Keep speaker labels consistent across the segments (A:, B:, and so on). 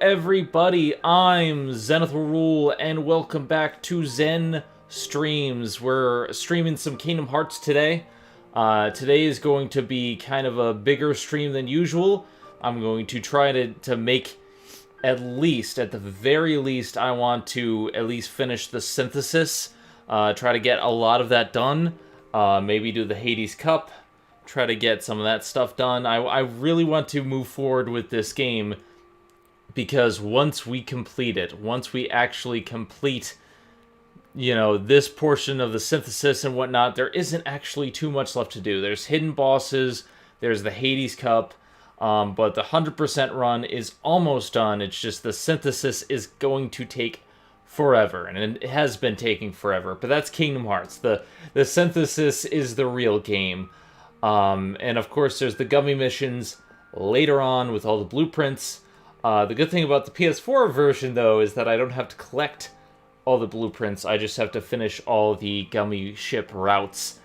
A: everybody, I'm Zenith Warrior, and welcome back to Zen Streams. We're streaming some Kingdom Hearts today. Today is going to be kind of a bigger stream than usual. I'm going to try to make at the very least, I want to at least finish the synthesis. Try to get a lot of that done. Maybe do the Hades Cup. Try to get some of that stuff done. I really want to move forward with this game because once we complete it, once we actually complete, you know, this portion of the synthesis and whatnot, there isn't actually too much left to do. There's hidden bosses, there's the Hades Cup, but the 100% run is almost done. It's just the synthesis is going to take forever, and it has been taking forever, but that's Kingdom Hearts. The synthesis is the real game. And of course, there's the gummy missions later on with all the blueprints. The good thing about the PS4 version, though, is that I don't have to collect all the blueprints. I just have to finish all the gummy ship routes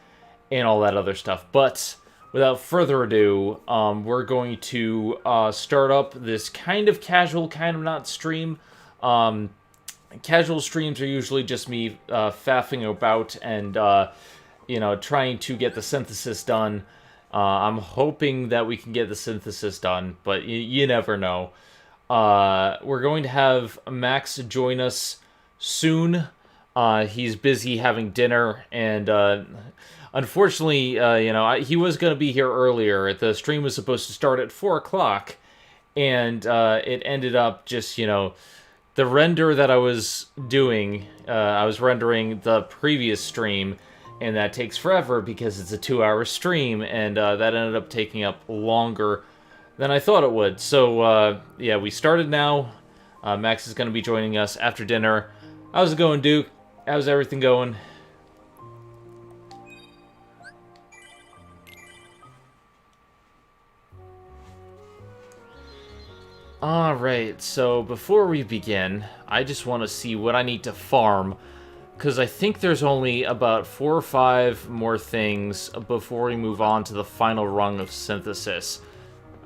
A: and all that other stuff. But without further ado, we're going to start up this kind of casual, kind of not stream. Casual streams are usually just me faffing about and you know, trying to get the synthesis done. I'm hoping that we can get the synthesis done, but you never know. We're going to have Max join us soon. He's busy having dinner, and unfortunately, you know, he was going to be here earlier. The stream was supposed to start at 4 o'clock, and it ended up just, you know, the render that I was doing, I was rendering the previous stream, and that takes forever because it's a 2-hour stream, and that ended up taking up longer than I thought it would. So, yeah, we started now. Max is going to be joining us after dinner. How's it going, Duke? How's everything going? Alright, so before we begin, I just want to see what I need to farm, because I think there's only about 4 or 5 more things before we move on to the final rung of synthesis.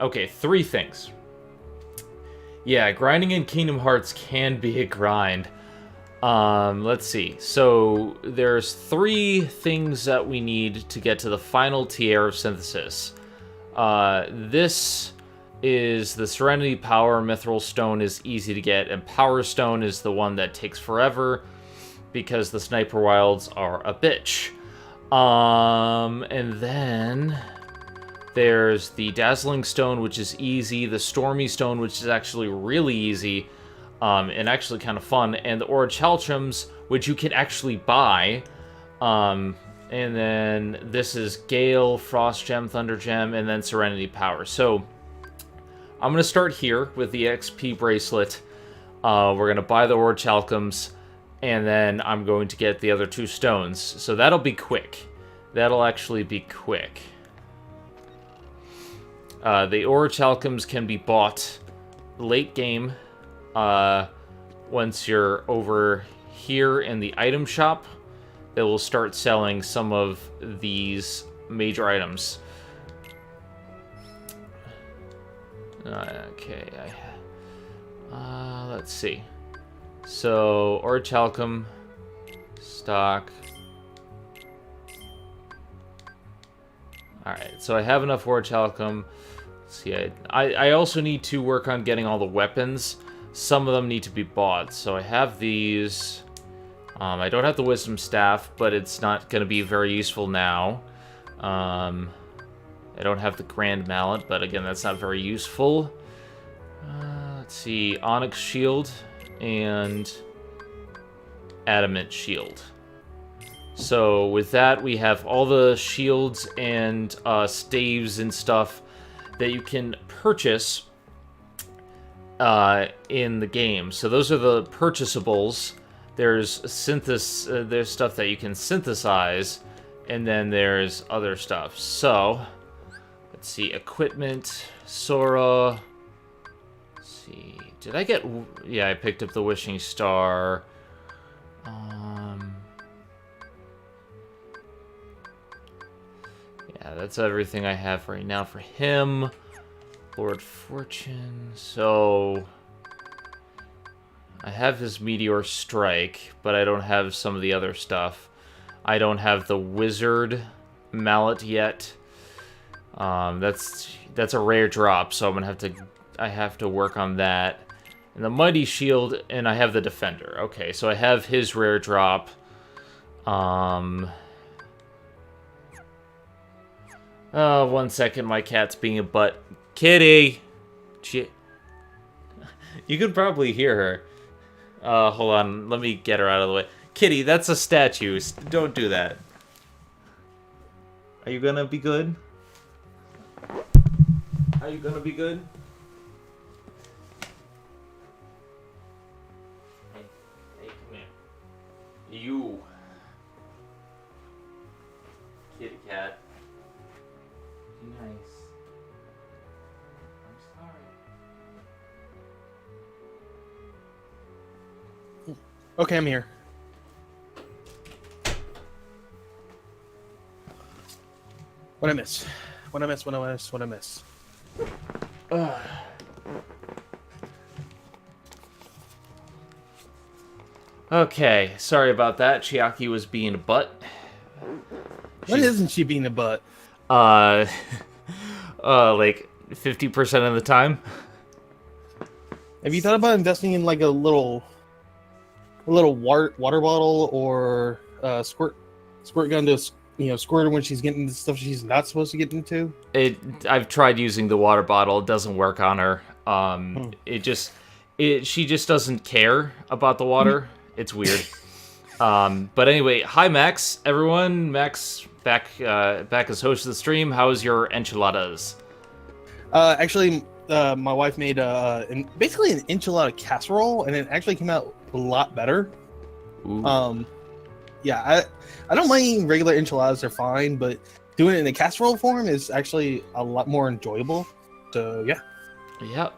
A: Okay, 3 things. Yeah, grinding in Kingdom Hearts can be a grind. Let's see. So, there's 3 things that we need to get to the final tier of synthesis. This is the Serenity Power. Mithril Stone is easy to get, and Power Stone is the one that takes forever, because the Sniper Wilds are a bitch. And then there's the Dazzling Stone, which is easy, the Stormy Stone, which is actually really easy, and actually kind of fun, and the Orichalchums, which you can actually buy. And then this is Gale, Frost Gem, Thunder Gem, and then Serenity Power. So I'm going to start here with the XP Bracelet. We're going to buy the Orichalchums, and then I'm going to get the other 2 stones. So that'll be quick. That'll actually be quick. The Orichalchums can be bought late game. Once you're over here in the item shop, it will start selling some of these major items. Okay, let's see. So, Orichalcum, stock. Alright, so I have enough Orichalcum. Let's see, I also need to work on getting all the weapons. Some of them need to be bought. So I have these. I don't have the Wisdom Staff, but it's not going to be very useful now. I don't have the Grand Mallet, but again, that's not very useful. Let's see, Onyx Shield and Adamant Shield. So with that, we have all the shields and staves and stuff that you can purchase in the game. So those are the purchasables. There's there's stuff that you can synthesize, and then there's other stuff. So let's see, equipment, Sora. Let's see, did I get? Yeah, I picked up the Wishing Star. Yeah, that's everything I have right now for him. Lord Fortune. So I have his Meteor Strike, but I don't have some of the other stuff. I don't have the Wizard Mallet yet. That's a rare drop, so I have to work on that. And the Mighty Shield, and I have the Defender. Okay, so I have his rare drop. Oh, 1 second, my cat's being a butt. Kitty! You could probably hear her. Hold on, let me get her out of the way. Kitty, that's a statue. Don't do that. Are you gonna be good? Are you gonna be good? Hey, come here. You. Kitty cat. Be nice. I'm sorry.
B: Okay, I'm here. What I miss? What I miss? What I miss? What I miss?
A: Okay, sorry about that. Chiaki was being a butt.
B: When isn't she being a butt?
A: Like 50% of the time.
B: Have you thought about investing in like a little water bottle or squirt gun to squirt her when she's getting into stuff she's not supposed to get into?
A: I've tried using the water bottle. It doesn't work on her. She just doesn't care about the water. It's weird. But anyway, hi Max, everyone. Max back as host of the stream. How's your enchiladas?
B: Actually, my wife made basically an enchilada casserole, and it actually came out a lot better.
A: Ooh.
B: Yeah, I don't mind eating regular enchiladas; they're fine, but doing it in a casserole form is actually a lot more enjoyable. So yeah.
A: Yeah.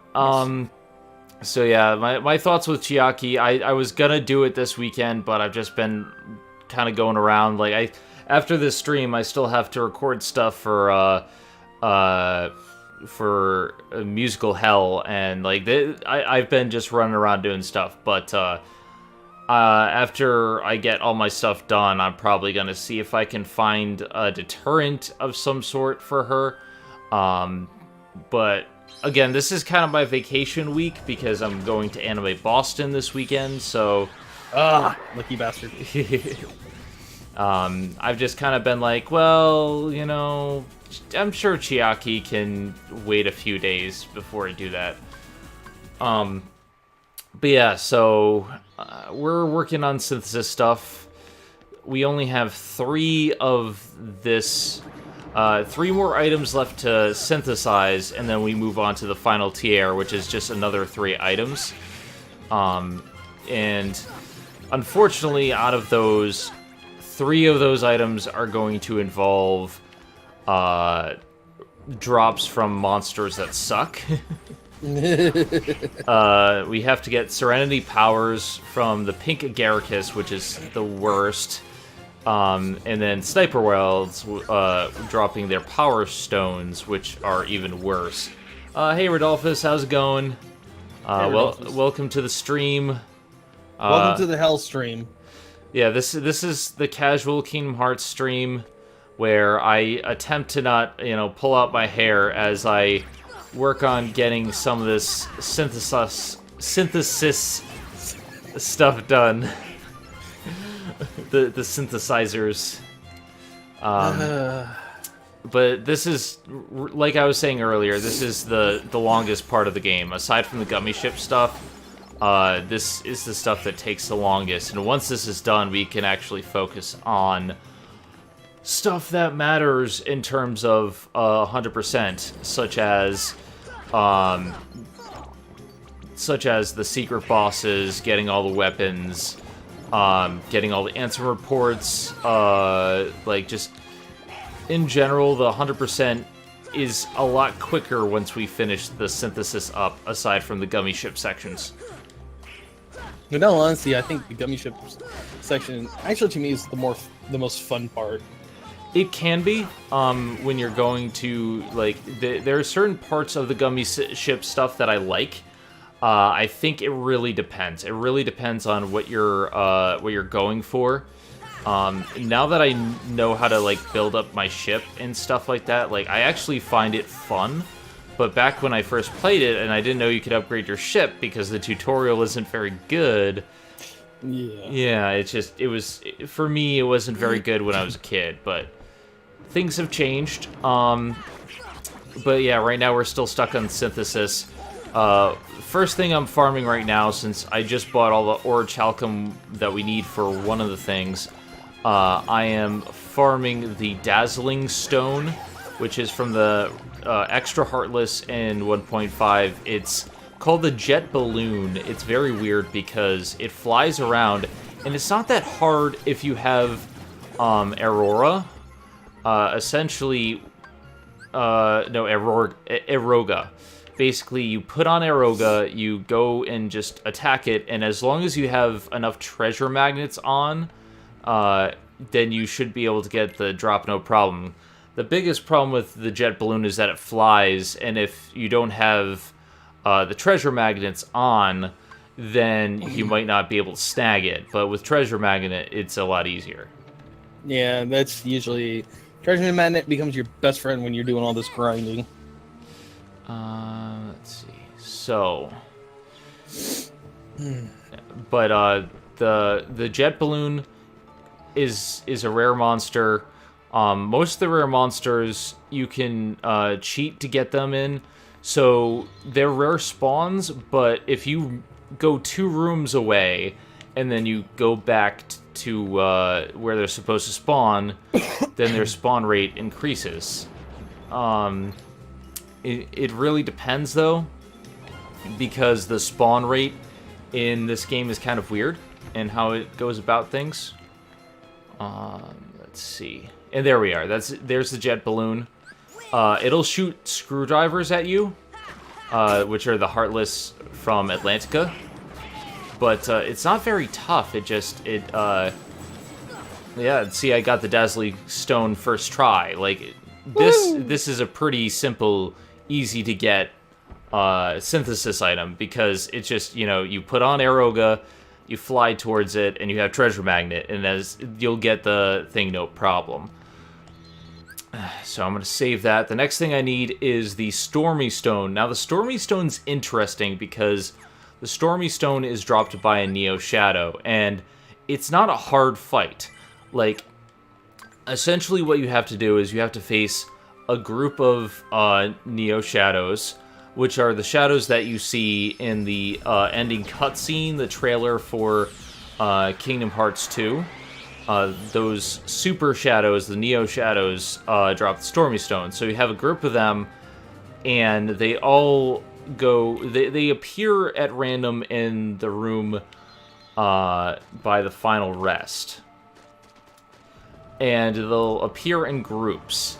A: So yeah, my thoughts with Chiaki. I was gonna do it this weekend, but I've just been kind of going around. Like after this stream, I still have to record stuff for musical hell, and like I've been just running around doing stuff. But after I get all my stuff done, I'm probably gonna see if I can find a deterrent of some sort for her. But again, this is kind of my vacation week because I'm going to Anime Boston this weekend, so...
B: lucky bastard.
A: I've just kind of been like, well, I'm sure Chiaki can wait a few days before I do that. But yeah, so we're working on synthesis stuff. We only have 3 of this... 3 more items left to synthesize, and then we move on to the final tier, which is just another 3 items. And unfortunately, out of those, 3 of those items are going to involve drops from monsters that suck. We have to get Serenity Powers from the Pink Agaricus, which is the worst. And then Sniper Wells dropping their Power Stones, which are even worse. Hey Rodolphus, how's it going? Welcome to the stream.
B: Welcome to the Hell stream.
A: Yeah, this is the casual Kingdom Hearts stream where I attempt to not, pull out my hair as I work on getting some of this synthesis stuff done. The synthesizers. But this is, like I was saying earlier, this is the longest part of the game. Aside from the gummy ship stuff, this is the stuff that takes the longest. And once this is done, we can actually focus on stuff that matters in terms of 100%, such as the secret bosses, getting all the weapons, getting all the answer reports, just in general, the 100% is a lot quicker once we finish the synthesis up, aside from the gummy ship sections.
B: In all honesty, I think the gummy ship section, actually to me, is the most fun part.
A: It can be, when you're going to, there are certain parts of the gummy ship stuff that I like. I think it really depends. It really depends on what you're going for. Now that I know how to, like, build up my ship and stuff like that, like, I actually find it fun. But back when I first played it, and I didn't know you could upgrade your ship because the tutorial isn't very good. Yeah, for me, it wasn't very good when I was a kid, but things have changed. But yeah, right now we're still stuck on synthesis. First thing I'm farming right now, since I just bought all the orichalcum that we need for one of the things, I am farming the Dazzling Stone, which is from the Extra Heartless in 1.5. It's called the Jet Balloon. It's very weird because it flies around, and it's not that hard if you have Aurora. Essentially, no, Eroga. Basically, you put on Aroga, you go and just attack it, and as long as you have enough treasure magnets on, then you should be able to get the drop no problem. The biggest problem with the jet balloon is that it flies, and if you don't have the treasure magnets on, then you might not be able to snag it. But with treasure magnet, it's a lot easier.
B: Yeah, that's usually... Treasure magnet becomes your best friend when you're doing all this grinding.
A: Let's see. So, but the jet balloon is a rare monster. Most of the rare monsters you can cheat to get them in. So they're rare spawns, but if you go 2 rooms away and then you go back to where they're supposed to spawn, then their spawn rate increases. It really depends, though, because the spawn rate in this game is kind of weird and how it goes about things. Let's see. And there we are. There's the jet balloon. It'll shoot screwdrivers at you, which are the Heartless from Atlantica. But it's not very tough. Yeah, see, I got the Dazzling Stone first try. Like, this is a pretty simple, easy to get synthesis item, because it's just, you put on Aroga, you fly towards it, and you have treasure magnet, and you'll get the thing no problem. So I'm going to save that. The next thing I need is the Stormy Stone. Now, the Stormy Stone's interesting because the Stormy Stone is dropped by a Neo Shadow, and it's not a hard fight. Like, essentially what you have to do is you have to face a group of Neo Shadows, which are the shadows that you see in the ending cutscene, the trailer for Kingdom Hearts 2. Those super shadows, the Neo Shadows, drop the Stormy Stone. So you have a group of them, and they all go... They appear at random in the room by the final rest. And they'll appear in groups.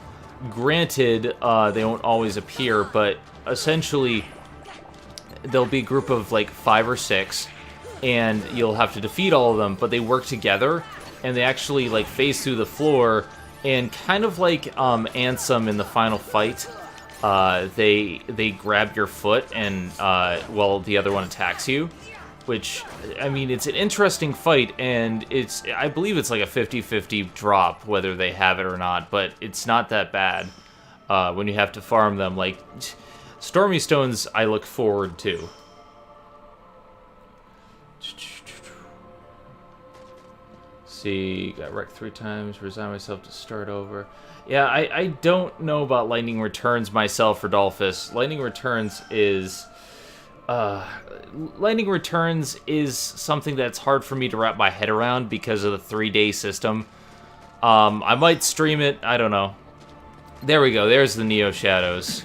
A: Granted, they won't always appear, but essentially there'll be a group of like 5 or 6, and you'll have to defeat all of them, but they work together, and they actually like phase through the floor, and kind of like Ansem in the final fight, they grab your foot and while the other one attacks you. Which, I mean, it's an interesting fight, and I believe it's like a 50-50 drop, whether they have it or not, but it's not that bad when you have to farm them. Like, Stormy Stones, I look forward to. See, got wrecked 3 times, resign myself to start over. Yeah, I don't know about Lightning Returns myself, Rodolphus. Lightning Returns is something that's hard for me to wrap my head around because of the 3-day system. I might stream it, I don't know. There we go, there's the Neo Shadows.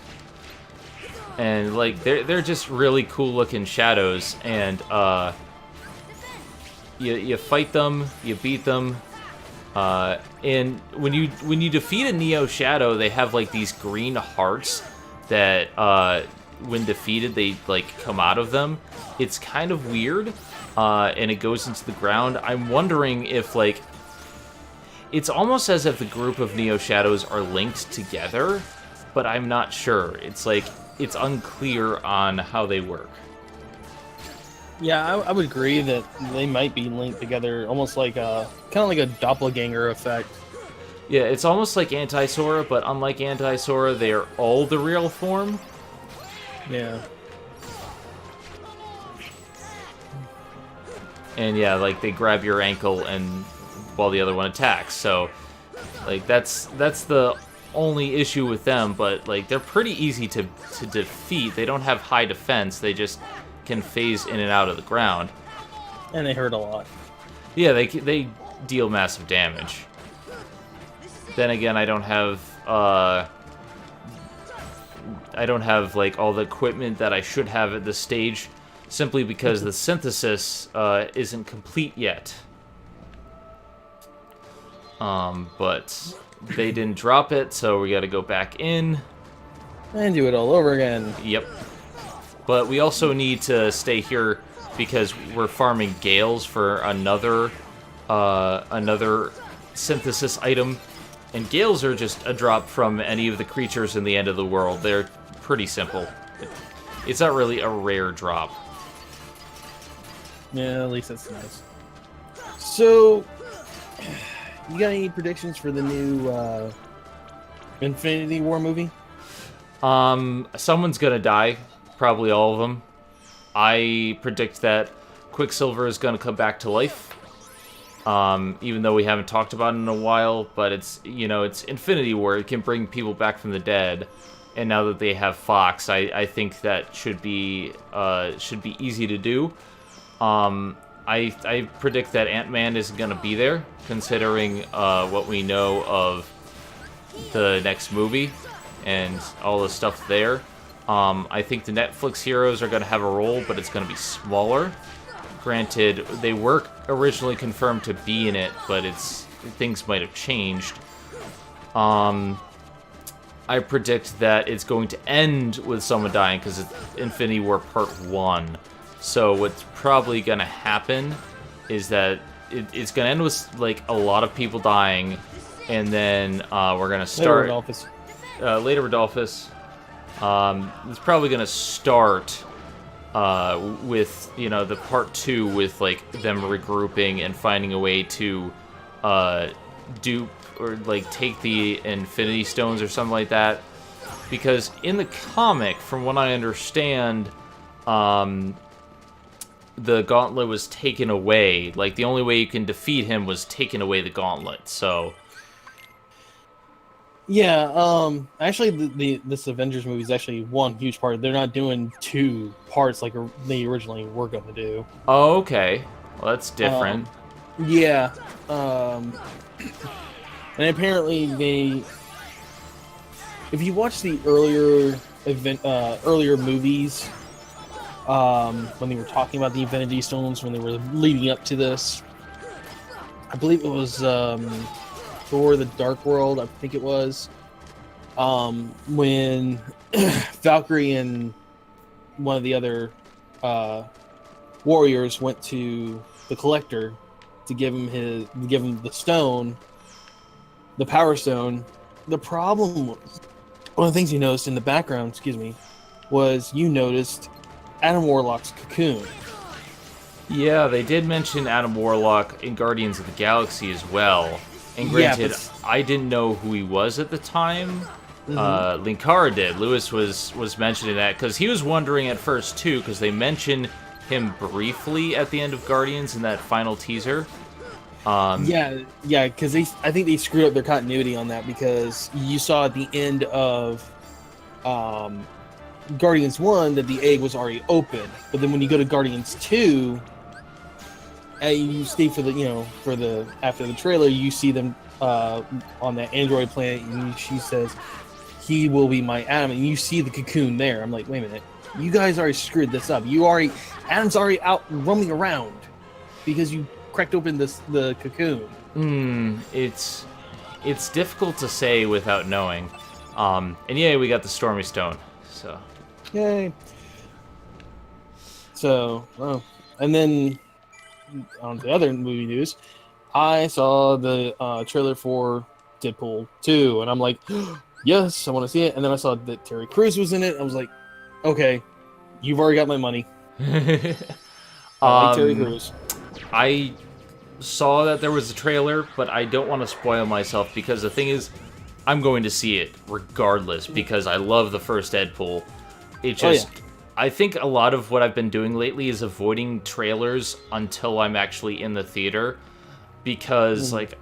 A: And, like, they're just really cool looking shadows, and, you fight them, you beat them, and when you defeat a Neo Shadow, they have, like, these green hearts that, when defeated, they like come out of them. It's kind of weird, and it goes into the ground. I'm wondering if, like, it's almost as if the group of Neo Shadows are linked together, but I'm not sure. It's like, it's unclear on how they work.
B: Yeah, I would agree that they might be linked together, almost like a kind of like a doppelganger effect.
A: Yeah, it's almost like Anti-Sora, but unlike Anti-Sora, they are all the real form.
B: Yeah.
A: And yeah, like they grab your ankle and while the other one attacks. So like that's the only issue with them, but like they're pretty easy to defeat. They don't have high defense. They just can phase in and out of the ground.
B: And they hurt a lot.
A: Yeah, they deal massive damage. Then again, I don't have like all the equipment that I should have at this stage, simply because the synthesis isn't complete yet. But they didn't drop it, so we got to go back in
B: And do it all over again.
A: Yep. But we also need to stay here because we're farming Gales for another synthesis item. And Gales are just a drop from any of the creatures in the end of the world. They're pretty simple. It's not really a rare drop.
B: Yeah, at least that's nice. So, you got any predictions for the new Infinity War movie?
A: Someone's gonna die. Probably all of them. I predict that Quicksilver is gonna come back to life. Even though we haven't talked about it in a while, but it's, you know, it's Infinity War. It can bring people back from the dead. And now that they have Fox, I think that should be easy to do. I predict that Ant-Man isn't gonna be there, considering what we know of the next movie and all the stuff there. I think the Netflix heroes are gonna have a role, but it's gonna be smaller. Granted, they were originally confirmed to be in it, but things might have changed. I predict that it's going to end with someone dying because it's Infinity War Part 1. So what's probably going to happen is that it's going to end with like a lot of people dying, and then we're going to start... Later, Rodolphus. It's probably going to start with, you know, the Part 2 with like them regrouping and finding a way to dupe or like take the Infinity Stones or something like that. Because in the comic, from what I understand, the gauntlet was taken away. Like, the only way you can defeat him was taking away the gauntlet, so...
B: Yeah, actually, this Avengers movie is actually one huge part. They're not doing two parts like they originally were going to do.
A: Oh, okay. Well, that's different.
B: Yeah. And apparently if you watch the earlier movies, when they were talking about the Infinity Stones, when they were leading up to this, I believe it was Thor: The Dark World, I think it was, when Valkyrie and one of the other warriors went to the Collector to give him the stone, the Power Stone. The problem was, one of the things you noticed in the background, was you noticed Adam Warlock's cocoon. Yeah,
A: they did mention Adam Warlock in Guardians of the Galaxy as well. And granted, I didn't know who he was at the time. Mm-hmm. Linkara did. Lewis was mentioning that because he was wondering at first too, because they mentioned him briefly at the end of Guardians in that final teaser.
B: Because I think they screwed up their continuity on that, because you saw at the end of Guardians 1 that the egg was already open, but then when you go to Guardians 2, you stay for after the trailer, you see them on that android planet, and she says, "He will be my Adam," and you see the cocoon there. I'm like, wait a minute, you guys already screwed this up. Adam's already out roaming around because you cracked open the cocoon.
A: It's difficult to say without knowing. And yeah, we got the Stormy Stone. So
B: yay. So, and then on the other movie news, I saw the trailer for Deadpool 2, and I'm like, yes, I want to see it. And then I saw that Terry Crews was in it. I was like, okay, you've already got my money. I like Terry Crews.
A: I saw that there was a trailer, but I don't want to spoil myself because the thing is, I'm going to see it regardless because I love the first Deadpool. It just, I think a lot of what I've been doing lately is avoiding trailers until I'm actually in the theater because like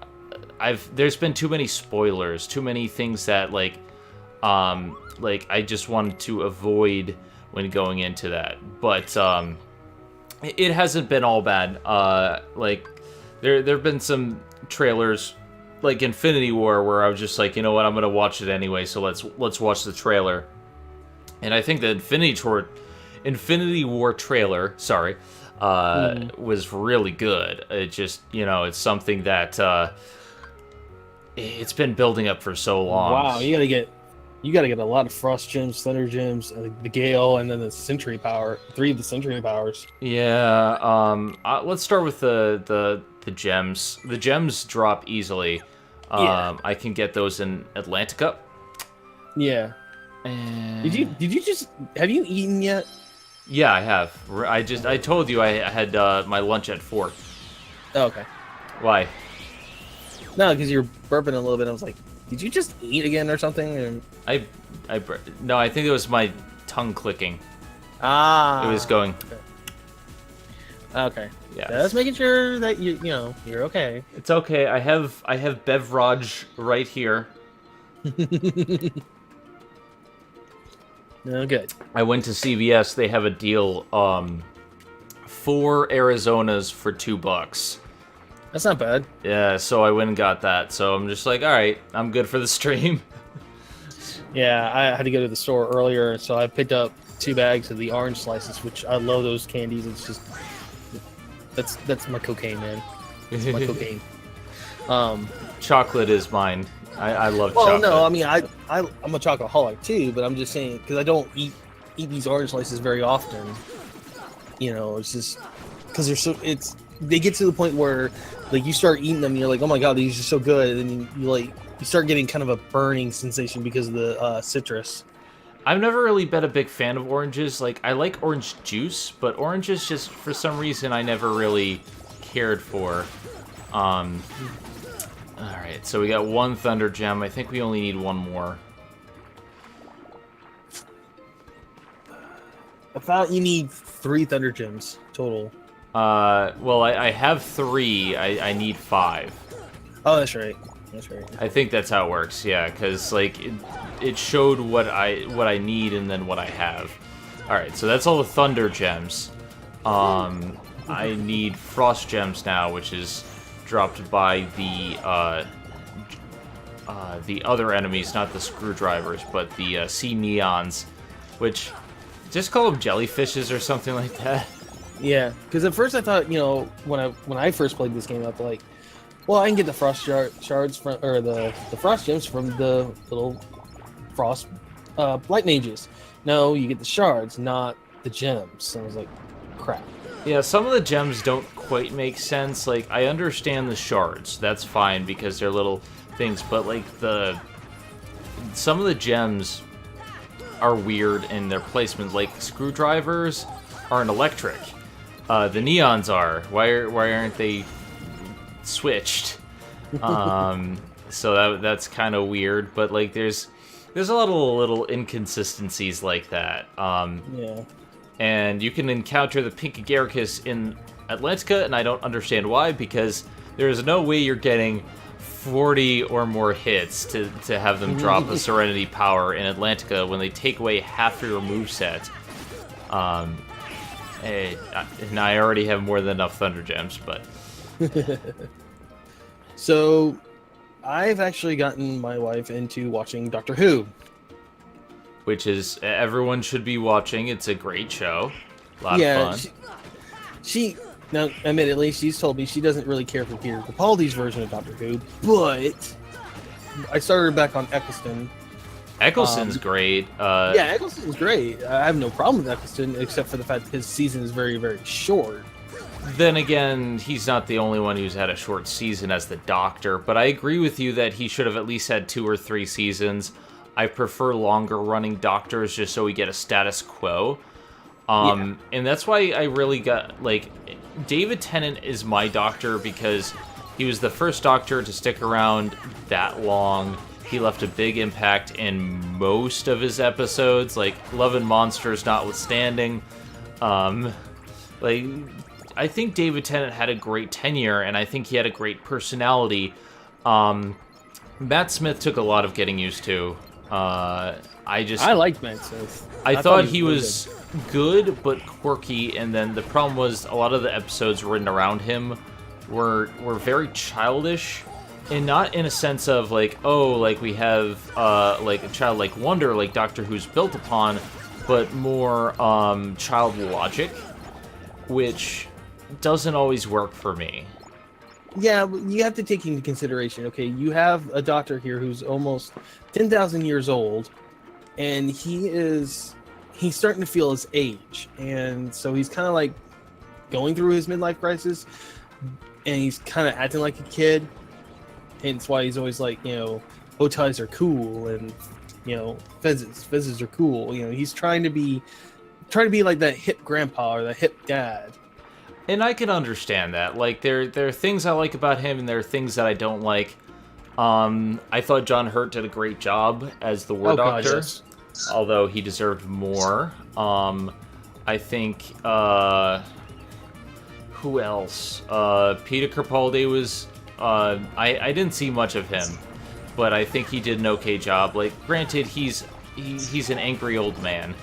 A: there's been too many spoilers, too many things that like I just wanted to avoid when going into that. But it hasn't been all bad. Like there've been some trailers like Infinity War where I was just like, you know what, I'm gonna watch it anyway, so let's watch the trailer. And I think the Infinity War trailer, was really good. It just, it's something that it's been building up for so long.
B: Wow, you gotta get a lot of Frost Gems, Thunder Gems, the Gale, and then the Century Power. 3 of the Century Powers.
A: Yeah. Let's start with the gems. The gems drop easily. I can get those in Atlantica.
B: Yeah.
A: And...
B: Have you eaten yet?
A: Yeah, I have. I told you I had my lunch at 4.
B: Oh, okay.
A: Why?
B: No, because you were burping a little bit. I was like, did you just eat again or something?
A: No, I think it was my tongue clicking.
B: Ah.
A: It was going.
B: Okay.
A: Yeah.
B: Just making sure that you're okay.
A: It's okay. I have beverage right here.
B: No, good.
A: I went to CVS. They have a deal. 4 Arizonas for $2.
B: That's not bad.
A: Yeah, so I went and got that. So I'm just like, all right, I'm good for the stream.
B: Yeah, I had to go to the store earlier, so I picked up 2 bags of the orange slices, which I love those candies. It's just that's my cocaine, man. It's my cocaine.
A: Chocolate is mine. I love
B: chocolate.
A: chocolate.
B: Well, no, I mean I'm a chocoholic too, but I'm just saying because I don't eat these orange slices very often. It's just because they get to the point where like you start eating them and you're like, oh my god, these are so good, and then you start getting kind of a burning sensation because of the citrus.
A: I've never really been a big fan of oranges. Like I like orange juice, but oranges just for some reason I never really cared for. Alright, so we got 1 Thunder Gem. I think we only need 1 more.
B: I thought you need 3 Thunder Gems total.
A: Well, I have 3. I need 5.
B: Oh, that's right. That's right.
A: I think that's how it works, yeah, because, like, it showed what I need and then what I have. Alright, so that's all the Thunder Gems. I need Frost Gems now, which is dropped by the other enemies, not the screwdrivers, but the sea neons, which just call them jellyfishes or something like that.
B: Yeah, because at first I thought, when I first played this game, I thought like, well, I can get the frost shards from, or the frost gems from the little frost light mages. No, you get the shards, not the gems. So I was like, crap.
A: Yeah, some of the gems don't quite make sense. Like, I understand the shards. That's fine because they're little things. But, like, some of the gems are weird in their placement. Like, screwdrivers aren't electric. The neons are. Why aren't they switched? So that's kind of weird. But, like, there's a lot of little inconsistencies like that.
B: Yeah.
A: And you can encounter the Pink Agaricus in Atlantica, and I don't understand why, because there is no way you're getting 40 or more hits to have them drop a Serenity Power in Atlantica when they take away half your moveset. And I already have more than enough Thunder Gems, but...
B: So, I've actually gotten my wife into watching Doctor Who.
A: Which is, everyone should be watching. It's a great show. A lot of fun.
B: She now, admittedly, she's told me she doesn't really care for Peter Capaldi's version of Doctor Who, but I started back on Eccleston.
A: Eccleston's great.
B: Yeah, Eccleston's great. I have no problem with Eccleston, except for the fact that his season is very, very short.
A: Then again, he's not the only one who's had a short season as the Doctor, but I agree with you that he should have at least had 2 or 3 seasons. I prefer longer running Doctors just so we get a status quo. And that's why I really got, like, David Tennant is my doctor because he was the first doctor to stick around that long. He left a big impact in most of his episodes, like Love and Monsters notwithstanding. Like, I think David Tennant had a great tenure, and I think he had a great personality. Matt Smith took a lot of getting used to. I
B: liked Matt Smith.
A: I thought he was good but quirky, and then the problem was a lot of the episodes written around him were very childish, and not in a sense of like, oh, like we have like a childlike wonder like Doctor Who's built upon, but more child logic, which doesn't always work for me.
B: Yeah, you have to take into consideration, okay, you have a doctor here who's almost 10,000 years old, and he's starting to feel his age, and so he's kind of like going through his midlife crisis, and he's kind of acting like a kid, and it's why he's always like, you know, bow ties are cool, and, you know, fezzes are cool. You know, he's trying to be like that hip grandpa or that hip dad.
A: And I can understand that. Like, there are things I like about him, and there are things that I don't like. I thought John Hurt did a great job as the War Doctor,
B: God, yes.
A: Although he deserved more. I think, who else? Peter Capaldi was, I didn't see much of him, but I think he did an okay job. Like, granted, he's an angry old man.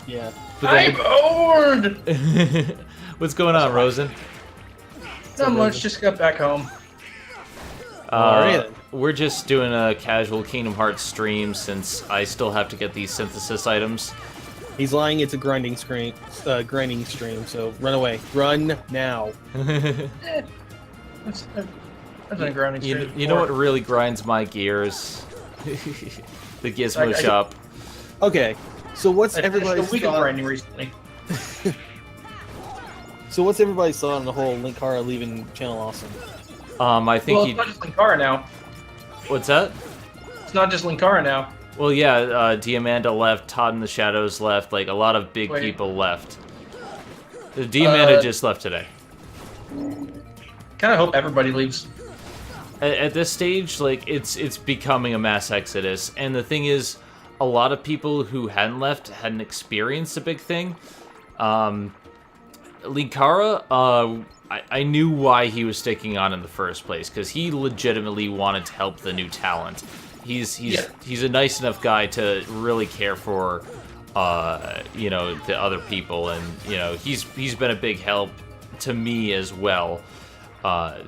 B: Yeah.
C: I'm bored!
A: What's going on, Rosen?
C: Not much, just got back home.
A: We're just doing a casual Kingdom Hearts stream since I still have to get these synthesis items.
B: He's lying, it's a grinding stream, so run away. Run now.
C: That's a grinding stream.
A: You know what really grinds my gears? The Gizmo shop.
B: Okay, so what's everybody's
C: week of grinding recently?
B: So what's everybody's thought on the whole Linkara leaving Channel Awesome?
A: I think
C: it's not just Linkara now.
A: What's that?
C: It's not just Linkara now.
A: Well, yeah, Diamanda left, Todd in the Shadows left, like, a lot of big people left. Diamanda just left today.
C: Kind of hope everybody leaves.
A: At this stage, like, it's becoming a mass exodus, and the thing is, a lot of people who hadn't left hadn't experienced a big thing. Linkara, I knew why he was sticking on in the first place, because he legitimately wanted to help the new talent. He's a nice enough guy to really care for, you know, the other people, and, you know, he's been a big help to me as well.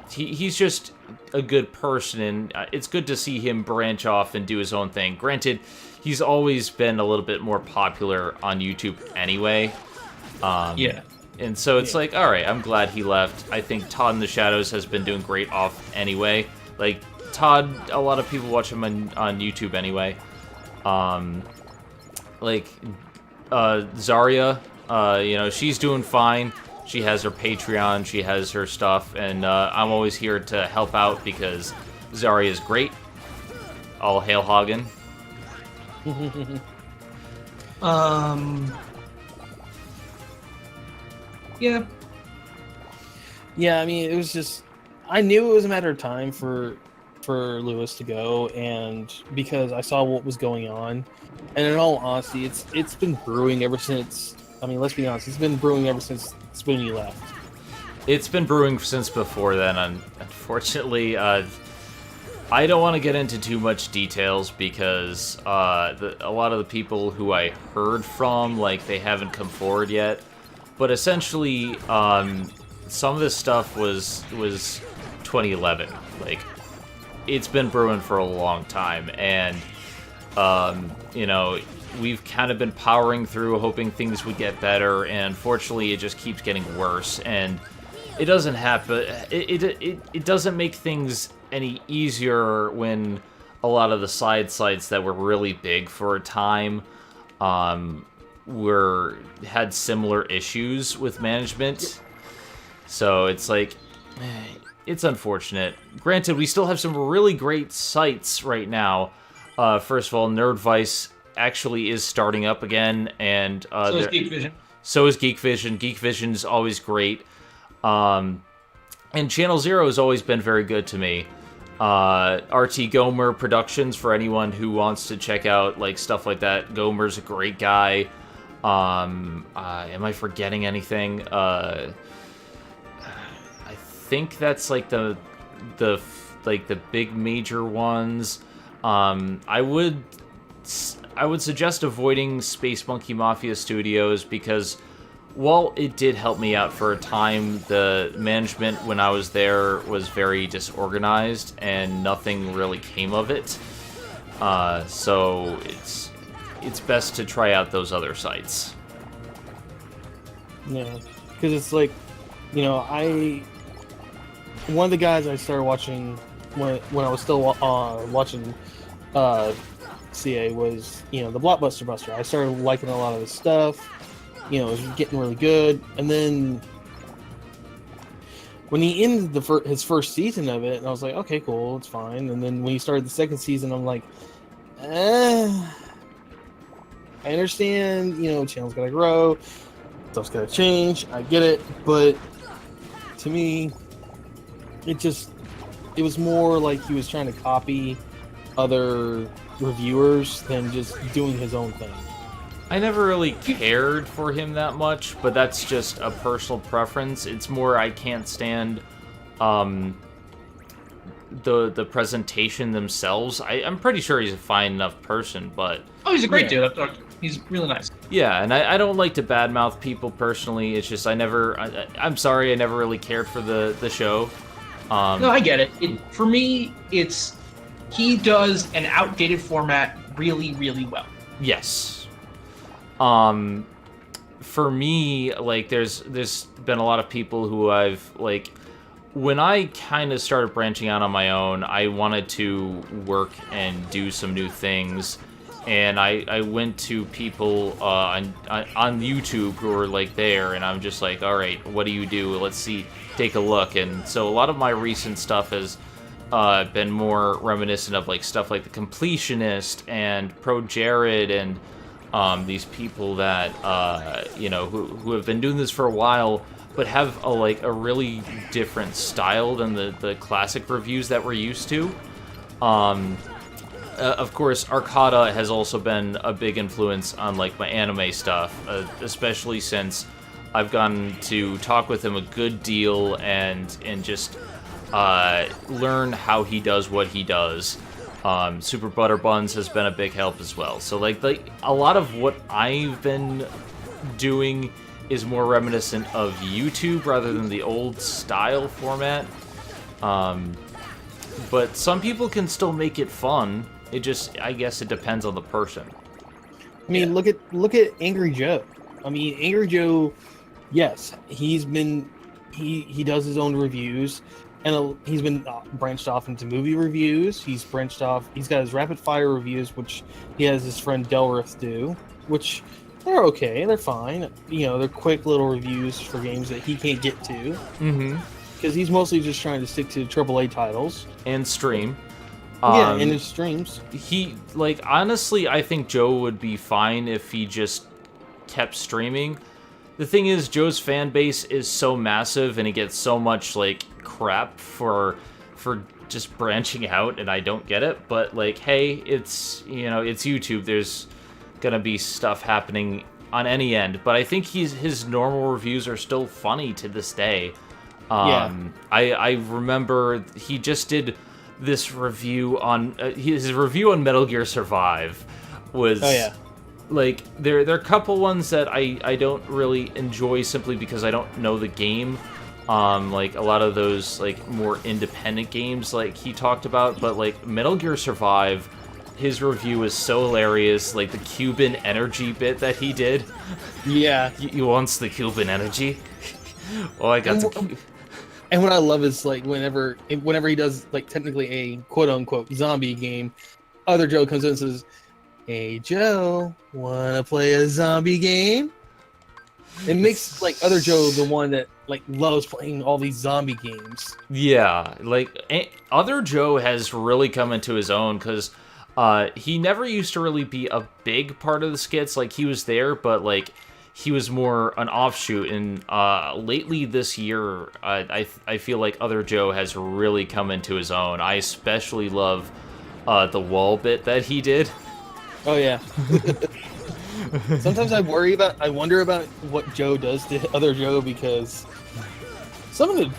A: He's just a good person, and it's good to see him branch off and do his own thing. Granted, he's always been a little bit more popular on YouTube anyway. And so it's like, all right, I'm glad he left. I think Todd in the Shadows has been doing great off anyway. Like, Todd, a lot of people watch him on YouTube anyway. Zarya, you know, she's doing fine. She has her Patreon, she has her stuff, and I'm always here to help out because Zarya is great. All hail Hagen.
C: Yeah.
B: Yeah, I mean, it was just, I knew it was a matter of time for Lewis to go, and because I saw what was going on, and in all honesty, it's been brewing ever since. I mean, let's be honest, it's been brewing ever since Spoonie left.
A: It's been brewing since before then, unfortunately. I don't want to get into too much details because a lot of the people who I heard from, like, they haven't come forward yet. But essentially, some of this stuff was 2011. Like, it's been brewing for a long time, and you know, we've kind of been powering through, hoping things would get better, and unfortunately, it just keeps getting worse. And it doesn't happen. It doesn't make things any easier when a lot of the side sites that were really big for a time had similar issues with management. So it's like, it's unfortunate. Granted, we still have some really great sites right now. First of all, Nerdvice actually is starting up again, and
C: so is Geek Vision.
A: So is Geek Vision. Geek Vision's always great. And Channel Zero has always been very good to me. RT Gomer Productions, for anyone who wants to check out like stuff like that. Gomer's a great guy. Am I forgetting anything? I think that's like the big major ones. I would suggest avoiding Space Monkey Mafia Studios because while it did help me out for a time, the management when I was there was very disorganized and nothing really came of it. So it's best to try out those other sites.
B: Yeah, because it's like, you know, one of the guys I started watching when I was still watching CA was, you know, the Blockbuster Buster. I started liking a lot of his stuff. You know, it was getting really good. And then when he ended his first season of it, and I was like, okay, cool, it's fine. And then when he started the second season, I'm like, I understand, you know, channel's gotta grow, stuff's gotta change, I get it, but to me, it was more like he was trying to copy other reviewers than just doing his own thing.
A: I never really cared for him that much, but that's just a personal preference. It's more I can't stand the presentation themselves. I'm pretty sure he's a fine enough person, but...
C: Oh, he's a great dude. He's really nice.
A: Yeah, and I don't like to badmouth people personally. It's just I'm sorry, I never really cared for the show.
C: No, I get it. For me, he does an outdated format really, really well.
A: Yes. For me, like, there's been a lot of people who I've, like, when I kind of started branching out on my own, I wanted to work and do some new things, and I went to people on YouTube who were, like, there, and I'm just like, all right, what do you do? Let's see, take a look. And so a lot of my recent stuff has been more reminiscent of, like, stuff like The Completionist and Pro Jared and these people that you know, who have been doing this for a while, but have a really different style than the classic reviews that we're used to. Of course, Arcada has also been a big influence on like my anime stuff, especially since I've gotten to talk with him a good deal and just learn how he does what he does. Super Butter Buns has been a big help as well. So like a lot of what I've been doing is more reminiscent of YouTube rather than the old style format. But some people can still make it fun. It just, I guess it depends on the person.
B: I mean, look at Angry Joe. I mean, Angry Joe, yes, he does his own reviews. And he's been branched off into movie reviews. He's branched off. He's got his rapid fire reviews, which he has his friend Delrith do, which they're okay. They're fine. You know, they're quick little reviews for games that he can't get to. Mm-hmm. Because he's mostly just trying to stick to AAA titles
A: and stream.
B: Yeah, in his streams.
A: Honestly, I think Joe would be fine if he just kept streaming. The thing is, Joe's fan base is so massive, and he gets so much like crap for just branching out, and I don't get it. But like, hey, it's, you know, it's YouTube. There's gonna be stuff happening on any end. But I think his normal reviews are still funny to this day.
B: Yeah.
A: I remember he just did this review on his review on Metal Gear Survive was.
B: Oh yeah.
A: Like, there are a couple ones that I don't really enjoy simply because I don't know the game. Like, a lot of those, like, more independent games, like, he talked about. But, like, Metal Gear Survive, his review is so hilarious. Like, the Cuban energy bit that he did.
B: Yeah.
A: You wants the Cuban energy? Oh, I got the...
B: And what I love is, like, whenever he does, like, technically a quote-unquote zombie game, other Joe comes in and says, "Hey Joe, wanna play a zombie game?" It makes like other Joe the one that like loves playing all these zombie games.
A: Yeah, like other Joe has really come into his own because he never used to really be a big part of the skits. Like he was there, but like he was more an offshoot. And lately this year, I feel like Other Joe has really come into his own. I especially love the wall bit that he did.
B: Oh yeah. Sometimes I wonder about what Joe does to Other Joe, because some of the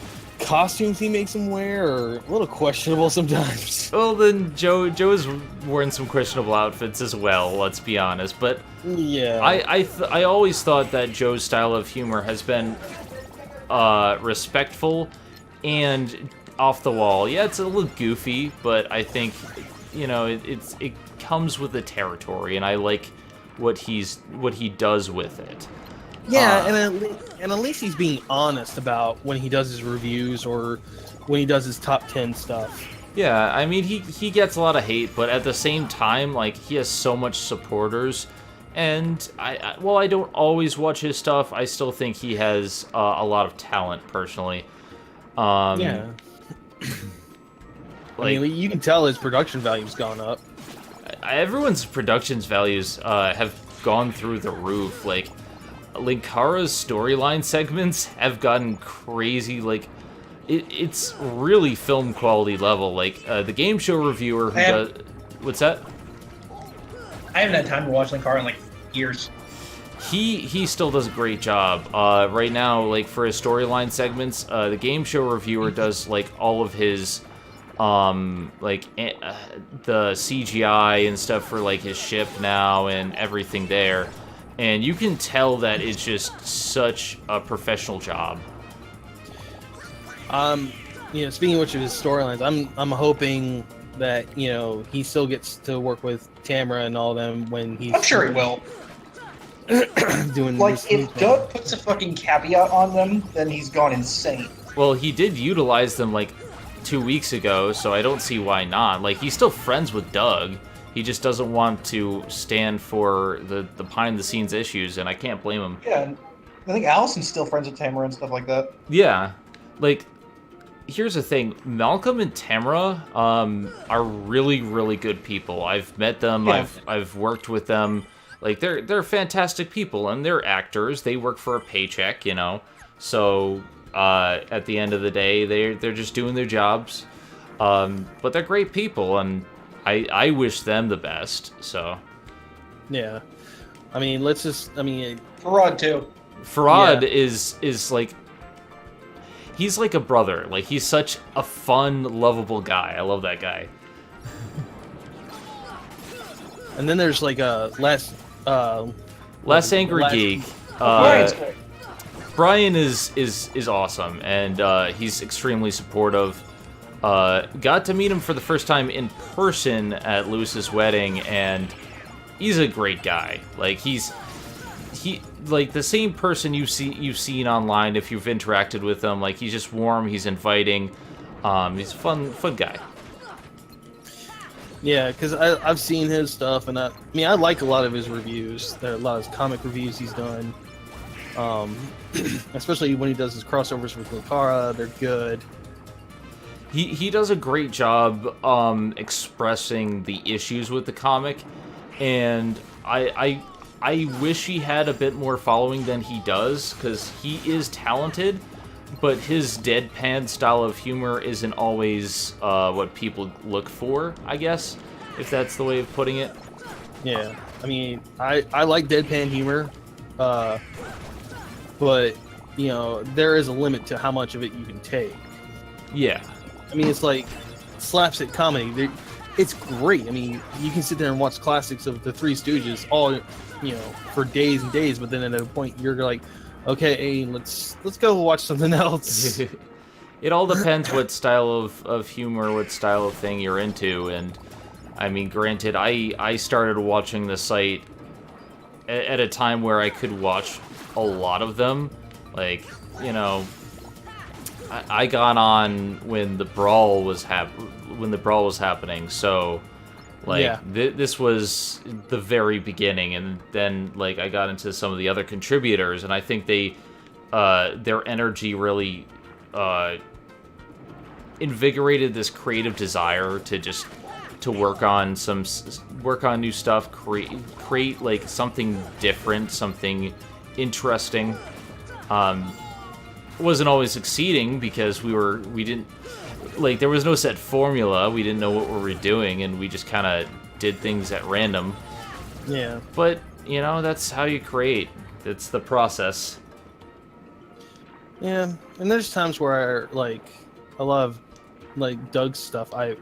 B: costumes he makes him wear are a little questionable sometimes.
A: Well, then Joe is wearing some questionable outfits as well. Let's be honest, but
B: yeah,
A: I always thought that Joe's style of humor has been respectful and off the wall. Yeah, it's a little goofy, but I think it comes with the territory, and I like what he does with it.
B: Yeah, and at least he's being honest about when he does his reviews or when he does his top 10 stuff.
A: Yeah, I mean, he gets a lot of hate, but at the same time, like, he has so much supporters, and while I don't always watch his stuff, I still think he has a lot of talent, personally.
B: Yeah.
A: Like,
B: I mean, you can tell his production value's gone up.
A: Everyone's productions values have gone through the roof. Like, Linkara's storyline segments have gotten crazy. Like, it's really film quality level. Like, the game show reviewer who does... What's that?
C: I haven't had time to watch Linkara in, like, years.
A: He still does a great job. Right now, like, for his storyline segments, the game show reviewer does, like, all of his... the CGI and stuff for, like, his ship now and everything there. And you can tell that it's just such a professional job.
B: Speaking of which of his storylines, I'm hoping that, he still gets to work with Tamara and all them when he's...
C: I'm sure he will.
B: doing
C: like,
B: this
C: if Doug puts a fucking caveat on them, then he's gone insane.
A: Well, he did utilize them, like, 2 weeks ago, so I don't see why not. Like, he's still friends with Doug. He just doesn't want to stand for the behind-the-scenes issues, and I can't blame him.
C: Yeah, and I think Allison's still friends with Tamara and stuff like that.
A: Yeah. Like, here's the thing. Malcolm and Tamara are really, really good people. I've met them.
C: Yeah.
A: I've worked with them. Like, they're fantastic people, and they're actors. They work for a paycheck, So, at the end of the day, they're just doing their jobs. But they're great people, and I wish them the best, so...
B: Yeah. I mean,
C: Farad, too.
A: Farad is like... He's like a brother. Like, he's such a fun, lovable guy. I love that guy.
B: And then there's, like, Less
A: Angry Geek. Brian is awesome, and he's extremely supportive. Got to meet him for the first time in person at Lewis's wedding, and he's a great guy. Like, he like the same person you've seen online if you've interacted with him. Like, he's just warm, he's inviting, he's a fun guy.
B: Yeah, because I've seen his stuff, and I like a lot of his reviews. There are a lot of his comic reviews he's done. Especially when he does his crossovers with Linkara, they're good.
A: He does a great job expressing the issues with the comic, and I wish he had a bit more following than he does, because he is talented, but his deadpan style of humor isn't always what people look for, I guess, if that's the way of putting it.
B: Yeah, I mean, I like deadpan humor, but, there is a limit to how much of it you can take.
A: Yeah.
B: I mean, it's like slapstick comedy. It's great. I mean, you can sit there and watch classics of the Three Stooges all, for days and days. But then at a point, you're like, okay, let's go watch something else.
A: It all depends what style of humor, what style of thing you're into. And I mean, granted, I started watching the site at a time where I could watch a lot of them. Like, I got on when the brawl was happening, so like this was the very beginning, and then like I got into some of the other contributors, and I think they their energy really invigorated this creative desire to work on new stuff, create like something different, something interesting. Wasn't always succeeding because we didn't, like, there was no set formula. We didn't know what we were doing, and we just kind of did things at random.
B: Yeah.
A: But, you know, that's how you create. It's the process.
B: Yeah, and there's times where a lot of like Doug's stuff. I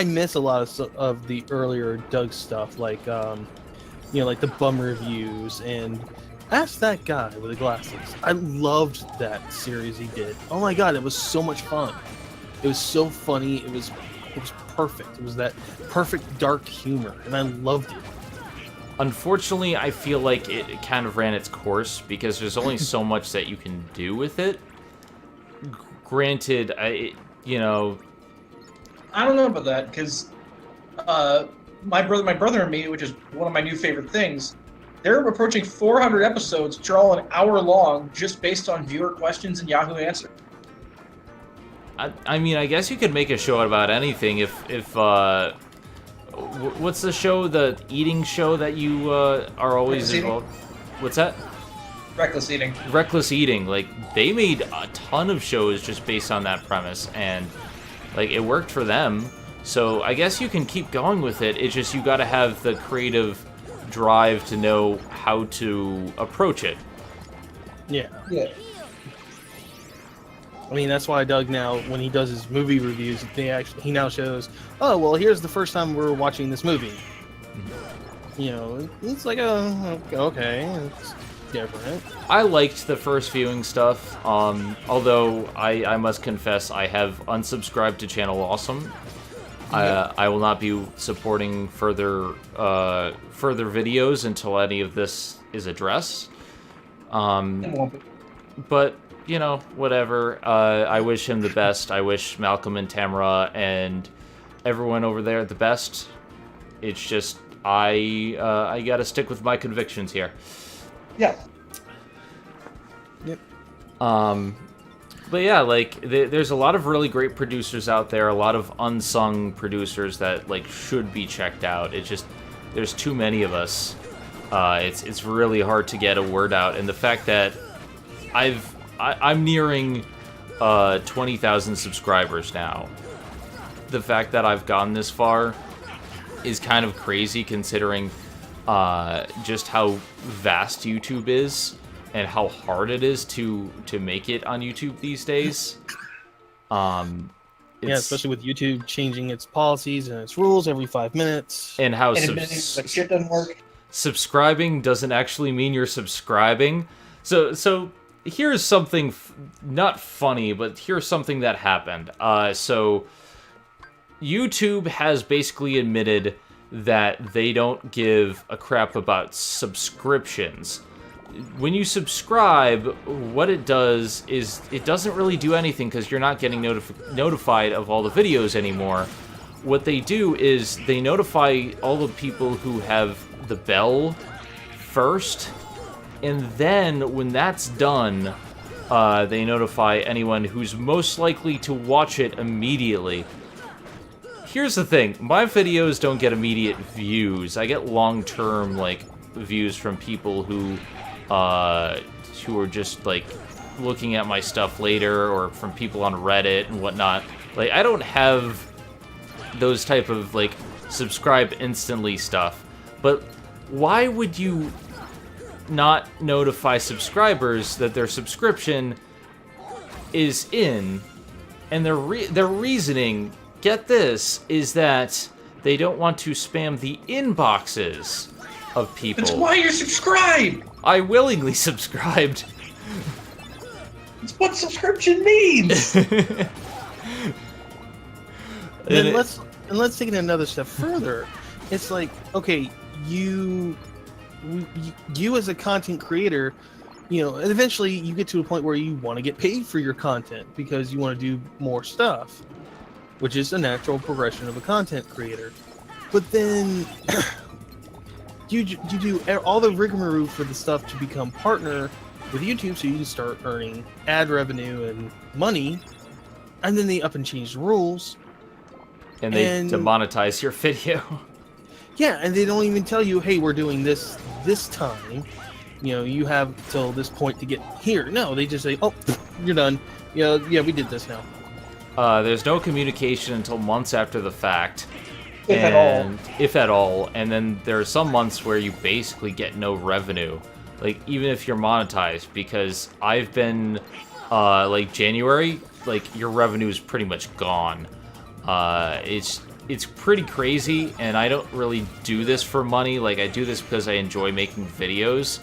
B: miss a lot of the earlier Doug stuff, like like the bum reviews and Ask That Guy with the Glasses. I loved that series he did. Oh my god, it was so much fun. It was so funny. It was perfect. It was that perfect dark humor, and I loved it.
A: Unfortunately, I feel like it kind of ran its course because there's only so much that you can do with it. Granted, I
C: don't know about that because my brother and me, which is one of my new favorite things, they're approaching 400 episodes, which are all an hour long, just based on viewer questions and Yahoo Answers.
A: I mean, I guess you could make a show about anything if what's the show, the eating show that you are always involved? What's that?
C: Reckless Eating.
A: Reckless Eating. Like, they made a ton of shows just based on that premise, and like it worked for them. So I guess you can keep going with it. It's just you got to have the creative drive to know how to approach it.
B: Yeah.
C: Yeah.
B: I mean, that's why Doug now, when he does his movie reviews, he now shows, oh, well, here's the first time we're watching this movie. You know, it's like, okay, it's different.
A: I liked the first viewing stuff, although I must confess I have unsubscribed to Channel Awesome. I will not be supporting further videos until any of this is addressed. But, you know, whatever. I wish him the best. I wish Malcolm and Tamara and everyone over there the best. It's just, I gotta stick with my convictions here.
C: Yeah.
B: Yep.
A: But yeah, like, there's a lot of really great producers out there, a lot of unsung producers that, like, should be checked out. It's just, there's too many of us. It's really hard to get a word out, and the fact that I'm nearing 20,000 subscribers now. The fact that I've gone this far is kind of crazy, considering just how vast YouTube is and how hard it is to make it on YouTube these days.
B: Yeah, especially with YouTube changing its policies and its rules every 5 minutes.
A: And how
C: that shit doesn't work.
A: Subscribing doesn't actually mean you're subscribing. So here's something not funny, but here's something that happened. So YouTube has basically admitted that they don't give a crap about subscriptions. When you subscribe, what it does is it doesn't really do anything because you're not getting notified of all the videos anymore. What they do is they notify all the people who have the bell first, and then when that's done, they notify anyone who's most likely to watch it immediately. Here's the thing, my videos don't get immediate views. I get long-term, like, views from people who are just, like, looking at my stuff later, or from people on Reddit and whatnot. Like, I don't have those type of, like, subscribe instantly stuff. But why would you not notify subscribers that their subscription is in? And their reasoning, get this, is that they don't want to spam the inboxes of people.
C: That's why you're subscribed!
A: I willingly subscribed.
C: It's what subscription means!
B: And let's take it another step further. It's like, okay, you as a content creator, you know, and eventually you get to a point where you want to get paid for your content because you want to do more stuff, which is a natural progression of a content creator. But then you do all the rigmarole for the stuff to become partner with YouTube, so you can start earning ad revenue and money, and then they up and change the rules.
A: And they demonetize your video.
B: Yeah, and they don't even tell you, hey, we're doing this time. you have till this point to get here. No, they just say, oh, you're done. Yeah, we did this now.
A: There's no communication until months after the fact.
C: If
A: at all. And then there are some months where you basically get no revenue. Like, even if you're monetized, because I've been, like, January, like, your revenue is pretty much gone. It's pretty crazy, and I don't really do this for money. Like, I do this because I enjoy making videos.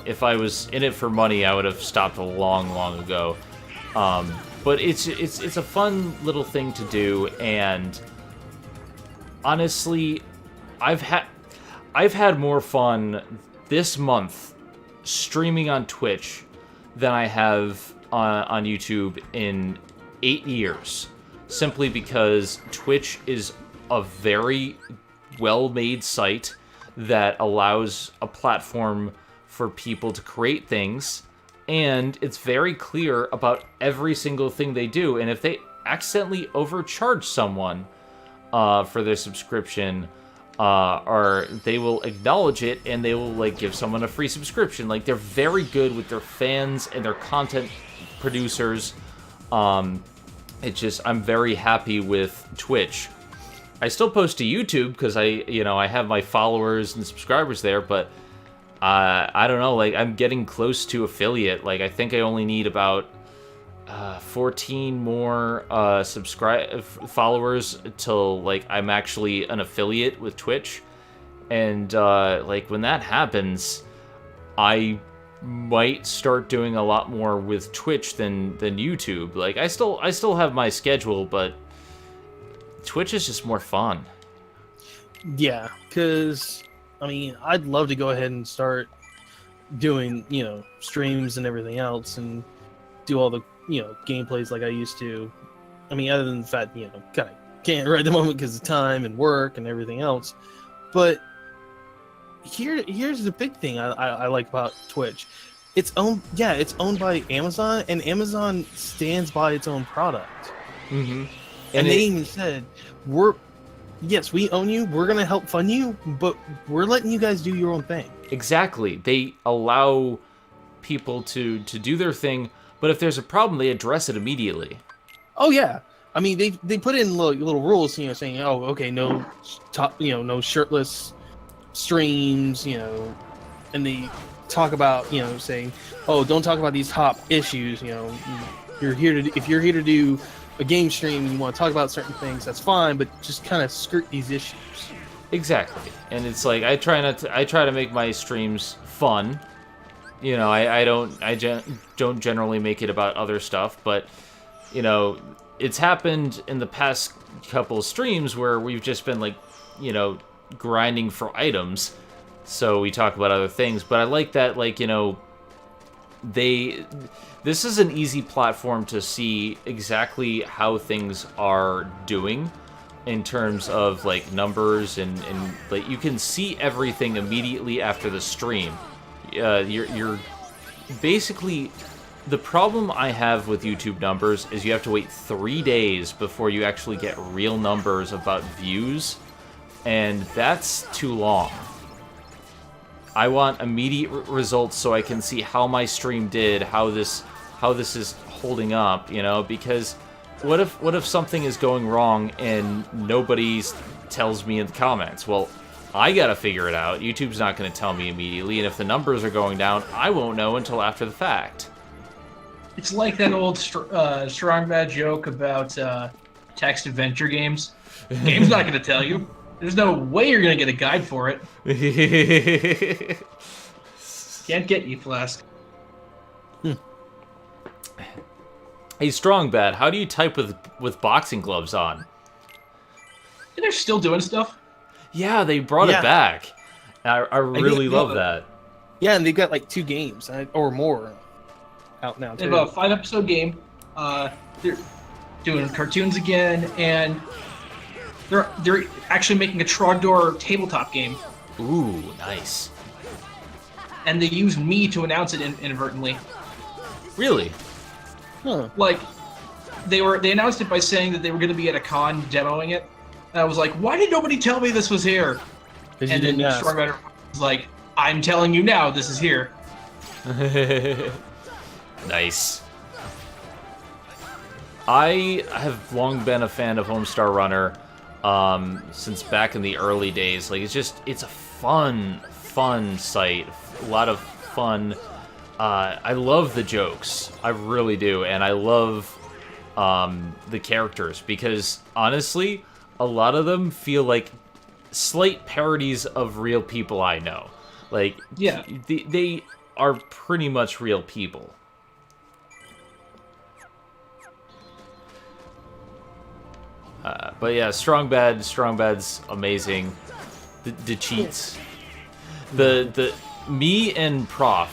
A: If I was in it for money, I would have stopped a long, long ago. But it's a fun little thing to do, and honestly, I've had more fun this month streaming on Twitch than I have on YouTube in 8 years. Simply because Twitch is a very well-made site that allows a platform for people to create things, and it's very clear about every single thing they do. And if they accidentally overcharge someone for their subscription, or they will acknowledge it and they will like give someone a free subscription. Like, they're very good with their fans and their content producers. It's just, I'm very happy with Twitch. I still post to YouTube because I have my followers and subscribers there, but I don't know, like, I'm getting close to affiliate. Like, I think I only need about 14 more followers till, like, I'm actually an affiliate with Twitch. And like, when that happens, I might start doing a lot more with Twitch than YouTube. Like, I still have my schedule, but Twitch is just more fun.
B: Yeah, because I mean, I'd love to go ahead and start doing, streams and everything else, and do all the, gameplays like I used to. I mean, other than the fact, kind of can't right at the moment because of time and work and everything else. But here's the big thing I like about Twitch. It's owned by Amazon, and Amazon stands by its own product.
A: Mm-hmm.
B: And they even said, yes, we own you, we're going to help fund you, but we're letting you guys do your own thing.
A: Exactly. They allow people to do their thing, but if there's a problem, they address it immediately.
B: Oh, yeah. I mean, they put in little rules, saying, oh, okay, no no shirtless streams, and they talk about, saying, oh, don't talk about these top issues, if you're here to do a game stream and you want to talk about certain things, that's fine, but just kind of skirt these issues.
A: Exactly. And it's like, I try to make my streams fun. I don't generally make it about other stuff, but it's happened in the past couple of streams where we've just been like, grinding for items, so we talk about other things. But I like that, like, this is an easy platform to see exactly how things are doing in terms of, like, numbers, and like, you can see everything immediately after the stream. You're basically, the problem I have with YouTube numbers is you have to wait 3 days before you actually get real numbers about views, and that's too long. I want immediate results so I can see how my stream did, how this is holding up, because what if something is going wrong and nobody tells me in the comments? Well, I gotta figure it out. YouTube's not gonna tell me immediately, and if the numbers are going down, I won't know until after the fact.
C: It's like that old Strong Bad joke about text adventure games. The game's not gonna tell you. There's no way you're gonna get a guide for it. Can't get you, Flask.
A: Hey, Strong Bad, how do you type with boxing gloves on?
C: And they're still doing stuff.
A: Yeah, they brought it back. I really love that.
B: Yeah, and they've got like 2 games or more out now, too.
C: They have a 5-episode game. They're doing cartoons again, and they're actually making a Trogdor tabletop game.
A: Ooh, nice.
C: And they used me to announce it inadvertently.
A: Really?
B: Huh.
C: Like, they announced it by saying that they were going to be at a con demoing it. And I was like, why did nobody tell me this was here? And then Strong Bad was like, I'm telling you now, this is here.
A: Nice. I have long been a fan of Homestar Runner since back in the early days. Like, it's a fun site. A lot of fun. I love the jokes. I really do. And I love the characters because, honestly, a lot of them feel like slight parodies of real people I know. Like,
C: Yeah.
A: they are pretty much real people. But yeah, Strong Bad's amazing. The cheats. Me and Prof,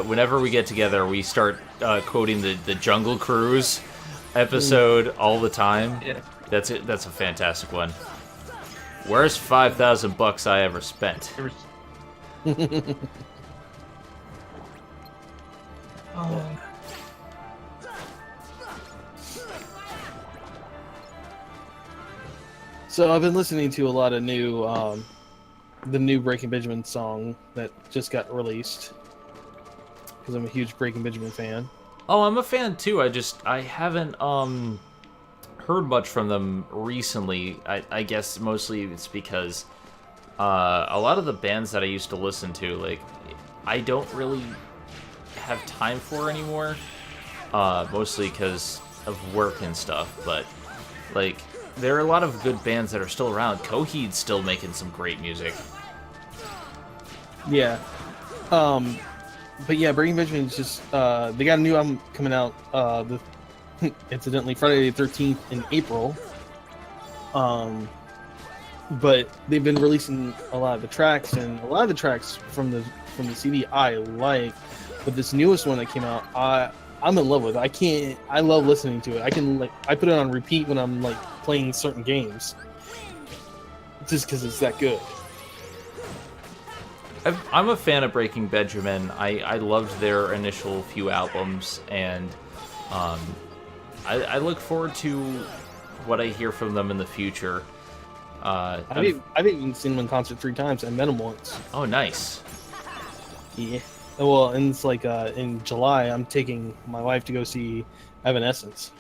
A: whenever we get together, we start quoting the Jungle Cruise episode all the time.
C: Yeah.
A: That's it. That's a fantastic one. Worst $5,000 I ever spent.
C: Oh.
B: So I've been listening to a lot of new, the new Breaking Benjamin song that just got released. Because I'm a huge Breaking Benjamin fan.
A: Oh, I'm a fan too. I haven't heard much from them recently. I guess mostly it's because a lot of the bands that I used to listen to, like, I don't really have time for anymore. Mostly because of work and stuff. But like, there are a lot of good bands that are still around. Coheed's still making some great music.
B: Yeah. But yeah, Breaking Benjamin's just, they got a new album coming out, incidentally, Friday the 13th in April. But they've been releasing a lot of the tracks, and a lot of the tracks from the CD I like. But this newest one that came out, I'm in love with. I love listening to it. I put it on repeat when I'm like playing certain games, just because it's that good.
A: I'm a fan of Breaking Benjamin. I loved their initial few albums, and I look forward to what I hear from them in the future.
B: I've even seen them in concert 3 times and met them once.
A: Oh, nice.
B: Yeah. Well, and it's like in July, I'm taking my wife to go see Evanescence.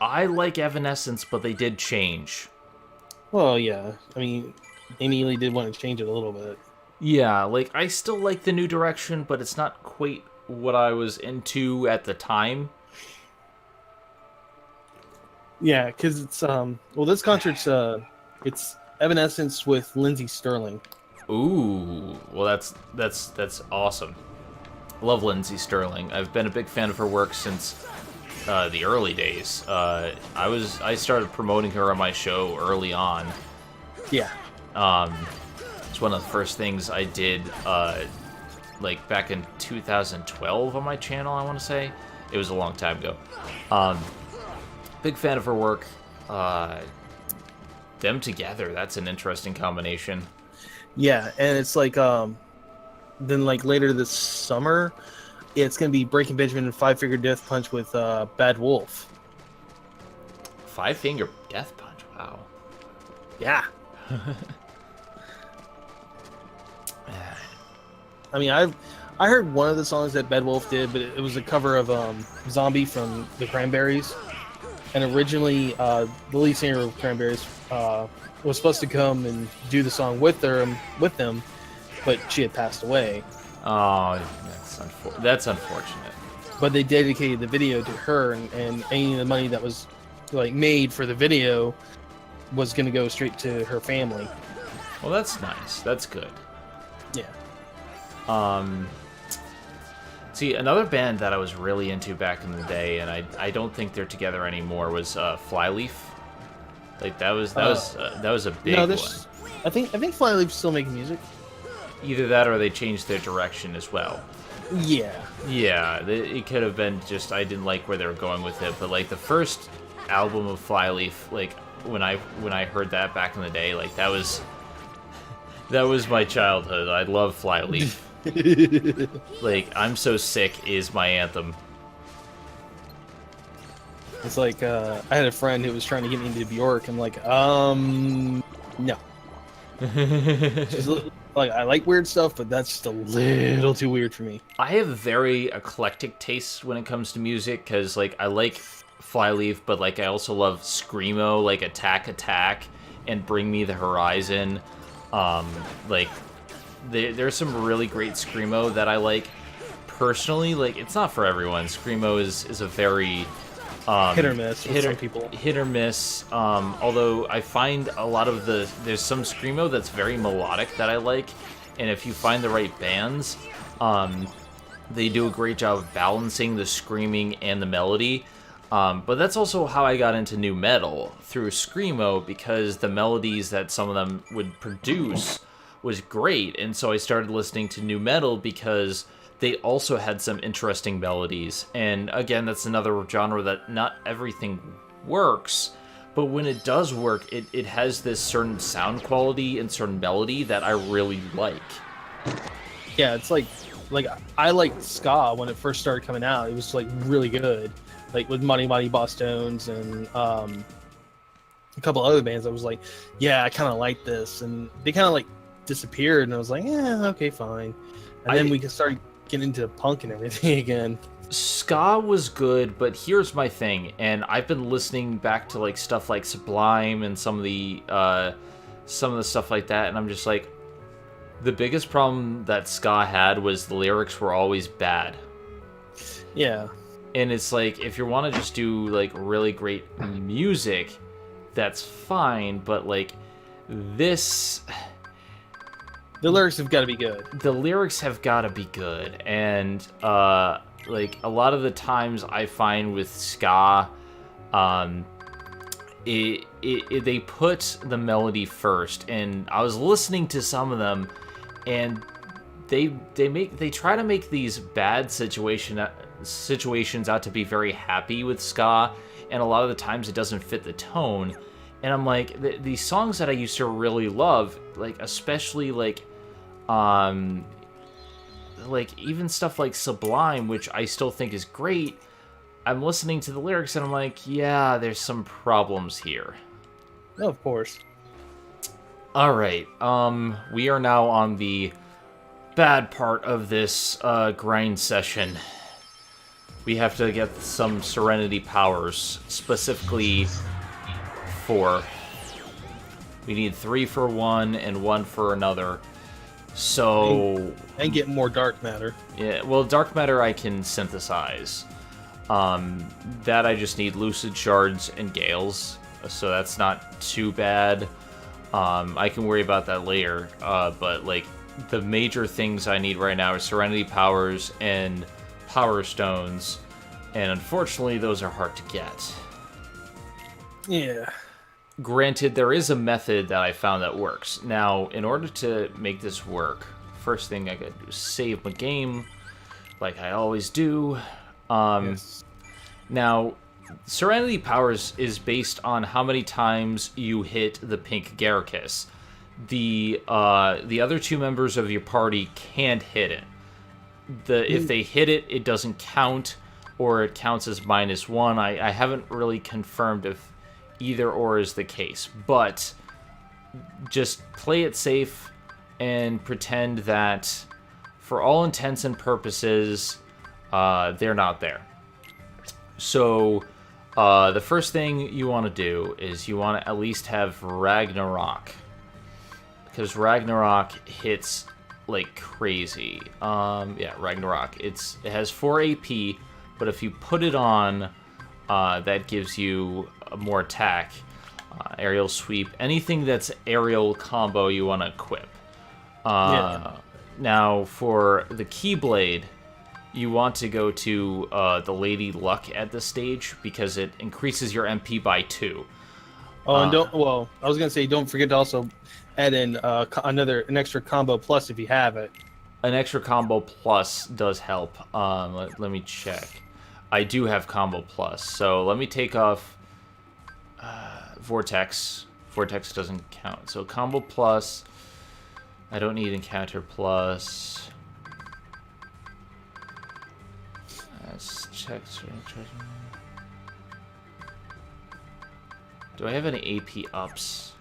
A: I like Evanescence, but they did change.
B: Well, yeah. I mean, Amy Lee did want to change it a little bit.
A: Yeah, like, I still like the new direction, but it's not quite what I was into at the time.
B: Yeah, because it's well, this concert's it's Evanescence with Lindsey Sterling.
A: Ooh, well, that's awesome. Love Lindsey Sterling. I've been a big fan of her work since the early days. I started promoting her on my show early on.
B: Yeah.
A: It's one of the first things I did, like back in 2012 on my channel, I want to say. It was a long time ago. Big fan of her work. Them together, that's an interesting combination.
B: Yeah, and it's like then like later this summer, it's gonna be Breaking Benjamin and Five Finger Death Punch with Bad Wolf.
A: Five Finger Death Punch, wow.
B: Yeah. I mean, I heard one of the songs that Bad Wolf did, but it was a cover of Zombie from the Cranberries. And originally, the lead singer of Cranberries was supposed to come and do the song with them, but she had passed away.
A: Oh, that's unfortunate.
B: But they dedicated the video to her, and any of the money that was like made for the video was going to go straight to her family.
A: Well, that's nice. That's good.
B: Yeah.
A: See, another band that I was really into back in the day, and I don't think they're together anymore, was Flyleaf. Like that was a big one.
B: I think Flyleaf's still making music.
A: Either that or they changed their direction as well.
B: Yeah.
A: Yeah, it could have been just I didn't like where they were going with it, but like the first album of Flyleaf, like when I heard that back in the day, like that was my childhood. I love Flyleaf. Like, I'm So Sick is my anthem.
B: It's like I had a friend who was trying to get me into Bjork. I'm like, no. I like weird stuff, but that's just a little too weird for me.
A: I have very eclectic tastes when it comes to music, because, like, I like Flyleaf, but, like, I also love Screamo, like, Attack, and Bring Me the Horizon. Like, there's some really great Screamo that I like. Personally, like, it's not for everyone. Screamo is a very...
B: hit or miss with some people.
A: Hit or miss. Although I find a lot of there's some Screamo that's very melodic that I like, and if you find the right bands, they do a great job of balancing the screaming and the melody. But that's also how I got into nu metal, through Screamo, because the melodies that some of them would produce was great, and so I started listening to nu metal because they also had some interesting melodies. And again, that's another genre that not everything works, but when it does work, it has this certain sound quality and certain melody that I really like.
B: Yeah, it's like I liked ska when it first started coming out. It was like really good, like with Money Boss Stones and a couple other bands. I was like, yeah, I kind of like this, and they kind of like disappeared, and I was like, yeah, okay, fine. And then we started getting into punk and everything again.
A: Ska was good, but here's my thing, and I've been listening back to like stuff like Sublime and some of the stuff like that, and I'm just like, the biggest problem that ska had was the lyrics were always bad.
B: Yeah.
A: And it's like, if you want to just do like really great music, that's fine, but like this...
B: The lyrics have got to be good.
A: The lyrics have got to be good, and like a lot of the times I find with ska, they put the melody first, and I was listening to some of them, and they try to make these bad situations out to be very happy with ska, and a lot of the times it doesn't fit the tone. And I'm like, these songs that I used to really love, like especially like even stuff like Sublime, which I still think is great, I'm listening to the lyrics and I'm like, yeah, there's some problems here.
B: Oh, of course.
A: Alright, we are now on the bad part of this grind session. We have to get some Serenity powers, specifically 4. We need 3 for one and 1 for another. So...
B: And get more dark matter.
A: Yeah, well, dark matter I can synthesize. That I just need lucid shards and gales, so that's not too bad. I can worry about that later, but like the major things I need right now are Serenity powers and Power Stones, and unfortunately those are hard to get.
B: Yeah.
A: Granted, there is a method that I found that works. Now, in order to make this work, first thing I gotta do is save my game, like I always do.
B: Yes.
A: Now, Serenity Powers is based on how many times you hit the Pink Agaricus. The other 2 members of your party can't hit it. If they hit it, it doesn't count, or it counts as -1. I haven't really confirmed if either or is the case, but just play it safe and pretend that for all intents and purposes they're not there. So the first thing you want to do is you want to at least have Ragnarok, because Ragnarok hits like crazy. Yeah, Ragnarok, it has 4 AP, but if you put it on, that gives you more attack, aerial sweep, anything that's aerial combo you want to equip. Now for the Keyblade, you want to go to the Lady Luck at this stage, because it increases your MP by 2.
B: Oh, and I was gonna say, don't forget to also add in an extra combo plus if you have it.
A: An extra combo plus does help. Let me check. I do have combo plus, so let me take off Vortex. Vortex doesn't count. So combo plus, I don't need encounter plus. Let's check. Do I have any AP ups?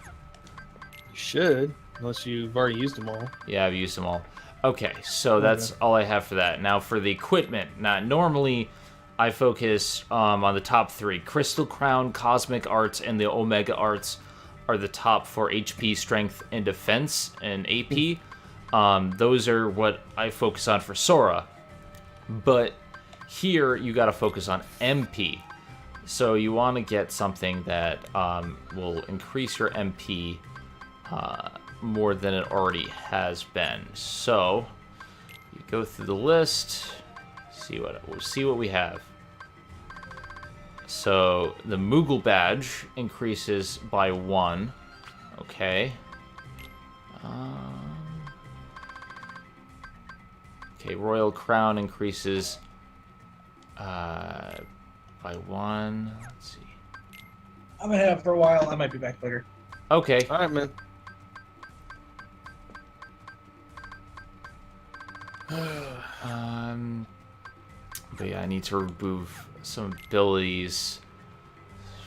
B: You should. Unless you've already used them all.
A: Yeah, I've used them all. Okay, so that's all I have for that. Now for the equipment. Now, normally I focus on the top 3. Crystal Crown, Cosmic Arts, and the Omega Arts are the top for HP, Strength, and Defense, and AP. Those are what I focus on for Sora. But here, you gotta focus on MP. So you want to get something that will increase your MP more than it already has been. So you go through the list, see what we have. So the Moogle badge increases by 1. Okay. Okay, Royal Crown increases by 1. Let's see.
C: I'm gonna have for a while. I might be back later.
A: Okay.
B: All right, man.
A: But yeah, I need to remove some abilities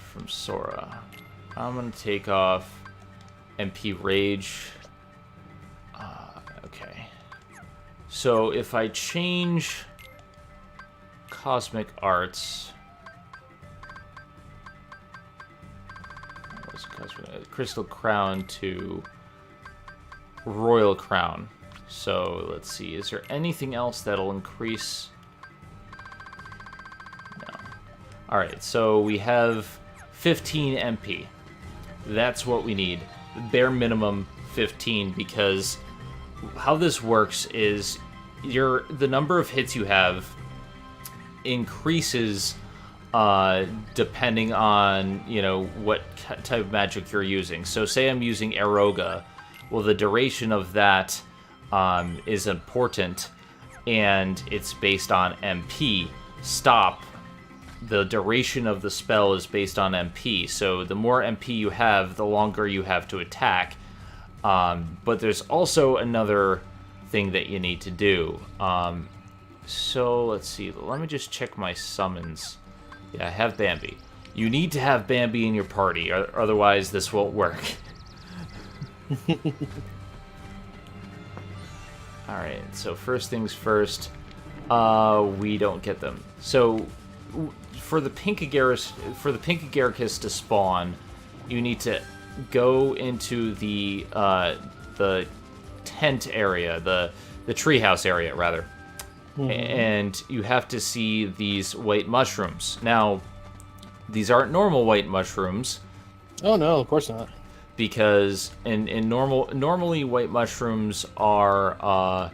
A: from Sora. I'm gonna take off MP Rage. Okay. So if I change Cosmic Arts, what's Cosmic? Crystal Crown to Royal Crown. So let's see, is there anything else that'll increase? No. Alright, so we have 15 MP. That's what we need. Bare minimum 15, because how this works is the number of hits you have increases depending on, what type of magic you're using. So say I'm using Aeroga. Well, the duration of that is important, and it's based on MP. Stop, the duration of the spell is based on MP, so the more MP you have, the longer you have to attack. But there's also another thing that you need to do. So let's see, let me just check my summons. Yeah, I have Bambi. You need to have Bambi in your party, otherwise this won't work. Alright, so first things first, we don't get them. So, for the Pink Agaricus to spawn, you need to go into the tent area, the treehouse area, rather. Mm-hmm. And you have to see these white mushrooms. Now, these aren't normal white mushrooms.
B: Oh no, of course not.
A: Because normally white mushrooms are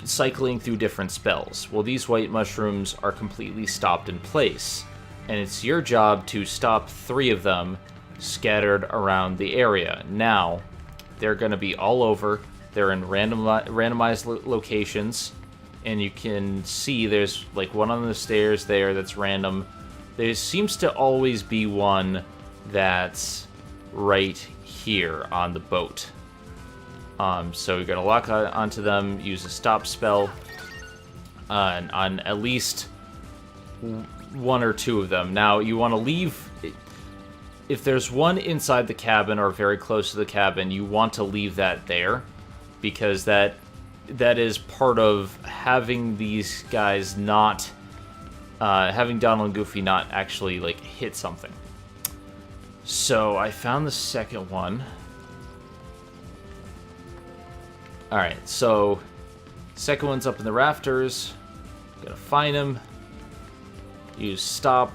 A: cycling through different spells. Well, these white mushrooms are completely stopped in place, and it's your job to stop 3 of them scattered around the area. Now, they're going to be all over. They're in randomized locations, and you can see there's like one on the stairs there that's random. There seems to always be one that's right here on the boat. So you're gonna lock onto them, use a stop spell on at least 1 or 2 of them. Now you want to leave, if there's one inside the cabin or very close to the cabin, you want to leave that there, because that is part of having these guys not having Donald and Goofy not actually like hit something. So I found the second one. Alright, so second one's up in the rafters. Gotta find him. Use stop.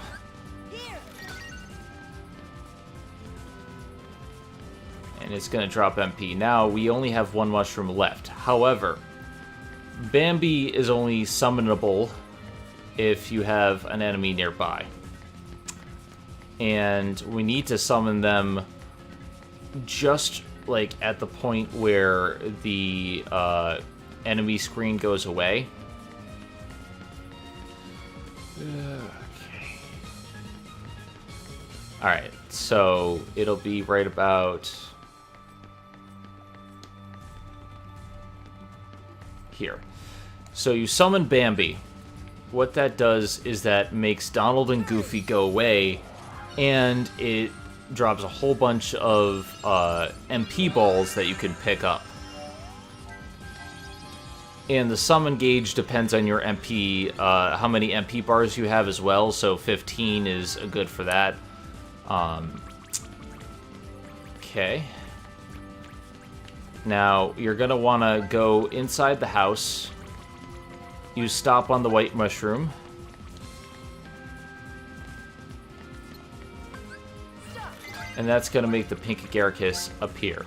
A: And it's gonna drop MP. Now we only have 1 mushroom left. However, Bambi is only summonable if you have an enemy nearby. And we need to summon them just like at the point where the enemy screen goes away. Okay. Alright, so it'll be right about here. So you summon Bambi. What that does is that makes Donald and Goofy go away, and it drops a whole bunch of MP balls that you can pick up. And the summon gauge depends on your MP, how many MP bars you have as well, so 15 is good for that. Okay. Now, you're going to want to go inside the house. You stop on the white mushroom. And that's going to make the Pink Agaricus appear.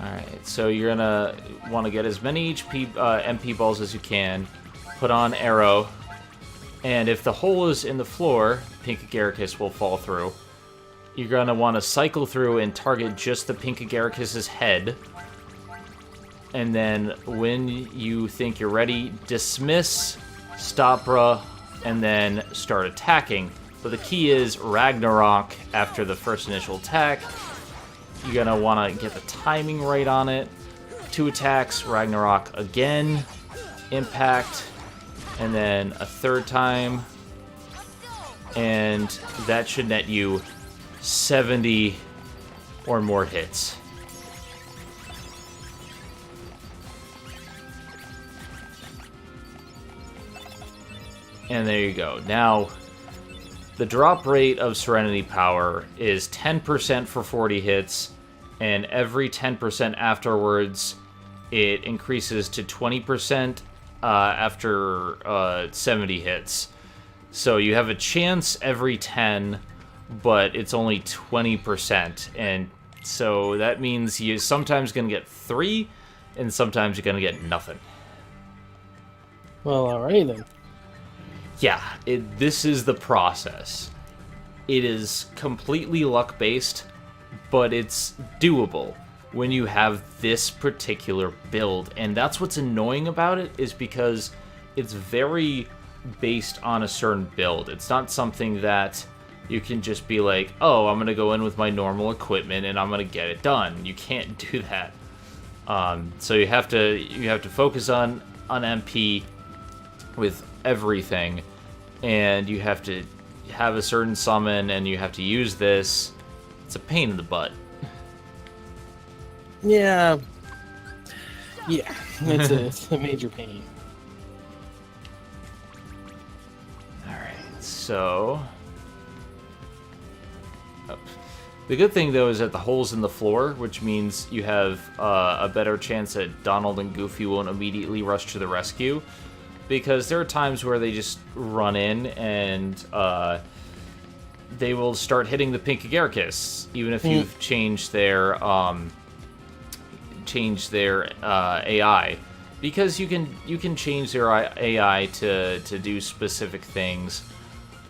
A: Alright, so you're going to want to get as many MP balls as you can. Put on arrow. And if the hole is in the floor, Pink Agaricus will fall through. You're going to want to cycle through and target just the Pink Agaricus' head. And then when you think you're ready, dismiss, stopra, and then start attacking. But the key is Ragnarok after the first initial attack. You're going to want to get the timing right on it. 2 attacks, Ragnarok again, impact, and then a 3rd time. And that should net you 70 or more hits. And there you go. Now, the drop rate of Serenity Power is 10% for 40 hits, and every 10% afterwards, it increases to 20% after 70 hits. So you have a chance every 10, but it's only 20%, and so that means you're sometimes going to get 3, and sometimes you're going to get nothing.
B: Well, alright then.
A: Yeah, this is the process. It is completely luck-based, but it's doable when you have this particular build. And that's what's annoying about it, is because it's very based on a certain build. It's not something that you can just be like, oh, I'm going to go in with my normal equipment and I'm going to get it done. You can't do that. So you have to focus on MP with everything, and you have to have a certain summon, and you have to use this. It's a pain in the butt.
B: Yeah, it's a major pain.
A: Alright, so... Oh. The good thing, though, is that the hole's in the floor, which means you have a better chance that Donald and Goofy won't immediately rush to the rescue. Because there are times where they just run in and they will start hitting the Pink Agaricus, even if you've changed their AI, because you can change their AI to do specific things.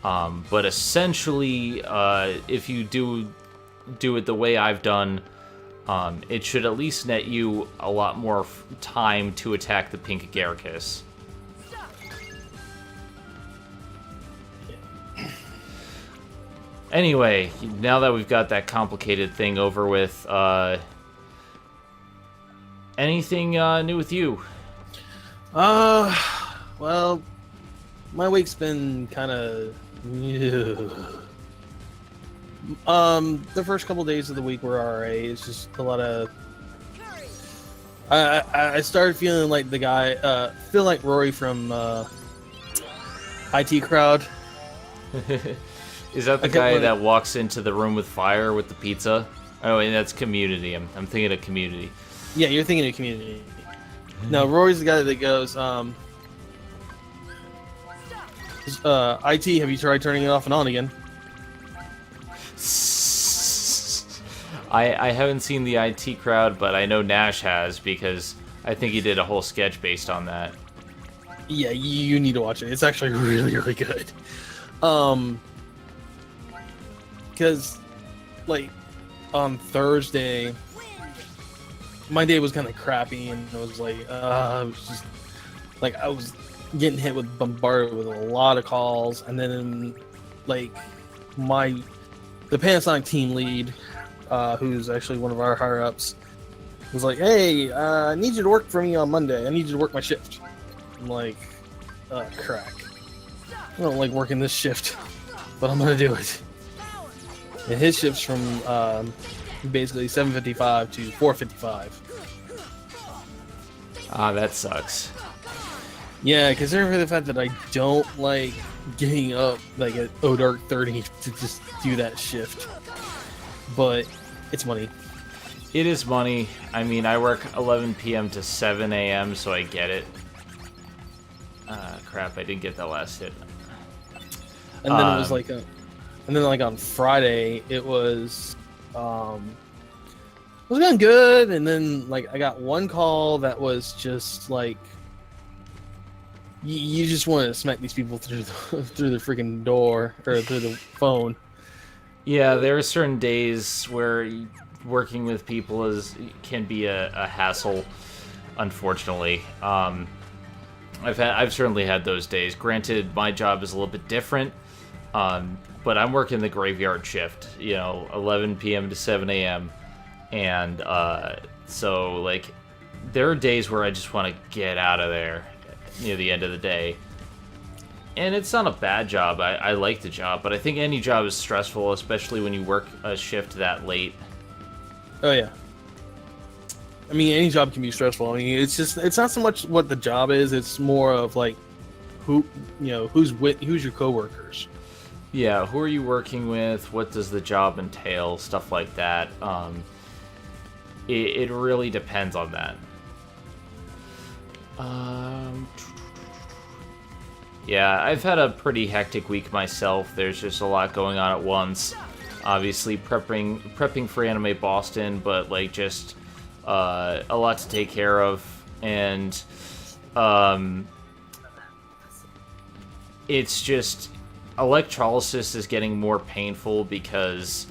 A: But essentially, if you do it the way I've done, it should at least net you a lot more time to attack the Pink Agaricus. Anyway, now that we've got that complicated thing over with, anything new with you?
B: Well, my week's been kind of... the first couple days of the week were alright. It's just a lot of... I started feeling like the guy, feel like Rory from IT Crowd.
A: Is that the guy that walks into the room with fire with the pizza? Oh, and that's Community. I'm thinking of Community.
B: Yeah, you're thinking of Community. No, Rory's the guy that goes, IT, have you tried turning it off and on again?
A: I haven't seen the IT Crowd, but I know Nash has, because I think he did a whole sketch based on that.
B: Yeah, you need to watch it. It's actually really, really good. Because, like, on Thursday, my day was kind of crappy, and I was like, I was just, like, I was getting hit with, bombarded with a lot of calls, and then, like, the Panasonic team lead, who's actually one of our higher-ups, was like, "Hey, I need you to work for me on Monday. I need you to work my shift." I'm like, "Oh, crack. I don't like working this shift, but I'm gonna do it." And his shift's from basically 7:55 to 4:55.
A: Ah, that sucks.
B: Yeah, considering the fact that I don't like getting up like at dark 30 to just do that shift, but it's money.
A: It is money. I mean, I work 11 p.m. to 7 a.m., so I get it. Crap, I didn't get that last hit.
B: And then it was like on Friday, it was going good, and then like I got one call that was just like you just want to smack these people through the freaking door or through the phone.
A: Yeah, there are certain days where working with people can be a hassle, unfortunately. I've certainly had those days. Granted, my job is a little bit different, but I'm working the graveyard shift, 11 p.m. to 7 a.m. And so, like, there are days where I just want to get out of there near the end of the day. And it's not a bad job. I like the job, but I think any job is stressful, especially when you work a shift that late.
B: Oh, yeah. I mean, any job can be stressful. I mean, it's not so much what the job is, it's more of like who's your coworkers.
A: Yeah, who are you working with? What does the job entail? Stuff like that. It really depends on that. Yeah, I've had a pretty hectic week myself. There's just a lot going on at once. Obviously, prepping for Anime Boston, but like just a lot to take care of, and it's just electrolysis is getting more painful because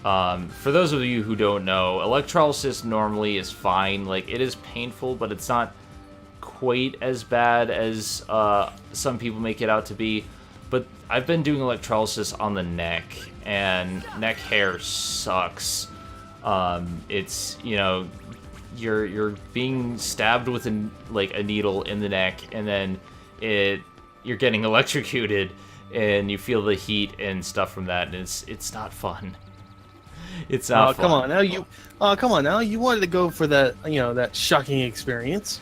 A: for those of you who don't know, electrolysis normally is fine. Like, it is painful, but it's not quite as bad as some people make it out to be. But I've been doing electrolysis on the neck, and neck hair sucks. It's, you're being stabbed with a needle in the neck, and then you're getting electrocuted, and you feel the heat and stuff from that, and it's not fun. It's not fun.
B: Come on now. You wanted to go for that, that shocking experience.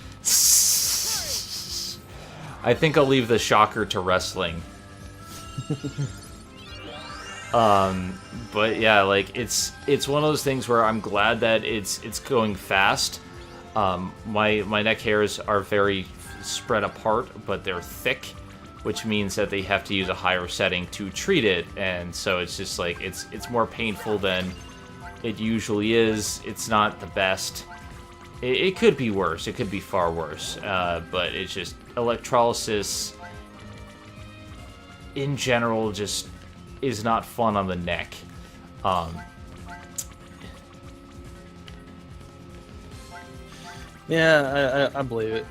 A: I think I'll leave the shocker to wrestling. But yeah, like it's one of those things where I'm glad that it's going fast. My neck hairs are very spread apart, but they're thick, which means that they have to use a higher setting to treat it, and so it's just like it's more painful than it usually is. It's not the best. It could be worse. It could be far worse. But it's just electrolysis in general just is not fun on the neck.
B: Yeah, I believe it.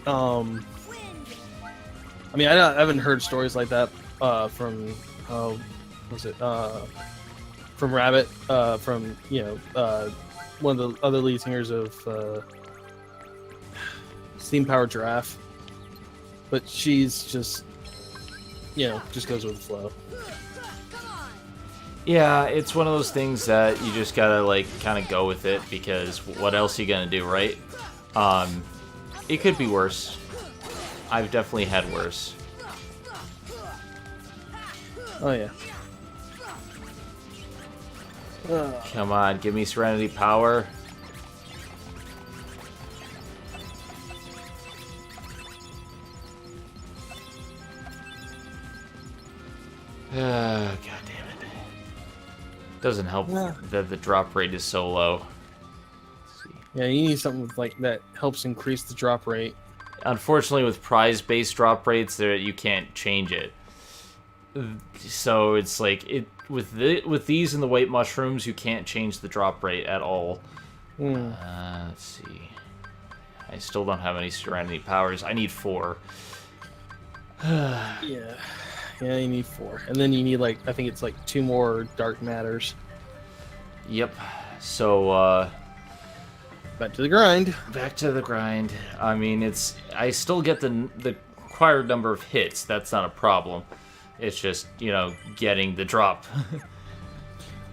B: I mean, I haven't heard stories like that from from Rabbit, from one of the other lead singers of Steam Powered Giraffe, but she's just just goes with the flow.
A: Yeah, it's one of those things that you just gotta like kind of go with it, because what else are you gonna do, right? It could be worse. I've definitely had worse.
B: Oh yeah.
A: Come on, give me Serenity Power. God damn it. Doesn't help that the drop rate is so low. Let's see.
B: Yeah, you need something with, like, that helps increase the drop rate.
A: Unfortunately, with prize-based drop rates, you can't change it. So it's like with these and the white mushrooms, you can't change the drop rate at all. Let's see. I still don't have any Serenity Powers. I need 4.
B: Yeah, you need 4, and then you need I think it's 2 more Dark Matters.
A: Yep. So
B: Back to the grind.
A: Back to the grind. I mean, I still get the required number of hits. That's not a problem. It's just, getting the drop.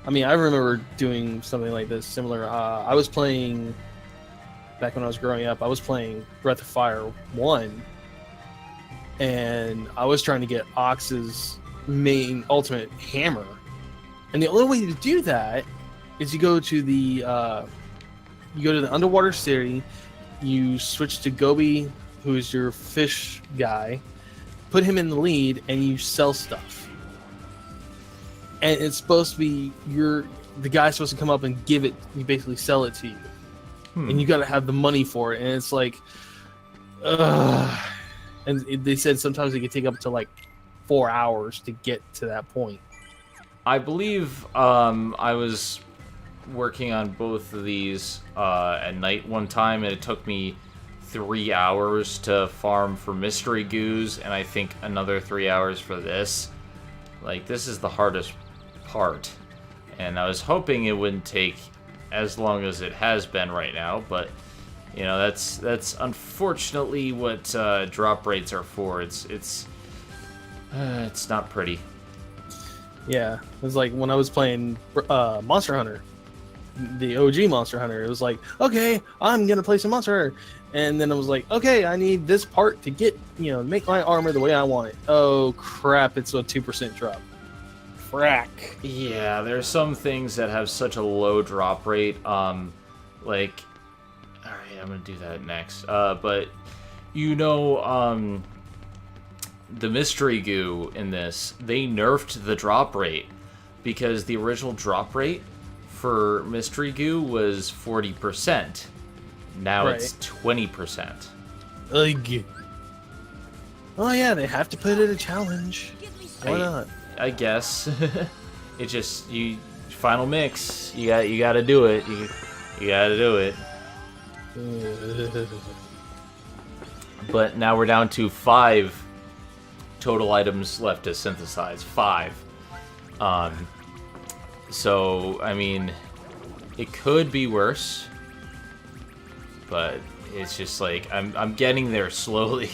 B: I mean, I remember doing something like this, similar. I was playing, back when I was growing up, I was playing Breath of Fire 1, and I was trying to get Ox's main ultimate hammer. And the only way to do that is you go to the underwater city, you switch to Gobi, who is your fish guy, put him in the lead, and you sell stuff. And it's supposed to be the guy's supposed to come up and give it. You basically sell it to you, and you got to have the money for it. And it's like, and they said sometimes it could take up to like 4 hours to get to that point.
A: I believe I was working on both of these at night one time, and it took me 3 hours to farm for Mystery Goos, and I think another 3 hours for this. Like, this is the hardest part, and I was hoping it wouldn't take as long as it has been right now, but that's unfortunately what drop rates are for. It's not pretty.
B: Yeah, it was like when I was playing Monster Hunter, the OG Monster Hunter. It was like, okay, I'm gonna play some Monster Hunter, and then I was like, okay, I need this part to get make my armor the way I want it. Oh crap! It's a 2% drop. Frack.
A: Yeah, there's some things that have such a low drop rate. Alright, I'm gonna do that next. But the Mystery Goo in this, they nerfed the drop rate because the original drop rate for Mystery Goo was 40%. Now it's 20%.
B: Ugh. Oh yeah, they have to put it a challenge. Why not?
A: I guess. It just final mix. You got to do it. You got to do it. But now we're down to 5 total items left to synthesize. 5. So I mean, it could be worse, but it's just like I'm getting there slowly.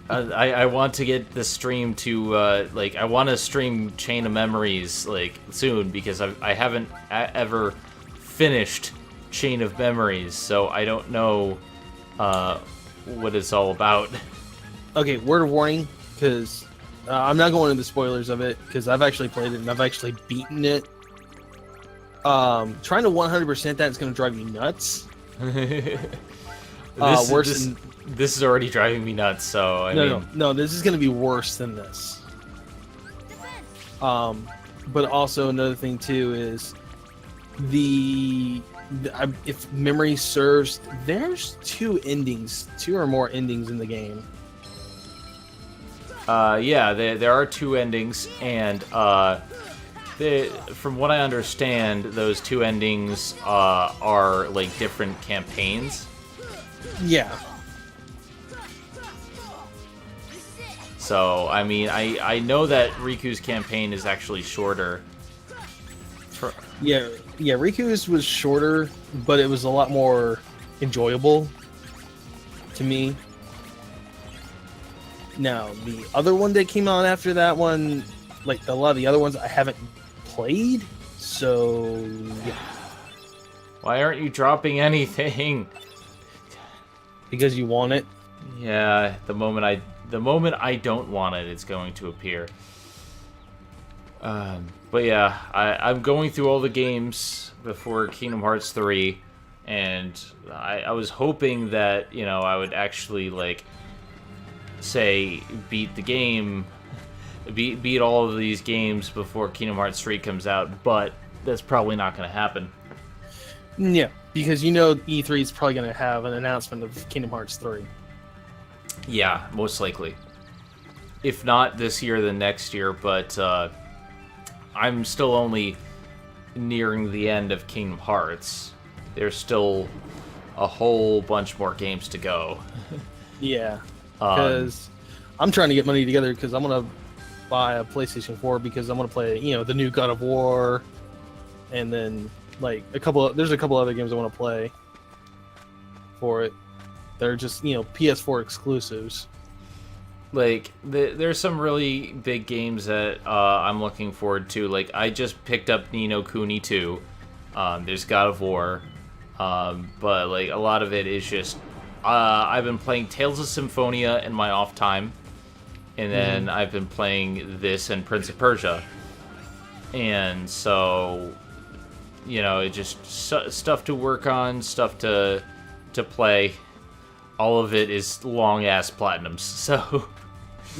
A: I want to get the stream to I want to stream Chain of Memories soon, because I haven't ever finished Chain of Memories, so I don't know what it's all about.
B: Okay, word of warning, because I'm not going into the spoilers of it, because I've actually played it and I've actually beaten it. Trying to 100% that is going to drive me nuts.
A: This is already driving me nuts, so I mean...
B: No, this is going to be worse than this. But also another thing too is if memory serves, there's 2 or more endings in the game.
A: Yeah, there are 2 endings, and from what I understand, those 2 endings are like different campaigns.
B: Yeah.
A: So, I mean, I know that Riku's campaign is actually shorter.
B: Yeah, Riku's was shorter, but it was a lot more enjoyable to me. Now, the other one that came out after that one, like a lot of the other ones, I haven't played, so yeah.
A: Why aren't you dropping anything?
B: Because you want it?
A: Yeah, the moment I don't want it, it's going to appear. But yeah, I'm going through all the games before Kingdom Hearts 3, and I was hoping that, I would actually, say, beat the game, beat all of these games before Kingdom Hearts 3 comes out, but that's probably not going to happen.
B: Yeah, because E3 is probably going to have an announcement of Kingdom Hearts 3.
A: Yeah, most likely. If not this year, then next year, but I'm still only nearing the end of Kingdom Hearts. There's still a whole bunch more games to go.
B: Yeah, because I'm trying to get money together because I'm going to buy a PlayStation 4 because I'm going to play, the new God of War, and then like there's a couple other games I want to play for it. They're just PS4 exclusives.
A: Like, there's some really big games that I'm looking forward to. Like, I just picked up Ni no Kuni 2. There's God of War. But, like, a lot of it is just... I've been playing Tales of Symphonia in my off time. And then I've been playing this and Prince of Persia. And so, it just stuff to work on, stuff to play. All of it is long-ass platinums, so...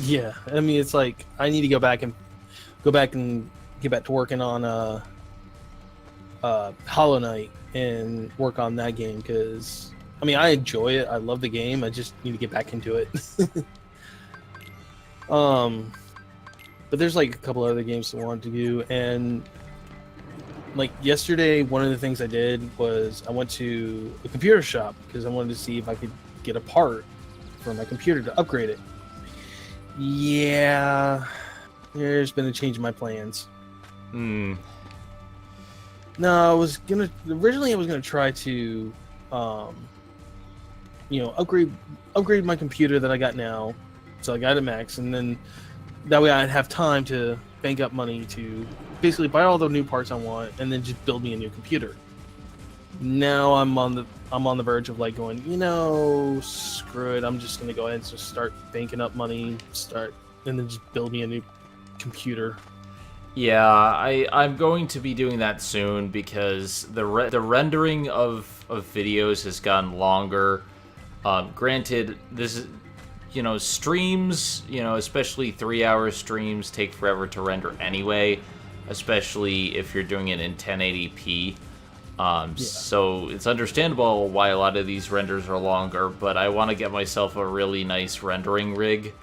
B: Yeah, I mean, it's like, I need to go back and get back to working on Hollow Knight and work on that game, because, I mean, I enjoy it. I love the game. I just need to get back into it. But there's, like, a couple other games I wanted to do, and, like, yesterday, one of the things I did was I went to a computer shop, because I wanted to see if I could get a part for my computer to upgrade it. Yeah, there's been a change in my plans. No, I was gonna try to, upgrade my computer that I got now, so I got it max, and then that way I'd have time to bank up money to basically buy all the new parts I want, and then just build me a new computer. Now I'm on the verge of like going, screw it. I'm just gonna go ahead and just start banking up money, and then just build me a new computer.
A: Yeah, I'm going to be doing that soon because the rendering of videos has gotten longer. Granted, this is streams, especially 3-hour streams take forever to render anyway, especially if you're doing it in 1080p. So it's understandable why a lot of these renders are longer, but I want to get myself a really nice rendering rig,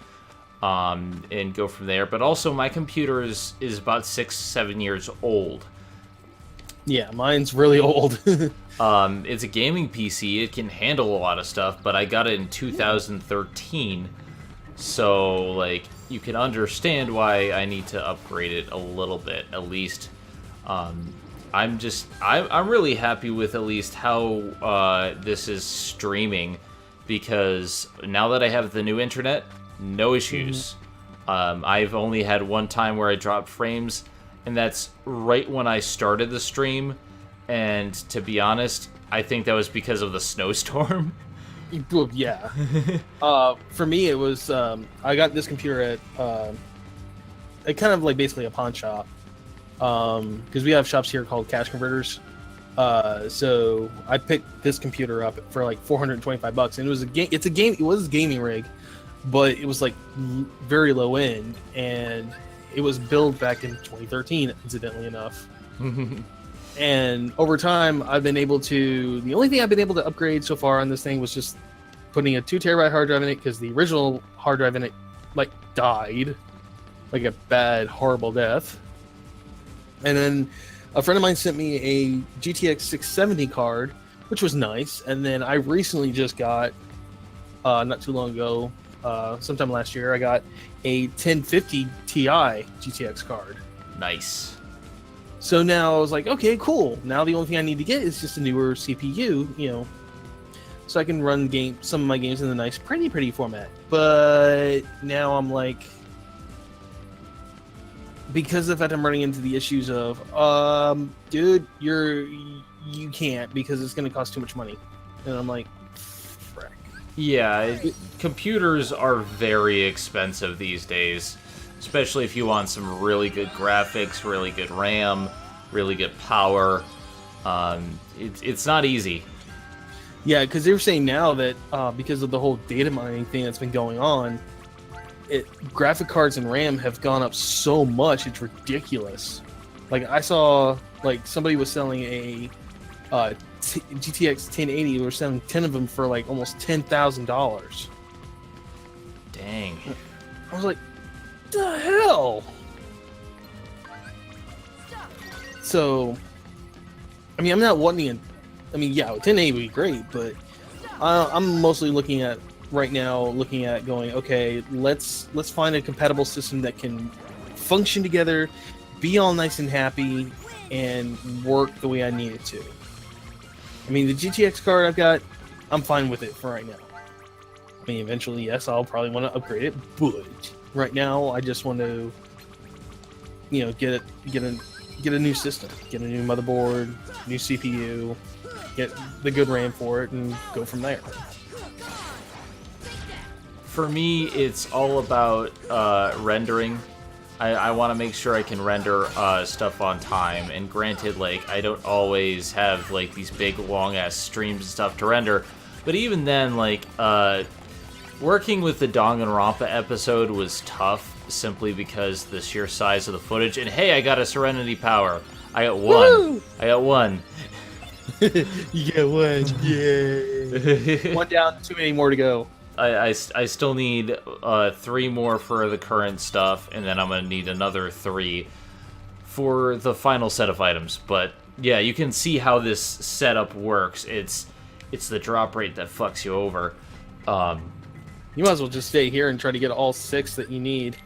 A: and go from there. But also, my computer is about 6-7 years old.
B: Yeah, mine's really old.
A: It's a gaming PC. It can handle a lot of stuff, but I got it in 2013, so, like, you can understand why I need to upgrade it a little bit, at least. I'm really happy with at least how this is streaming, because now that I have the new internet, no issues. I've only had one time where I dropped frames, and that's right when I started the stream, and to be honest, I think that was because of the snowstorm.
B: Yeah. For me, it was, I got this computer at kind of like basically a pawn shop. Because we have shops here called cash converters. So I picked this computer up for like $425, and it was it was a gaming rig, but it was like very low end, and it was built back in 2013, incidentally enough. And over time, the only thing I've been able to upgrade so far on this thing was just putting a 2 terabyte hard drive in it, because the original hard drive in it like died, like a bad, horrible death. And then a friend of mine sent me a GTX 670 card, which was nice. And then I recently just got, not too long ago, sometime last year, I got a 1050 Ti GTX card.
A: Nice.
B: So now I was like, okay, cool. Now the only thing I need to get is just a newer CPU, so I can run some of my games in the nice, pretty format. But now I'm like, because of that, I'm running into the issues of, dude, you can't, because it's going to cost too much money. And I'm like, frick.
A: Yeah, computers are very expensive these days, especially if you want some really good graphics, really good RAM, really good power. It's not easy.
B: Yeah, because they were saying now that because of the whole data mining thing that's been going on, graphic cards and RAM have gone up so much, it's ridiculous. Like, I saw, like, somebody was selling a GTX 1080, they were selling 10 of them for like almost $10,000.
A: Dang.
B: I was like, the hell? So, I mean, I'm not wanting yeah, 1080 would be great, but I'm mostly looking at going, okay, let's find a compatible system that can function together, be all nice and happy and work the way I need it to. I mean, the GTX card I've got, I'm fine with it for right now. I mean, eventually, yes, I'll probably want to upgrade it, but right now, I just want to, get a new system, get a new motherboard, new CPU, get the good RAM for it, and go from there.
A: For me, it's all about rendering. I want to make sure I can render stuff on time, and granted, like, I don't always have, like, these big, long-ass streams and stuff to render, but even then, like, working with the Danganronpa episode was tough, simply because the sheer size of the footage, and hey, I got a Serenity Power! I got one! Woo! I got one!
B: You get one, yay! One down, too many more to go.
A: I still need 3 more for the current stuff, and then I'm going to need another 3 for the final set of items. But yeah, you can see how this setup works. It's the drop rate that fucks you over.
B: You might as well just stay here and try to get all 6 that you need.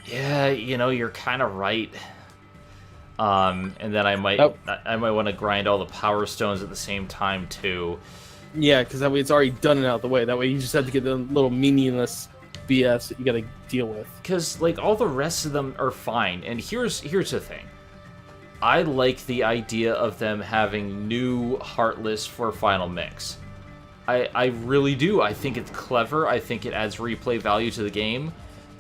A: Yeah, you're kind of right. And then I might want to grind all the power stones at the same time too.
B: Yeah, because that way it's already done and out of the way. That way you just have to get the little meaningless BS that you got to deal with.
A: Because, like, all the rest of them are fine. And here's the thing. I like the idea of them having new Heartless for Final Mix. I really do. I think it's clever. I think it adds replay value to the game.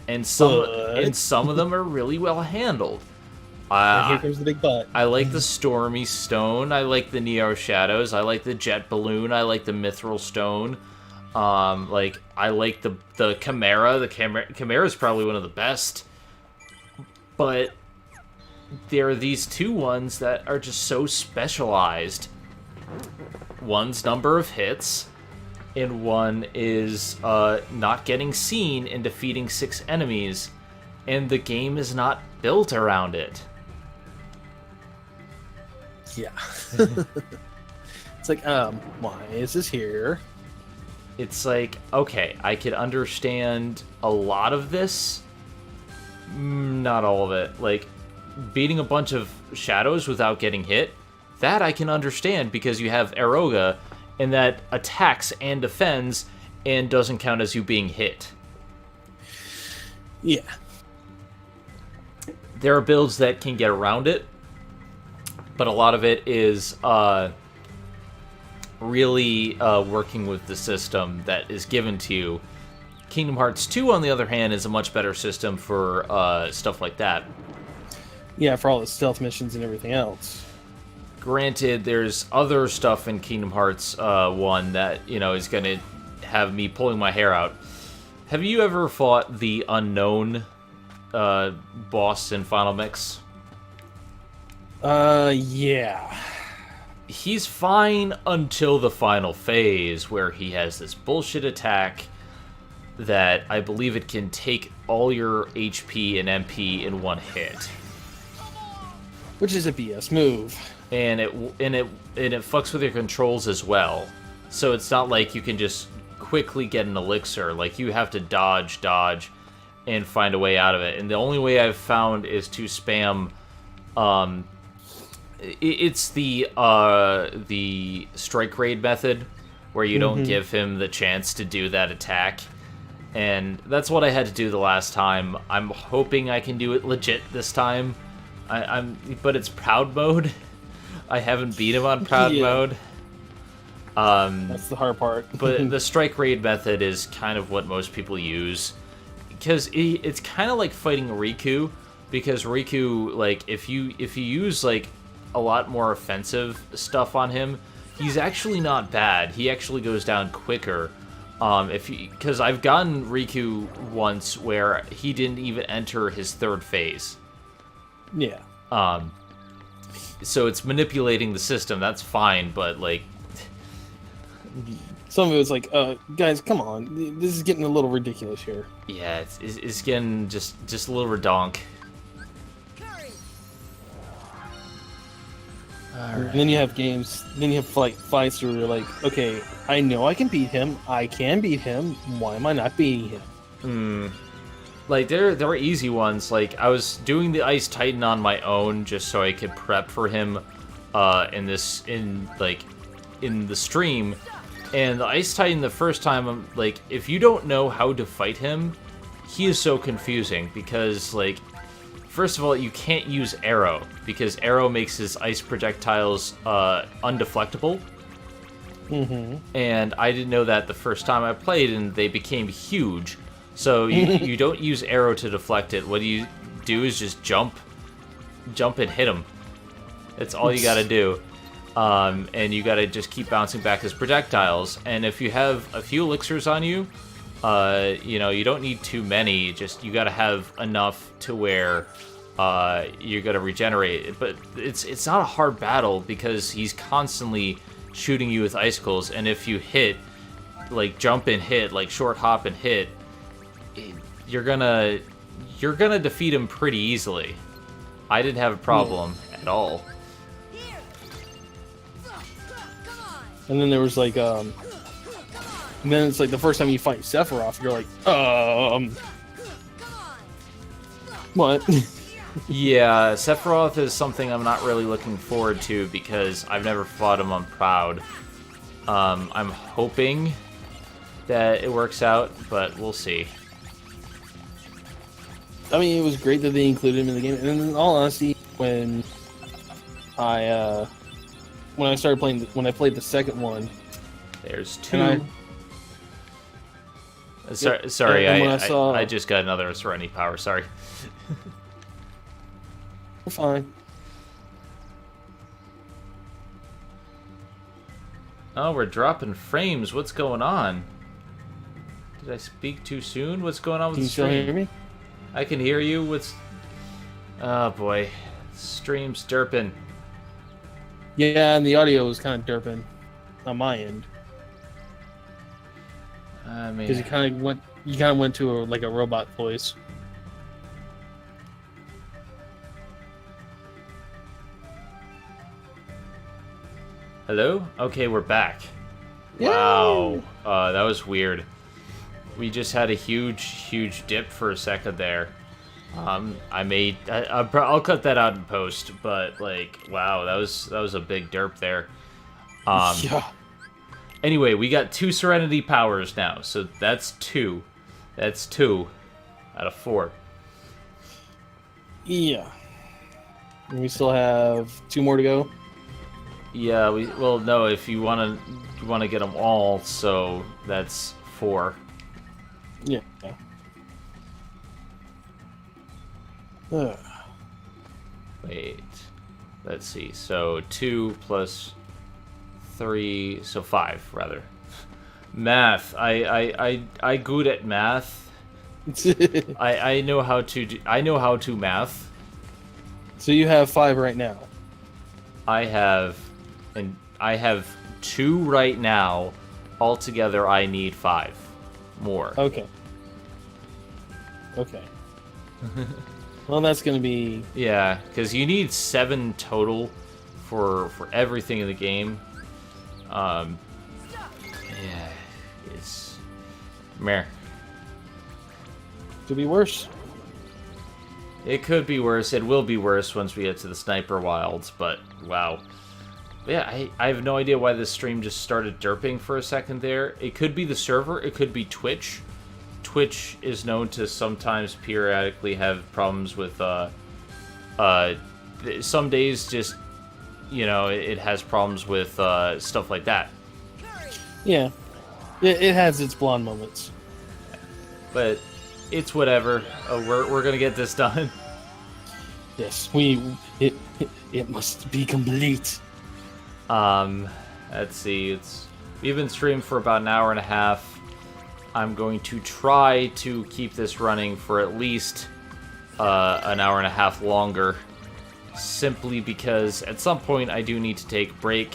A: And some of them are really well handled.
B: Here comes the big butt.
A: I like the Stormy Stone. I like the Neo Shadows. I like the Jet Balloon. I like the Mithril Stone. I like the Chimera. The Chimera is probably one of the best. But there are these 2 ones that are just so specialized. One's number of hits, and one is not getting seen and defeating 6 enemies, and the game is not built around it.
B: Yeah. It's like, why is this here?
A: It's like, okay, I could understand a lot of this. Not all of it. Like, beating a bunch of shadows without getting hit, that I can understand because you have Eroga, and that attacks and defends and doesn't count as you being hit.
B: Yeah.
A: There are builds that can get around it, but a lot of it is really working with the system that is given to you. Kingdom Hearts 2, on the other hand, is a much better system for stuff like that.
B: Yeah, for all the stealth missions and everything else.
A: Granted, there's other stuff in Kingdom Hearts 1 that, is going to have me pulling my hair out. Have you ever fought the unknown boss in Final Mix?
B: Yeah.
A: He's fine until the final phase, where he has this bullshit attack that I believe it can take all your HP and MP in one hit.
B: Which is a BS move.
A: And it fucks with your controls as well. So it's not like you can just quickly get an elixir. Like, you have to dodge, and find a way out of it. And the only way I've found is to spam it's the strike raid method, where you don't give him the chance to do that attack. And that's what I had to do the last time. I'm hoping I can do it legit this time. But it's Proud Mode. I haven't beat him on Proud Mode.
B: That's the hard part.
A: But the strike raid method is kind of what most people use, because it's kind of like fighting Riku. Because Riku, like, if you use like a lot more offensive stuff on him, he's actually not bad. He actually goes down quicker. Because I've gotten Riku once where he didn't even enter his 3rd phase.
B: Yeah.
A: So it's manipulating the system. That's fine, but like,
B: some of it was like, guys, come on, this is getting a little ridiculous here.
A: Yeah, it's getting just a little redonk.
B: And then you have like fights where you're like, okay, I know I can beat him. Why am I not beating him?
A: Like, there were easy ones. Like, I was doing the Ice Titan on my own just so I could prep for him in the stream. And the Ice Titan, the first time, I'm like, if you don't know how to fight him, he is so confusing because, like, first of all, you can't use Arrow because Arrow makes his ice projectiles undeflectable.
B: Mm-hmm.
A: And I didn't know that the first time I played, and they became huge. So you don't use Arrow to deflect it. What you do is just jump and hit him. That's all you gotta do. And you gotta just keep bouncing back his projectiles. And if you have a few elixirs on you, you know, you don't need too many. Just you gotta have enough to where you're gonna regenerate. But it's not a hard battle because he's constantly shooting you with icicles. And if you hit, like jump and hit, like short hop and hit, you're gonna defeat him pretty easily. I didn't have a problem at all.
B: And then there was like, and then it's like the first time you fight Sephiroth, you're like, what?
A: Yeah, Sephiroth is something I'm not really looking forward to because I've never fought him on Proud. I'm hoping that it works out, but we'll see.
B: I mean, it was great that they included him in the game. And in all honesty, when I started playing, when I played the second one,
A: there's two. Sorry, I just got another Serenity Power. Sorry.
B: We're fine.
A: Oh, we're dropping frames. What's going on? Did I speak too soon? What's going on with the stream?
B: Can you still hear me?
A: I can hear you. What's... Oh, boy. Stream's derping.
B: Yeah, and the audio was kind of derping on my end.
A: I mean...
B: Because you kind of went to like a robot voice.
A: Hello? Okay, we're back.
B: Yay!
A: Wow. That was weird. We just had a huge dip for a second there. I'll cut that out in post, but like, wow, that was a big derp there.
B: Yeah.
A: Anyway, we got 2 Serenity Powers now, so that's 2. That's 2 out of 4.
B: Yeah. And we still have 2 more to go.
A: Yeah, well, no, if you wanna get them all, so that's 4.
B: Yeah.
A: Wait, let's see. So 2 plus 3, so 5 rather. Math. I good at math. I know how to math.
B: So you have 5 right now.
A: I have 2 right now. Altogether, I need 5 more.
B: Okay. Well, that's gonna be...
A: Yeah, because you need 7 total for everything in the game. Yeah, it's meh.
B: Could be worse.
A: It could be worse. It will be worse once we get to the Sniper Wilds, but wow. Yeah, I have no idea why this stream just started derping for a second there. It could be the server. It could be Twitch. Twitch is known to sometimes periodically have problems with, some days just, you know, it has problems with, stuff like that.
B: Yeah. It has its blonde moments.
A: But it's whatever. We're gonna get this done.
B: Yes, it must be complete.
A: Let's see. We've been streaming for about an hour and a half. I'm going to try to keep this running for at least an hour and a half longer, simply because at some point I do need to take a break.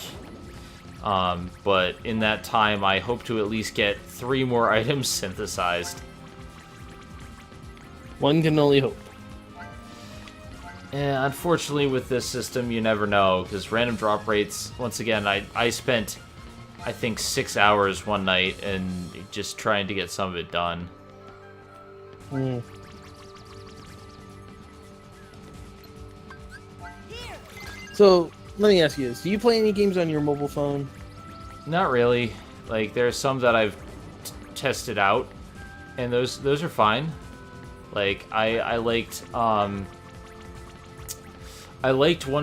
A: But in that time, I hope to at least get 3 more items synthesized.
B: One can only hope.
A: Yeah, unfortunately with this system, you never know, because random drop rates, once again, I spent, I think, 6 hours one night and just trying to get some of it done.
B: So let me ask you this: do you play any games on your mobile phone?
A: Not really. Like, there's some that I've tested out, and those are fine. Like, I liked One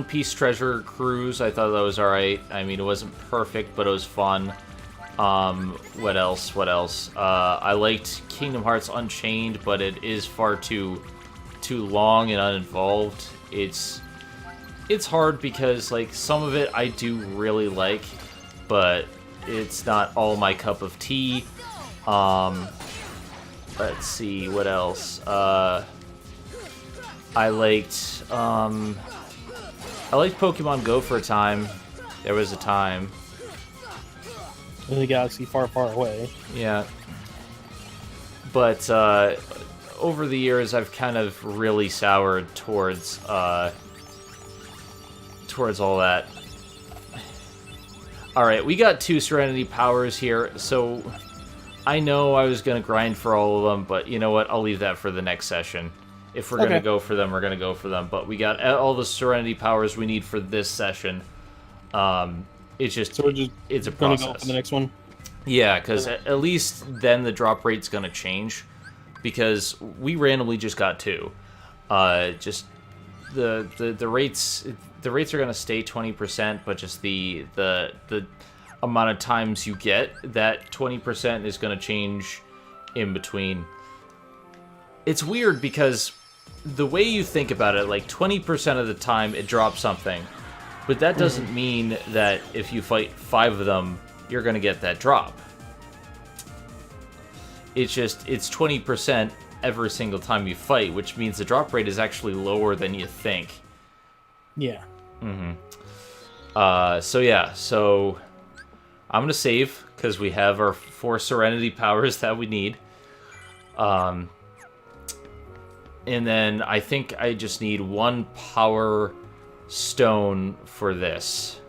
A: Piece Treasure Cruise. I thought that was alright. I mean, it wasn't perfect, but it was fun. What else? I liked Kingdom Hearts Unchained, but it is far too long and uninvolved. It's hard because, like, some of it I do really like, but it's not all my cup of tea. Let's see, what else? I liked Pokemon Go for a time. There was a time.
B: In the galaxy far, far away.
A: Yeah. But over the years, I've kind of really soured towards all that. Alright, we got 2 Serenity Powers here, so I know I was going to grind for all of them, but you know what? I'll leave that for the next session. If we're going to go for them, we're going to go for them. But we got all the Serenity Powers we need for this session. It's just,
B: so we're just
A: it's a
B: gonna
A: process.
B: go for the next one?
A: Yeah, because at least then the drop rate's going to change. Because we randomly just got 2. Just the rates are going to stay 20%, but just the amount of times you get that 20% is going to change in between. It's weird because the way you think about it, like 20% of the time it drops something, but that doesn't mean that if you fight 5 of them, you're going to get that drop. It's just, it's 20% every single time you fight, which means the drop rate is actually lower than you think.
B: Yeah.
A: So I'm going to save, because we have our 4 Serenity Powers that we need. And then I think I just need 1 Power Stone for this.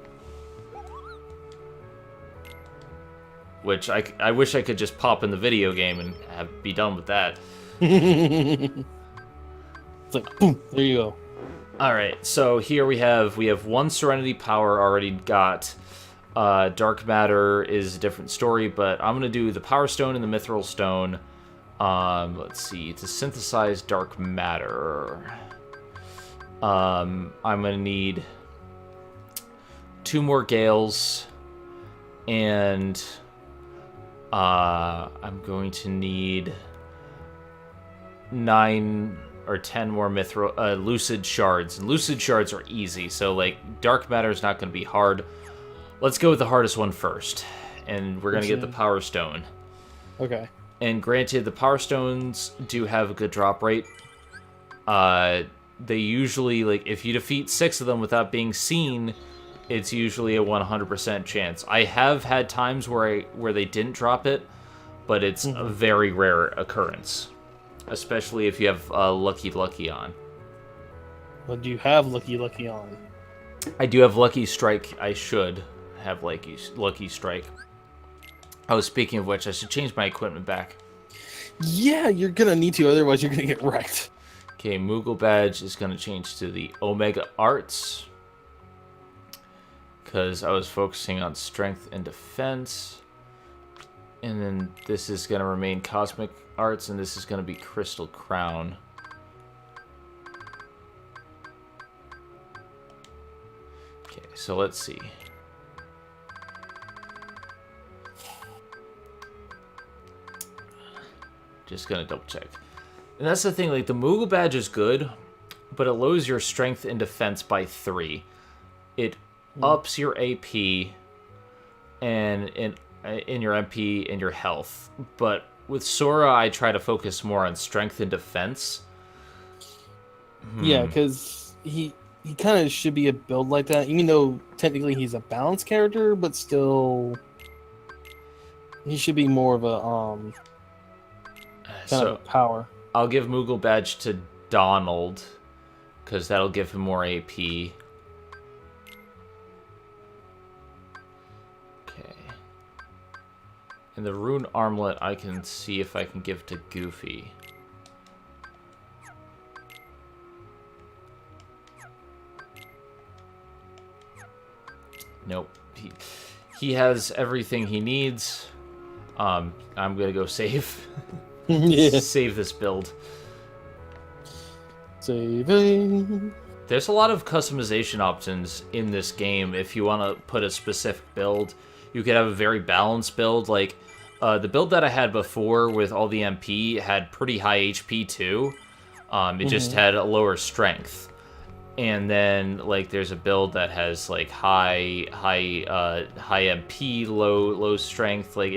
A: Which I wish I could just pop in the video game and be done with that.
B: It's like, boom, there you go.
A: Alright, so here we have 1 Serenity Power already got. Dark Matter is a different story, but I'm going to do the Power Stone and the Mithril Stone. Let's see, to synthesize Dark Matter. I'm going to need 2 more Gales, and I'm going to need 9 or 10 more Lucid Shards. And Lucid Shards are easy, so like Dark Matter is not going to be hard. Let's go with the hardest one first, and we're going to get the Power Stone.
B: Okay.
A: And granted, the Power Stones do have a good drop rate. They usually, like, if you defeat 6 of them without being seen, it's usually a 100% chance. I have had times where they didn't drop it, but it's a very rare occurrence. Especially if you have Lucky Lucky on.
B: Well, do you have Lucky Lucky on?
A: I do have Lucky Strike. I should have Lucky Strike. Oh, speaking of which, I should change my equipment back.
B: Yeah, you're gonna need to, otherwise you're gonna get wrecked.
A: Okay, Moogle Badge is gonna change to the Omega Arts. Because I was focusing on strength and defense. And then this is gonna remain Cosmic Arts, and this is gonna be Crystal Crown. Okay, so let's see. Just gonna double check. And that's the thing, like, the Moogle Badge is good, but it lowers your strength and defense by 3. It ups your AP and in your MP and your health. But with Sora, I try to focus more on strength and defense.
B: Yeah, because he kind of should be a build like that, even though technically he's a balanced character, but still he should be more of a kind of a power.
A: I'll give Moogle Badge to Donald, because that'll give him more AP. Okay. And the Rune Armlet I can see if I can give to Goofy. Nope. He has everything he needs. I'm gonna go save.
B: Yeah.
A: Save this build.
B: Saving.
A: There's a lot of customization options in this game. If you want to put a specific build, you could have a very balanced build. Like, the build that I had before with all the MP had pretty high HP too. It just had a lower strength. And then, like, there's a build that has, like, high MP, low strength. Like,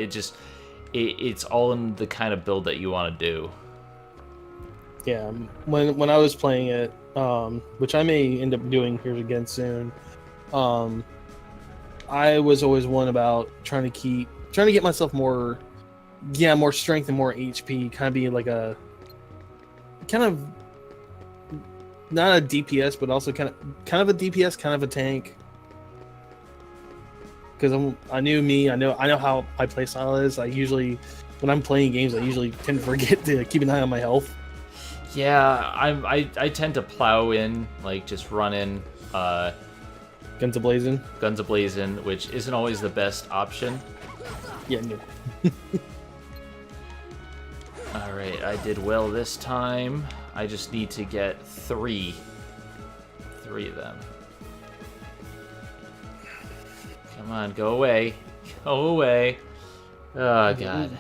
A: it's all in the kind of build that you want to do.
B: Yeah, when I was playing it, which I may end up doing here again soon, I was always one about trying to get myself more strength and more HP, kind of be like a kind of not a DPS, but also kind of a DPS, kind of a tank. Because I know how my playstyle is. I usually, when I'm playing games, I usually tend to forget to keep an eye on my health.
A: Yeah, I tend to plow in, like, just run in,
B: Guns
A: a-blazing, which isn't always the best option.
B: Yeah, no.
A: Alright, I did well this time. I just need to get three of them. Come on, go away. Go away. Oh, God.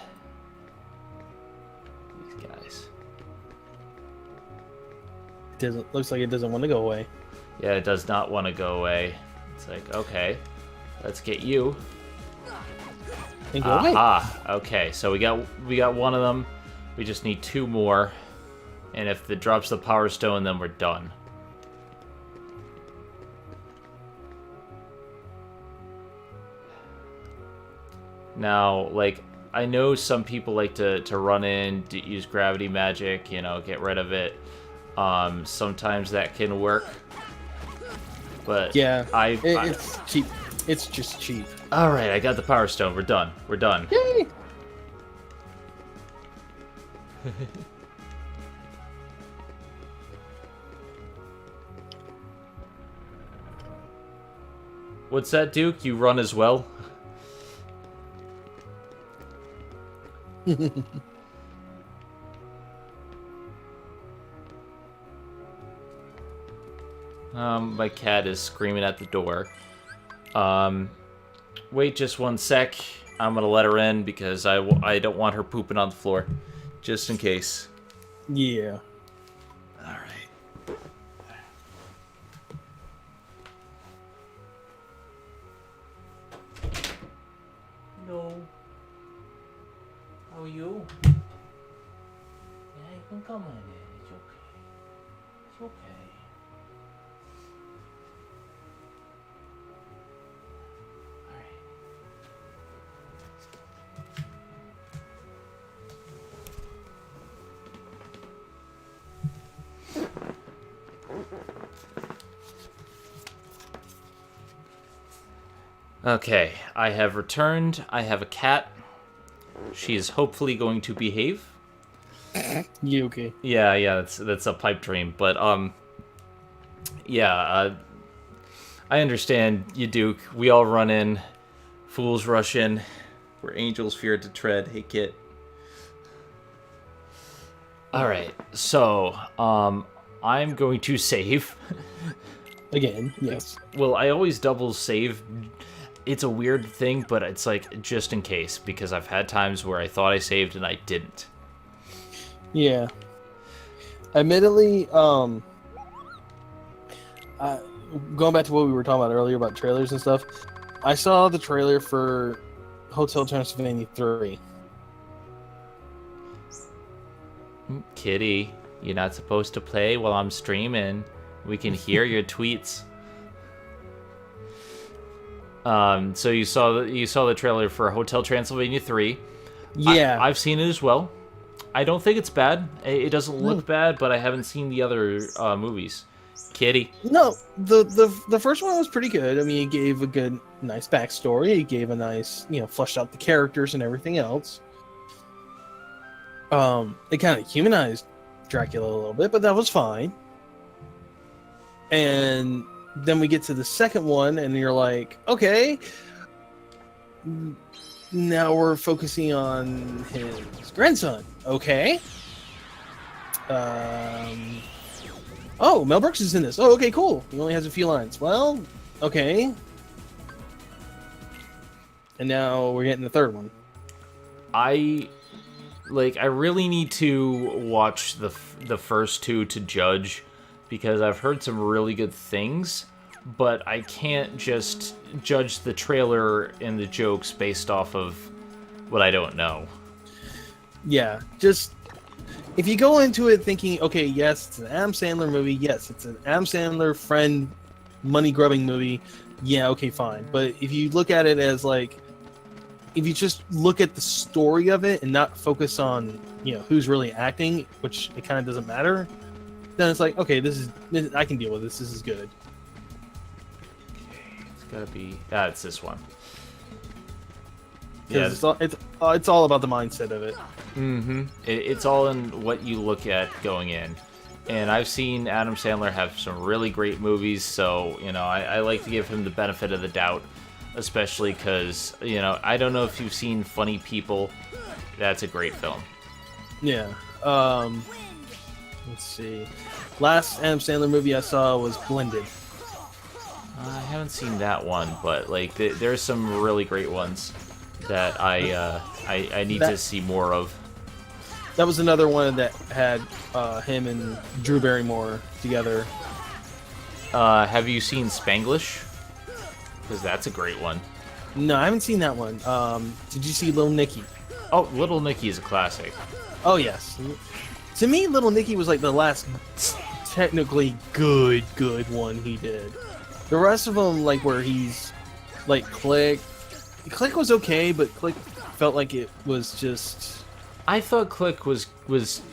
A: These guys.
B: Looks like it doesn't want to go away.
A: Yeah, it does not want to go away. It's like, okay, let's get you.
B: And go away.
A: Aha. Okay, so we got one of them. We just need two more. And if it drops the power stone, then we're done. Now, like, I know some people like to run in, to use gravity magic, you know, get rid of it. Sometimes that can work. But
B: yeah,
A: it's
B: cheap. It's just cheap.
A: All right, I got the power stone. We're done. We're done.
B: Yay!
A: What's that, Duke? You run as well? My cat is screaming at the door. Wait just one sec. I'm gonna let her in because I don't want her pooping on the floor. Just in case.
B: Yeah.
A: Alright. Hello. How are you? Yeah, you can come in. It's okay. It's okay. Okay, I have returned. I have a cat. She is hopefully going to behave.
B: You okay?
A: Yeah, that's a pipe dream. But yeah, I understand you, Duke. We all run in, fools rush in, where angels fear to tread. Hey, kit. All right, so I'm going to save.
B: Again, yes.
A: Well, I always double save. It's a weird thing, but it's like just in case, because I've had times where I thought I saved and I didn't.
B: Yeah. Admittedly, going back to what we were talking about earlier about trailers and stuff, I saw the trailer for Hotel Transylvania 3.
A: Kitty, you're not supposed to play while I'm streaming. We can hear your tweets. So you saw the trailer for Hotel Transylvania 3.
B: Yeah.
A: I've seen it as well. I don't think it's bad. It doesn't look bad, but I haven't seen the other movies. Kitty.
B: No, the first one was pretty good. I mean, it gave a good, nice backstory. It gave a nice, fleshed out the characters and everything else. It kind of humanized Dracula a little bit, but that was fine. And then we get to the second one, and you're like, okay, now we're focusing on his grandson. Okay. Oh, Mel Brooks is in this. Oh, okay, cool. He only has a few lines. Well, okay. And now we're getting the third one.
A: I really need to watch the first two to judge, because I've heard some really good things, but I can't just judge the trailer and the jokes based off of what I don't know.
B: Yeah, just if you go into it thinking, okay, yes, it's an Adam Sandler movie, yes, it's an Adam Sandler friend money grubbing movie, yeah, okay, fine. But if you look at it as like, if you just look at the story of it and not focus on, who's really acting, which it kind of doesn't matter, then it's like, okay, I can deal with this. This is good.
A: Okay, it's gotta be. It's this one.
B: Yeah, it's all about the mindset of it.
A: Mm-hmm. It's all in what you look at going in. And I've seen Adam Sandler have some really great movies, so, I like to give him the benefit of the doubt, especially because, I don't know if you've seen Funny People. That's a great film.
B: Yeah. Let's see. Last Adam Sandler movie I saw was Blended.
A: I haven't seen that one, but, there's some really great ones that I need to see more of.
B: That was another one that had him and Drew Barrymore together.
A: Have you seen Spanglish? Because that's a great one.
B: No, I haven't seen that one. Did you see Little Nicky?
A: Oh, Little Nicky is a classic.
B: Oh, yes. To me, Little Nicky was like the last technically good one he did. The rest of them, like where he's like Click was okay, but Click felt like it was just...
A: I thought Click was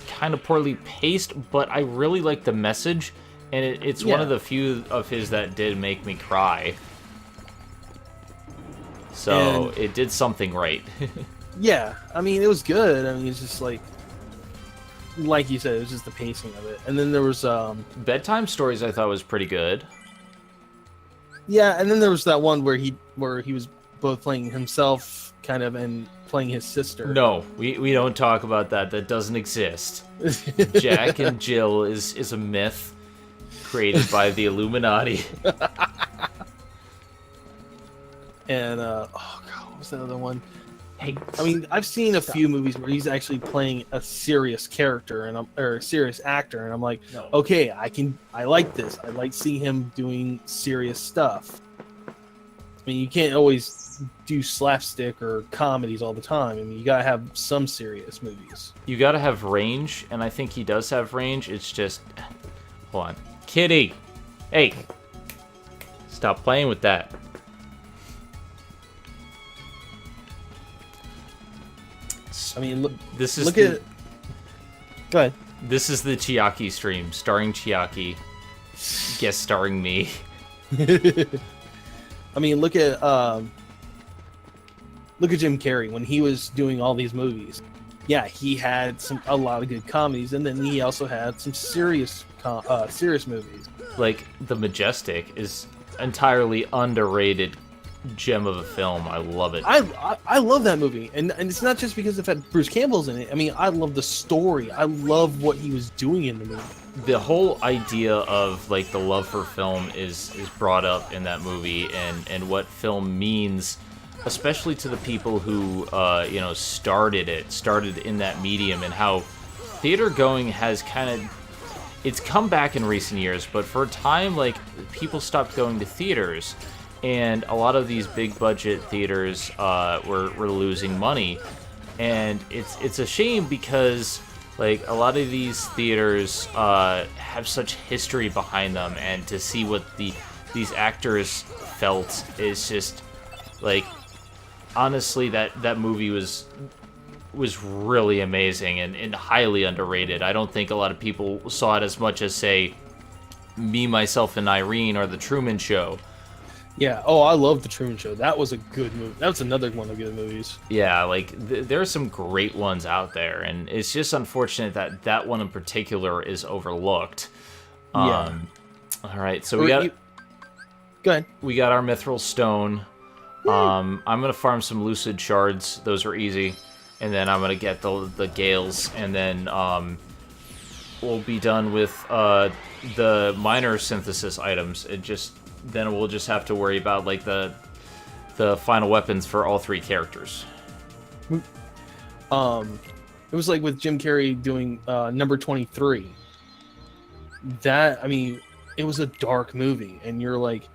A: kind of poorly paced, but I really liked the message, and it's one of the few of his that did make me cry. So it did something right.
B: Yeah, I mean, it was good. I mean, it's just like you said, it was just the pacing of it. And then there was
A: Bedtime Stories I thought was pretty good.
B: Yeah, and then there was that one where he was both playing himself kind of and playing his sister.
A: No, we don't talk about that. That doesn't exist. Jack and Jill is a myth created by the Illuminati.
B: And oh god, what was that other one?
A: Hey,
B: I mean, I've seen a few movies where he's actually playing a serious character or a serious actor, and I'm like, okay, I like this. I like seeing him doing serious stuff. I mean, you can't always do slapstick or comedies all the time. I mean, you gotta have some serious movies.
A: You gotta have range, and I think he does have range. It's just, hold on, Kitty, hey, stop playing with that.
B: I mean, look. Go ahead.
A: This is the Chiaki stream, starring Chiaki, guest starring me.
B: I mean, look at Jim Carrey when he was doing all these movies. Yeah, he had a lot of good comedies, and then he also had some serious movies.
A: Like The Majestic is entirely underrated gem of a film. I love it.
B: I love that movie, and it's not just because of that Bruce Campbell's in it. I mean, I love the story. I love what he was doing in the movie.
A: The whole idea of like the love for film is brought up in that movie, and what film means, especially to the people who started in that medium, and how theater going has it's come back in recent years, but for a time, like, people stopped going to theaters. And a lot of these big budget theaters were losing money, and it's a shame because like a lot of these theaters have such history behind them, and to see what these actors felt is just like, honestly, that movie was really amazing and highly underrated. I don't think a lot of people saw it as much as, say, Me, Myself, and Irene or The Truman Show.
B: Yeah. Oh, I love The Truman Show. That was a good movie. That was another one of the good movies.
A: Yeah, like there are some great ones out there, and it's just unfortunate that one in particular is overlooked.
B: Yeah.
A: All right, so we got.
B: Go ahead.
A: We got our mithril stone. I'm gonna farm some lucid shards. Those are easy. And then I'm gonna get the gales, and then we'll be done with the minor synthesis items. Then we'll just have to worry about like the final weapons for all 3 characters.
B: It was like with Jim Carrey doing number 23. That, I mean, it was a dark movie, and you're like,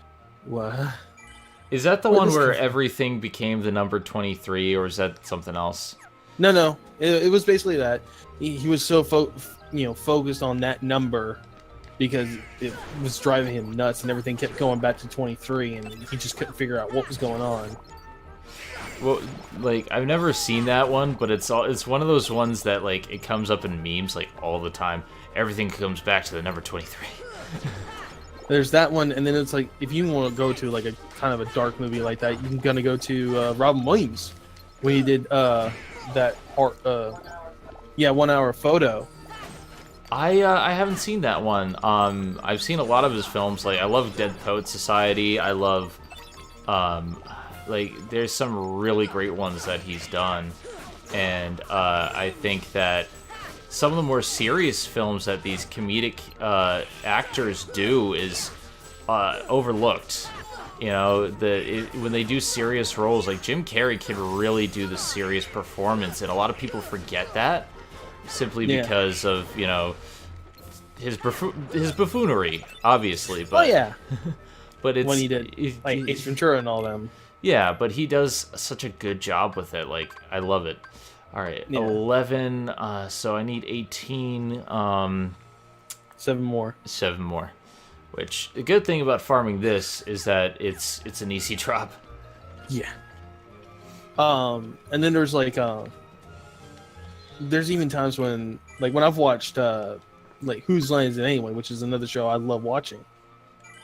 B: what?
A: Is that the one where everything became the number 23, or is that something else?
B: No. It was basically that. He was so focused on that number because it was driving him nuts, and everything kept going back to 23, and he just couldn't figure out what was going on.
A: Well, like, I've never seen that one, but it's one of those ones that, like, it comes up in memes, like, all the time. Everything comes back to the number 23.
B: There's that one, and then it's like, if you want to go to, like, a kind of a dark movie like that, you're gonna go to Robin Williams, when he did that art, 1 hour photo.
A: I haven't seen that one. I've seen a lot of his films. Like, I love Dead Poet Society. I love, like, there's some really great ones that he's done. And I think that some of the more serious films that these comedic actors do is overlooked. You know, when they do serious roles, like Jim Carrey can really do the serious performance, and a lot of people forget that simply because of, you know, his buffoonery, obviously. But, but it's
B: when he did like Ace Ventura and all them.
A: Yeah, but he does such a good job with it. Like, I love it. All right, 11. So I need 18.
B: 7 more.
A: 7 more. Which, the good thing about farming this is that it's an easy drop.
B: Yeah. And then there's like there's even times when, like, when I've watched like Whose Line Is It Anyway, which is another show I love watching.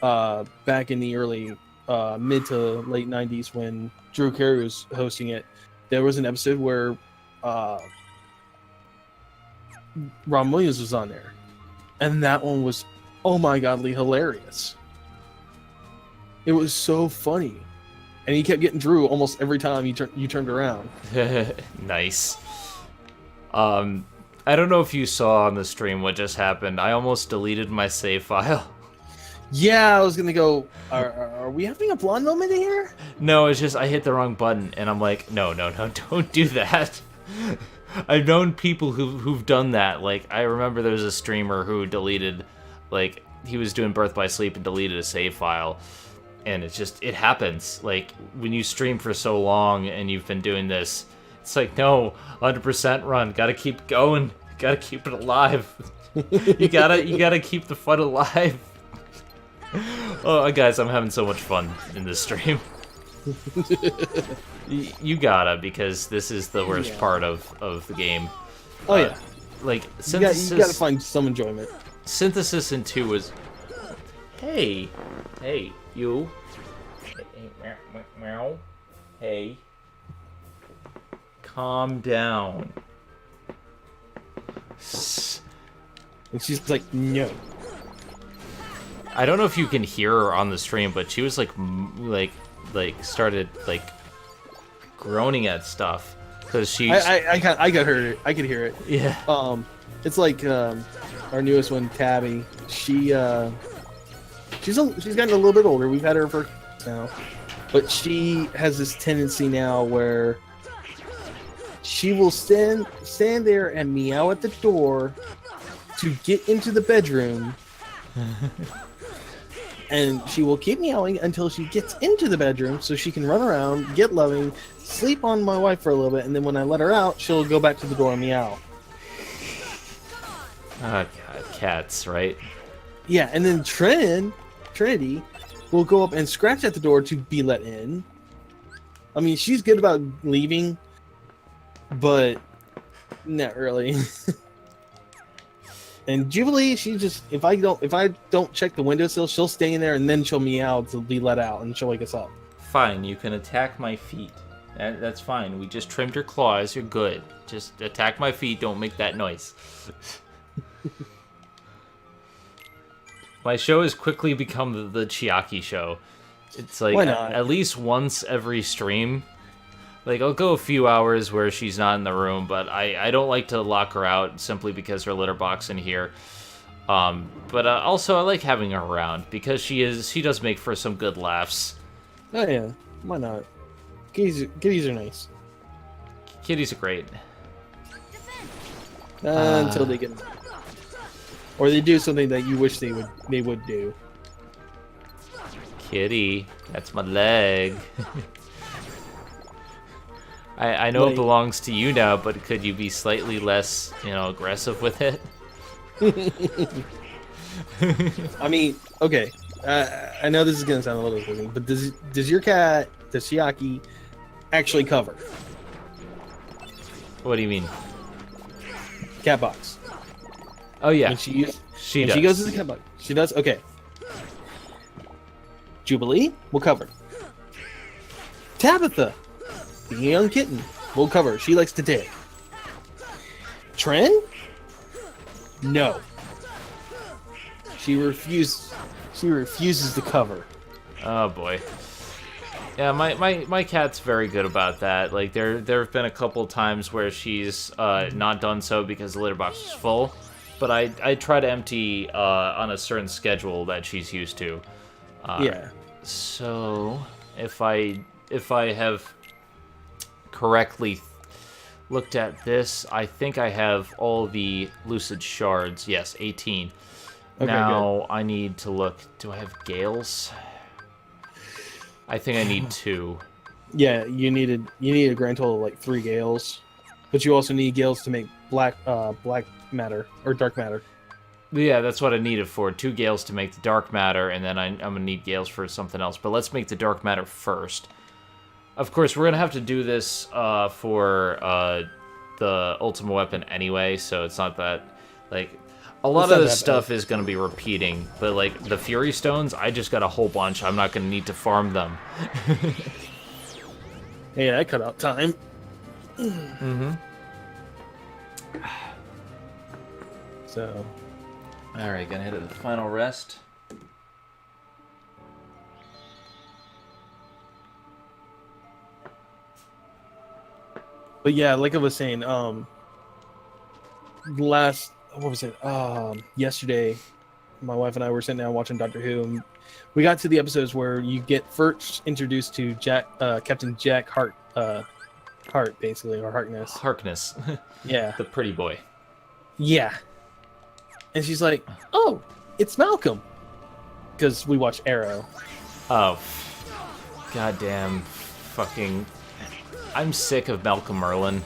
B: Back in the early mid to late 90s when Drew Carey was hosting it, there was an episode where Ron Williams was on there, and that one was, oh my godly hilarious. It was so funny, and he kept getting Drew almost every time you turned around.
A: Nice. I don't know if you saw on the stream what just happened. I almost deleted my save file.
B: Yeah, I was gonna go, are we having a blonde moment here?
A: No, it's just I hit the wrong button, and I'm like, no, don't do that. I've known people who've done that. Like, I remember there was a streamer who deleted, like, he was doing Birth by Sleep and deleted a save file. And it happens. Like, when you stream for so long and you've been doing this, it's like, no, 100% run. Gotta keep going. Gotta keep it alive. You gotta keep the fun alive. Oh, guys, I'm having so much fun in this stream. You gotta, because this is the worst part of the game.
B: Oh, yeah.
A: Like, synthesis...
B: You gotta find some enjoyment.
A: Synthesis in 2 was... Hey, you. Meow. Hey. Calm down.
B: And she's like, no.
A: I don't know if you can hear her on the stream, but she was like started like groaning at stuff because she's.
B: I could hear it.
A: Yeah.
B: It's like our newest one, Tabby. She's gotten a little bit older. We've had her for now, but she has this tendency now where she will stand there and meow at the door to get into the bedroom. And she will keep meowing until she gets into the bedroom so she can run around, get loving, sleep on my wife for a little bit, and then when I let her out, she'll go back to the door and meow.
A: Oh, God, cats, right?
B: Yeah, and then Trinity will go up and scratch at the door to be let in. I mean, she's good about leaving, but not really. And Jubilee, she just, if I don't check the windowsill, she'll stay in there and then she'll meow to be let out and she'll wake us up.
A: Fine, you can attack my feet. That's fine. We just trimmed your claws. You're good. Just attack my feet. Don't make that noise. My show has quickly become the Chiaki show. It's like
B: Why not?
A: at least once every stream. Like, I'll go a few hours where she's not in the room, but I don't like to lock her out simply because her litter box in here. But also I like having her around because she does make for some good laughs.
B: Oh yeah, why not? Kitties are nice.
A: Kitties are great.
B: Until they get... Or they do something that you wish they would do.
A: Kitty, that's my leg. I know
B: Like-
A: it belongs to you now, but could you be slightly less, aggressive with it?
B: I mean, okay. I know this is gonna sound a little confusing, but does your cat, does Chiaki, actually cover?
A: What do you mean?
B: Cat box.
A: Oh yeah,
B: When she does.
A: she
B: goes to the cat box. She does? Okay. Jubilee will cover. Tabitha, the young kitten, will cover. She likes to dig. Tren? No. She refuses to cover.
A: Oh boy. Yeah, my cat's very good about that. Like there have been a couple times where she's not done so because the litter box is full, but I try to empty on a certain schedule that she's used to.
B: Yeah.
A: So if I have correctly looked at this, I think I have all the lucid shards. Yes, 18.
B: Okay,
A: now I need to look. Do I have gales? I think I need 2.
B: Yeah, you need a grand total of like 3 gales, but you also need gales to make black matter or dark matter.
A: Yeah, that's what I needed for 2 gales to make the dark matter, and then I'm gonna need gales for something else. But let's make the dark matter first. Of course, we're gonna have to do this for the Ultima weapon anyway, so it's not that like. A lot of this stuff is going to be repeating, but like the Fury Stones, I just got a whole bunch. I'm not going to need to farm them.
B: Hey, that cut out time.
A: Mm-hmm.
B: So,
A: all right, gonna hit a final rest.
B: but yeah, like I was saying, what was it? Yesterday, my wife and I were sitting down watching Doctor Who, and we got to the episodes where you get first introduced to Captain Jack Hart, basically, or
A: Harkness.
B: Yeah.
A: The pretty boy.
B: Yeah. And she's like, "Oh, it's Malcolm," because we watch Arrow.
A: Oh, goddamn, fucking! I'm sick of Malcolm Merlin.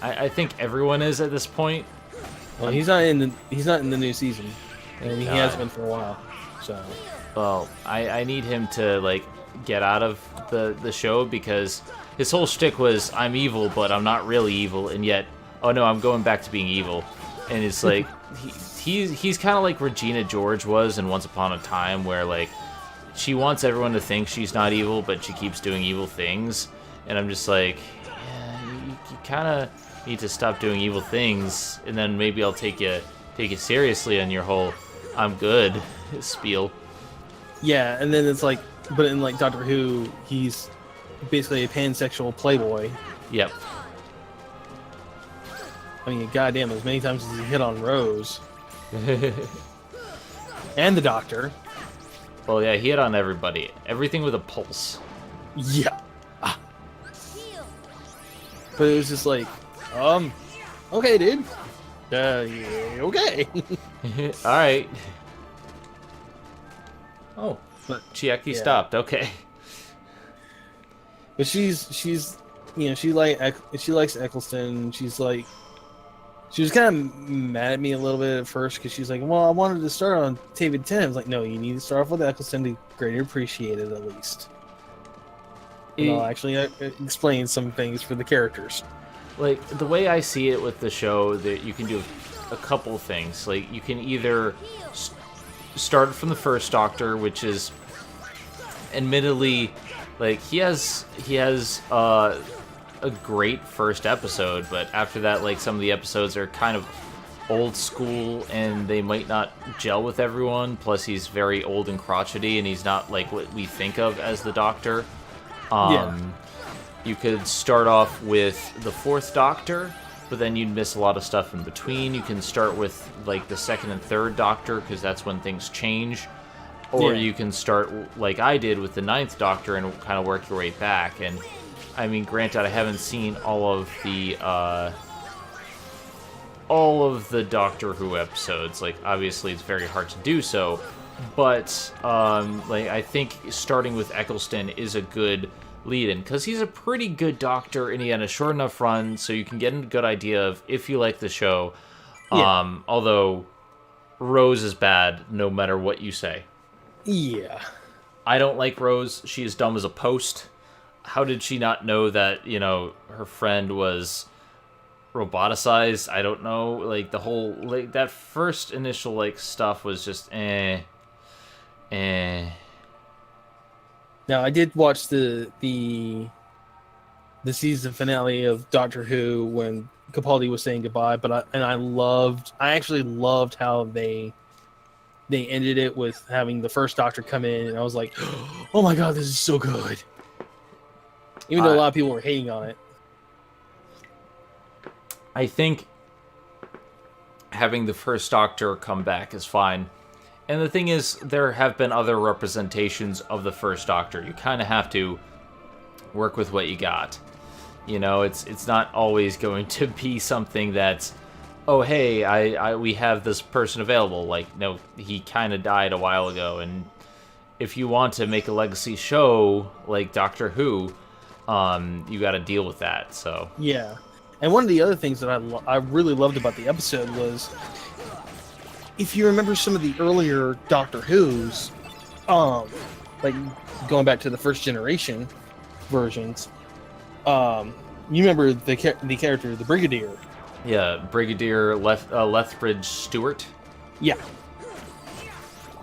A: I think everyone is at this point.
B: Well, he's not in the new season, and he hasn't been for a while. So,
A: well, I need him to like get out of the show because his whole shtick was I'm evil, but I'm not really evil, and yet oh no, I'm going back to being evil, and it's like he's kind of like Regina George was in Once Upon a Time, where like she wants everyone to think she's not evil, but she keeps doing evil things, and I'm just like, yeah, you kind of need to stop doing evil things, and then maybe I'll take you seriously on your whole I'm good spiel.
B: yeah, and then it's like, but in like Doctor Who, he's basically a pansexual playboy.
A: Yep.
B: I mean, goddamn, as many times as he hit on Rose and the Doctor.
A: Well, yeah, he hit on everybody. Everything with a pulse.
B: Yeah. But it was just like, okay, dude. Yeah, okay.
A: All right. Oh,
B: But
A: Chiaki
B: yeah.
A: stopped. Okay.
B: But she's she likes Eccleston. She was kind of mad at me a little bit at first because she's like, well, I wanted to start on David 10. I was like, no, you need to start off with Eccleston to greatly appreciate it at least. And I'll actually explain some things for the characters.
A: Like, the way I see it with the show, that you can do a couple things. Like, you can either start from the first Doctor, which is admittedly, like, he has a great first episode, but after that, like, some of the episodes are kind of old school and they might not gel with everyone. Plus, he's very old and crotchety, and he's not like what we think of as the Doctor. You could start off with the fourth Doctor, but then you'd miss a lot of stuff in between. You can start with like the second and third Doctor, because that's when things change. Or you can start like I did with the ninth Doctor and kind of work your way back. And I mean, granted, I haven't seen all of the Doctor Who episodes. Like, obviously, it's very hard to do so. But like, I think starting with Eccleston is a good lead-in, because he's a pretty good Doctor, and he had a short enough run, so you can get a good idea of if you like the show.
B: Yeah.
A: Although Rose is bad, no matter what you say.
B: Yeah.
A: I don't like Rose. She is dumb as a post. How did she not know that, you know, her friend was roboticized? I don't know. Like, the whole, like, that first initial, like, stuff was just, Now,
B: I did watch the season finale of Doctor Who when Capaldi was saying goodbye, but I actually loved how they ended it with having the first Doctor come in, and I was like, oh my god, this is so good. Even though a lot of people were hating on it.
A: I think having the first Doctor come back is fine. And the thing is, there have been other representations of the first Doctor. You kind of have to work with what you got. You know, it's not always going to be something that's, oh, hey, we have this person available. Like, no, he kind of died a while ago. And if you want to make a legacy show like Doctor Who, you got to deal with that. So
B: yeah. And one of the other things that I really loved about the episode was, if you remember some of the earlier Doctor Who's, like going back to the first generation versions, you remember the character, the Brigadier.
A: yeah, Brigadier Lethbridge Stewart.
B: Yeah.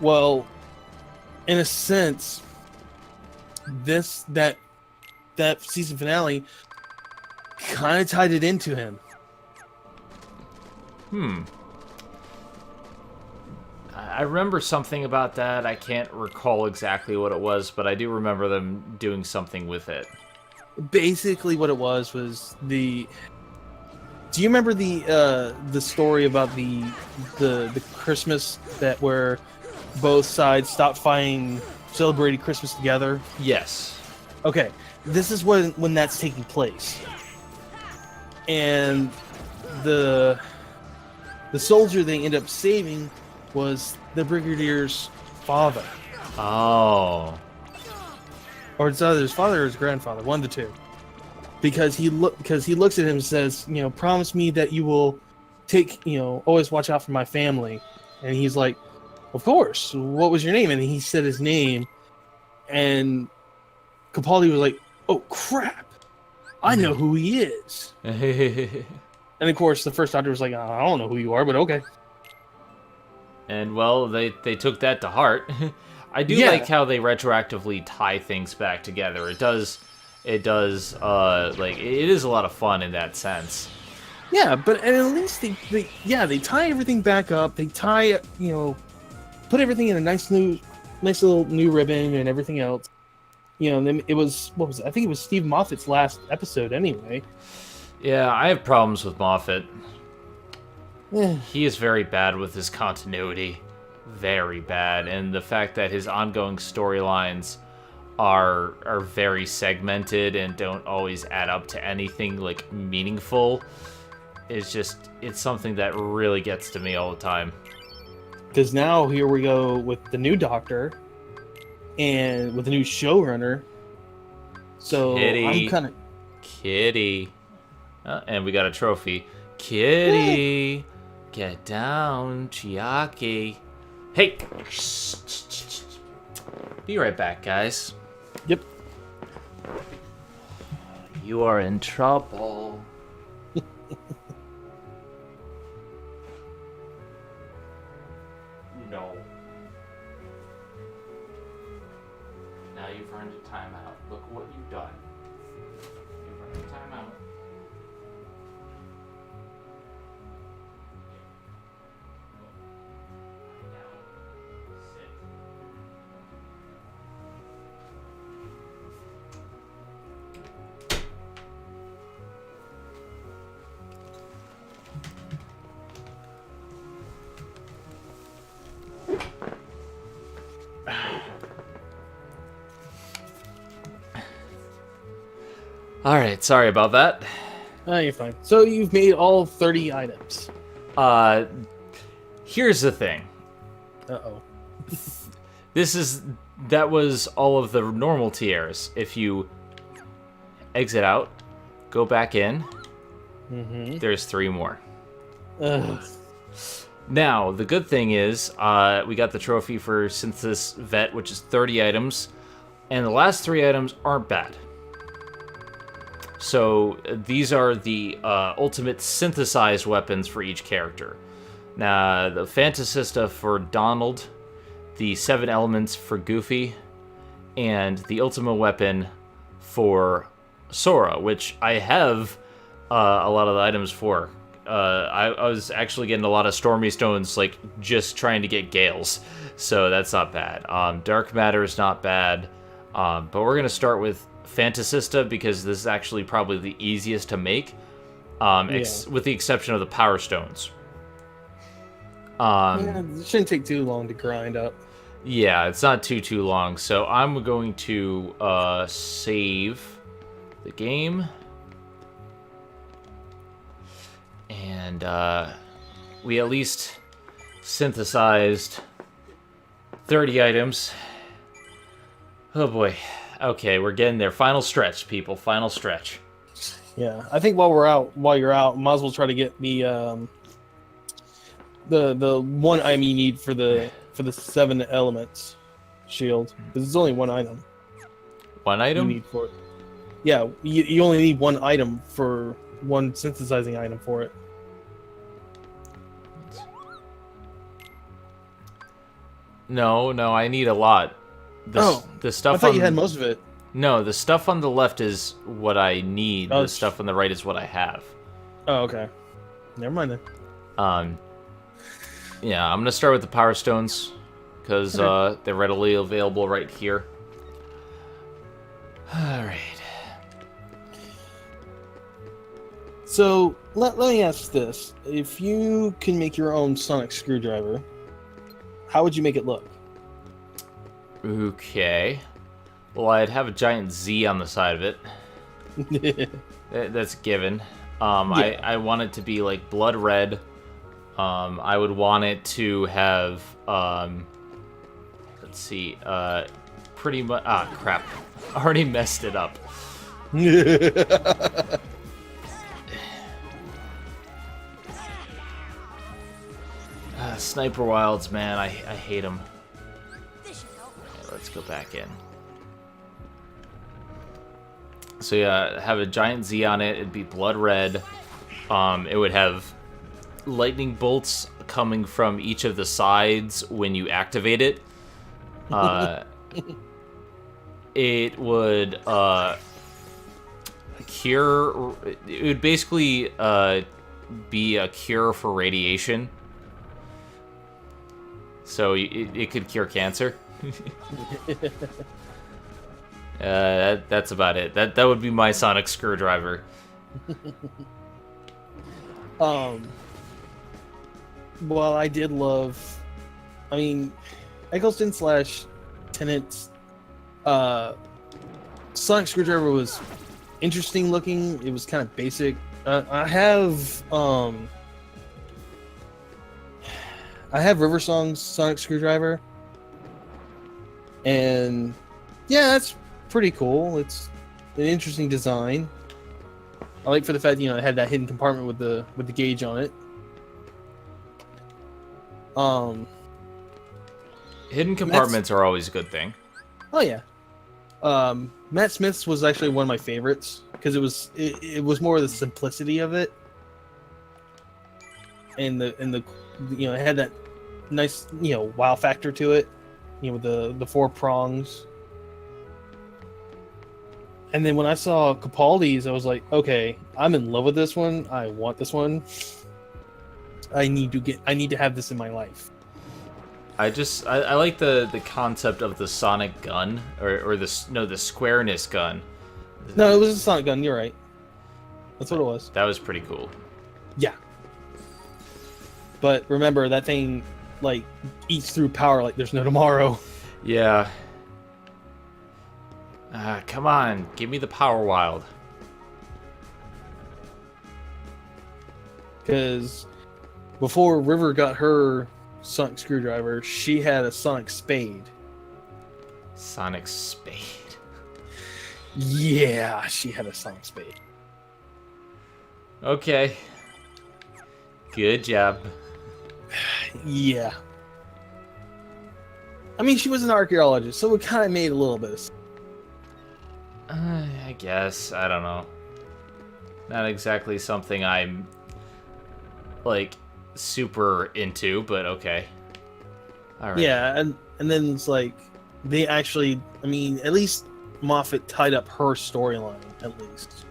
B: Well, in a sense, that season finale kind of tied it into him.
A: I remember something about that. I can't recall exactly what it was, but I do remember them doing something with it.
B: Basically, what it was the. Do you remember the story about the Christmas that where both sides stopped fighting, celebrated Christmas together?
A: Yes.
B: Okay, this is when that's taking place, and the soldier they end up saving was the Brigadier's father.
A: Oh.
B: Or it's either his father or his grandfather, one of the two. Because he looks at him and says, you know, promise me that you will always watch out for my family. And he's like, of course. What was your name? And he said his name. And Capaldi was like, oh crap, I know who he is. And of course, the first Doctor was like, I don't know who you are, but okay.
A: And well, they took that to heart. I do like how they retroactively tie things back together. It is a lot of fun in that sense.
B: Yeah, but at least they tie everything back up. They tie, put everything in a nice little new ribbon and everything else. And then it was, what was it? I think it was Steve Moffat's last episode anyway.
A: Yeah, I have problems with Moffat. He is very bad with his continuity. Very bad. And the fact that his ongoing storylines are very segmented and don't always add up to anything like meaningful is just, it's something that really gets to me all the time.
B: Because now here we go with the new Doctor and with the new showrunner. So I'm kind of
A: Kitty. And we got a trophy. Kitty, get down, Chiaki. Hey, be right back, guys.
B: Yep.
A: You are in trouble. No. Now you've earned a timeout. Look what you've done. You've earned a timeout. All right, sorry about that.
B: You're fine. So you've made all 30 items.
A: Here's the thing.
B: Uh-oh.
A: That was all of the normal tiers. If you exit out, go back in, there's 3 more.
B: Ugh.
A: Now, the good thing is, we got the trophy for Synthesis Vet, which is 30 items, and the last 3 items aren't bad. So, these are the ultimate synthesized weapons for each character. Now, the Fantasista for Donald, the 7 elements for Goofy, and the Ultima weapon for Sora, which I have a lot of the items for. I was actually getting a lot of Stormy Stones, like, just trying to get Gales, so that's not bad. Dark Matter is not bad, but we're going to start with Fantasista, because this is actually probably the easiest to make, with the exception of the Power Stones.
B: It shouldn't take too long to grind up.
A: Yeah, it's not too long, so I'm going to save the game. And we at least synthesized 30 items. Oh boy. Okay, we're getting there. Final stretch, people. Final stretch.
B: Yeah, I think while you're out, might as well try to get the one item you need for the 7 elements shield. Because it's only one item.
A: One item?
B: You need for it. Yeah, you only need one item for one synthesizing item for it.
A: No, I need a lot. The stuff
B: I thought you had most of it.
A: No, the stuff on the left is what I need. The stuff on the right is what I have.
B: Oh, okay. Never mind then.
A: Yeah, I'm gonna start with the Power Stones because they're readily available right here. All right.
B: So let me ask this: if you can make your own sonic screwdriver, how would you make it look?
A: Okay. Well, I'd have a giant Z on the side of it. That's a given.
B: Yeah.
A: I want it to be like blood red. I would want it to have let's see, pretty much. Ah, crap! I already messed it up. Sniper Wilds, man, I hate them. Let's go back in. So yeah, have a giant Z on it. It'd be blood red. It would have lightning bolts coming from each of the sides when you activate it. It would cure. It would basically be a cure for radiation. So it could cure cancer. That's about it. That would be my sonic screwdriver.
B: Well, I did love. I mean, Eccleston / Tennant's sonic screwdriver was interesting looking. It was kind of basic. I have River Song's sonic screwdriver, and yeah, that's pretty cool. It's an interesting design. I like for the fact it had that hidden compartment with the gauge on it.
A: Hidden compartments are always a good thing.
B: Oh yeah. Matt Smith's was actually one of my favorites because it was more of the simplicity of it, and the it had that nice wow factor to it, with the 4 prongs. And then when I saw Capaldi's, I was like, okay, I'm in love with this one. I want this one. I need to have this in my life.
A: I like the concept of the sonic gun or the squareness gun.
B: No, it was a sonic gun. You're right. That's what it was.
A: That was pretty cool.
B: Yeah. But remember, that thing eats through power like there's no tomorrow.
A: Yeah. Come on, give me the power wild.
B: because before River got her sonic screwdriver, she had a sonic spade.
A: Sonic Spade.
B: Yeah, she had a sonic spade.
A: Okay. Good job.
B: Yeah. I mean, she was an archaeologist, so it kind of made a little bit of sense.
A: I guess. I don't know. Not exactly something I'm, like, super into, but okay. Alright.
B: Yeah, and then it's like, they actually, I mean, at least Moffat tied up her storyline, at least.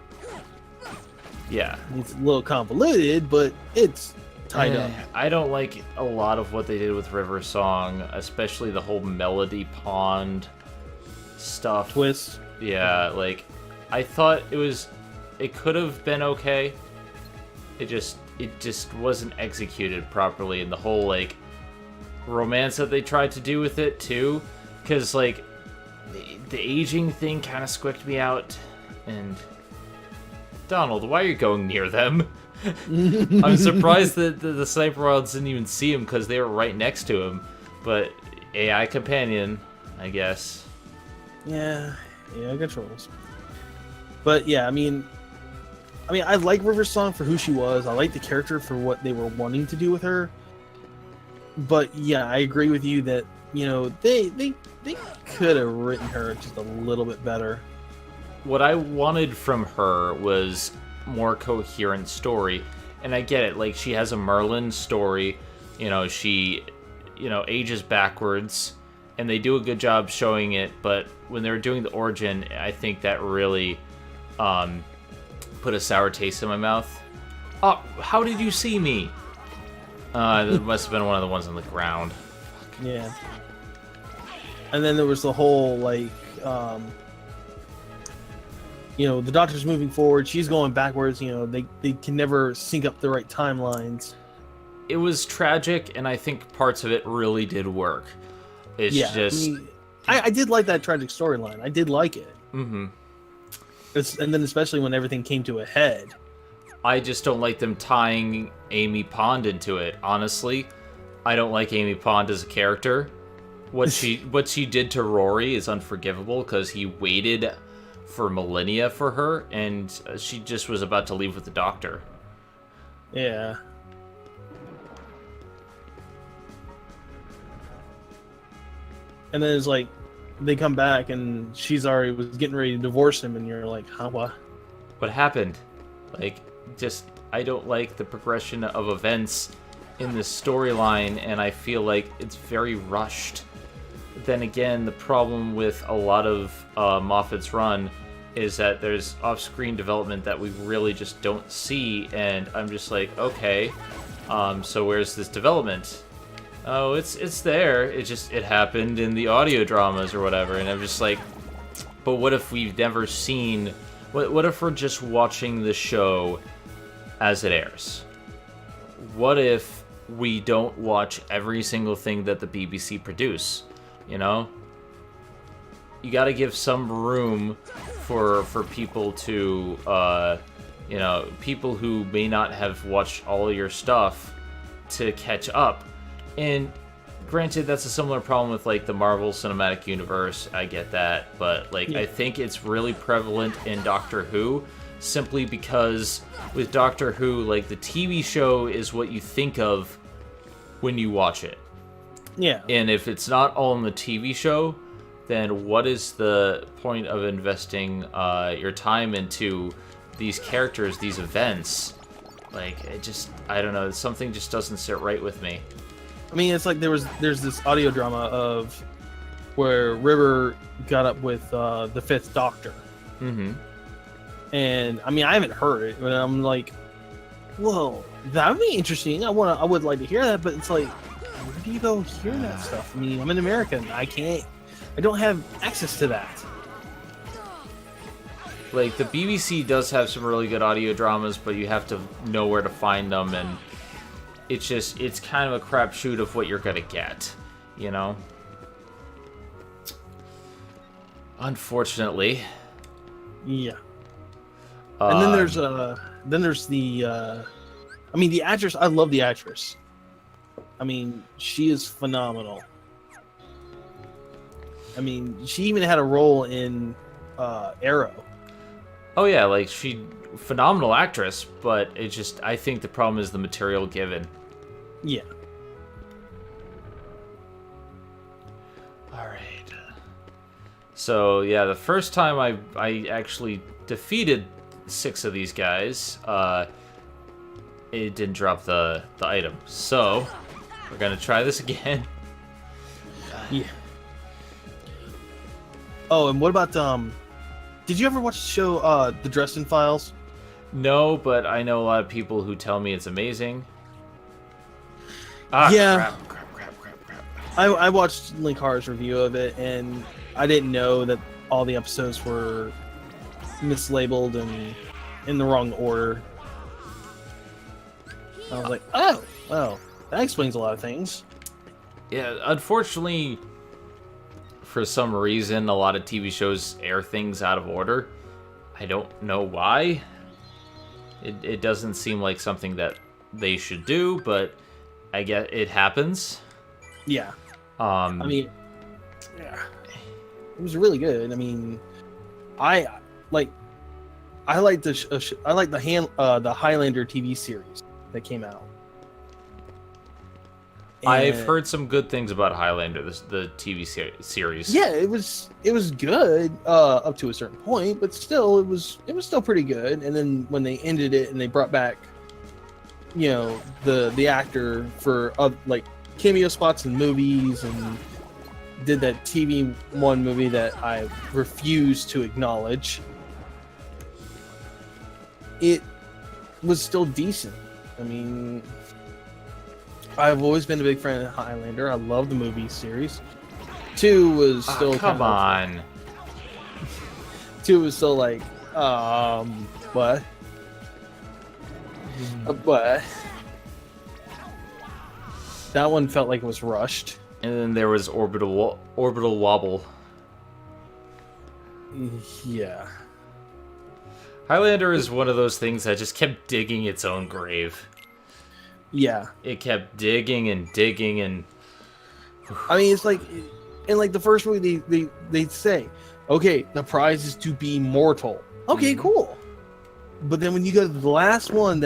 A: Yeah.
B: It's a little convoluted, but it's tied up.
A: I don't like a lot of what they did with River Song, especially the whole Melody Pond stuff.
B: Twist.
A: Yeah, like, I thought it could have been okay. It just wasn't executed properly, and the whole, like, romance that they tried to do with it, too, because, like, the aging thing kind of squicked me out, and... Donald, why are you going near them? I'm surprised that the sniper rods didn't even see him because they were right next to him, but AI companion, I guess.
B: Yeah, controls. But yeah, I mean, I like River Song for who she was. I like the character for what they were wanting to do with her. But yeah, I agree with you that, you know, they could have written her just a little bit better.
A: What I wanted from her was more coherent story, and I get it. Like, she has a Merlin story. You know, she, you know, ages backwards, and they do a good job showing it. But when they were doing the origin, I think that really put a sour taste in my mouth. Oh, how did you see me? That must have been one of the ones on the ground. Fuck.
B: Yeah. And then there was the whole, like, you know, the Doctor's moving forward, she's going backwards, you know, they can never sync up the right timelines.
A: It was tragic, and I think parts of it really did work. It's just...
B: I mean, I did like that tragic storyline. I did like it.
A: Mm-hmm.
B: And then especially when everything came to a head.
A: I just don't like them tying Amy Pond into it. Honestly, I don't like Amy Pond as a character. What she did to Rory is unforgivable because he waited for millennia for her, and she just was about to leave with the Doctor.
B: Yeah. And then it's like, they come back, and she's already was getting ready to divorce him, and you're like, huh, what?
A: What happened? Like, just, I don't like the progression of events in this storyline, and I feel like it's very rushed. Then again, the problem with a lot of Moffat's run is that there's off-screen development that we really just don't see, and I'm just like, okay, so where's this development? Oh, it's there. It happened in the audio dramas or whatever, and I'm just like, but what if we've never seen? What if we're just watching the show as it airs? What if we don't watch every single thing that the BBC produce? You know, you got to give some room for people to, you know, people who may not have watched all your stuff to catch up. And granted, that's a similar problem with, like, the Marvel Cinematic Universe. I get that, but, like, yeah. I think it's really prevalent in Doctor Who, simply because with Doctor Who, like, the TV show is what you think of when you watch it.
B: Yeah.
A: And if it's not all in the TV show, then what is the point of investing your time into these characters, these events? Like, it just, I don't know, something just doesn't sit right with me.
B: I mean, it's like there's this audio drama of where River got up with the Fifth Doctor.
A: Mm-hmm.
B: And I mean, I haven't heard it, but I'm like, whoa, that would be interesting. I would like to hear that, but it's like, where do you go hear that stuff? I mean, I'm an American. I don't have access to that.
A: Like, the BBC does have some really good audio dramas, but you have to know where to find them, and it's kind of a crapshoot of what you're gonna get, you know? Unfortunately.
B: Yeah. And then there's the I mean, the actress, I love the actress. I mean, she is phenomenal. I mean, she even had a role in Arrow.
A: Oh yeah, like phenomenal actress, but I think the problem is the material given.
B: Yeah.
A: All right. So yeah, the first time I actually defeated 6 of these guys, it didn't drop the item. So we're gonna try this again.
B: Yeah. Oh, and what about did you ever watch the show The Dresden Files?
A: No, but I know a lot of people who tell me it's amazing.
B: Yeah.
A: Crap.
B: I watched Link Har's review of it, and I didn't know that all the episodes were mislabeled and in the wrong order. I was like, oh, well, that explains a lot of things.
A: Yeah, unfortunately, for some reason, a lot of TV shows air things out of order. I don't know why. It doesn't seem like something that they should do, but I guess it happens.
B: Yeah.
A: I
B: mean, yeah, it was really good. I mean, I like the Highlander TV series that came out.
A: I've heard some good things about Highlander, the TV series.
B: Yeah, it was good up to a certain point, but still, it was still pretty good. And then when they ended it and they brought back, the actor for like cameo spots in movies and did that TV one movie that I refuse to acknowledge, it was still decent. I mean, I've always been a big fan of Highlander. I love the movie series. 2 was still
A: come on.
B: 2 was still like, what? What? That one felt like it was rushed.
A: And then there was Orbital Wobble.
B: Yeah.
A: Highlander is one of those things that just kept digging its own grave.
B: Yeah.
A: It kept digging and digging and...
B: I mean, it's like... In like the first movie, they say, okay, the prize is to be mortal. Okay, cool. But then when you go to the last one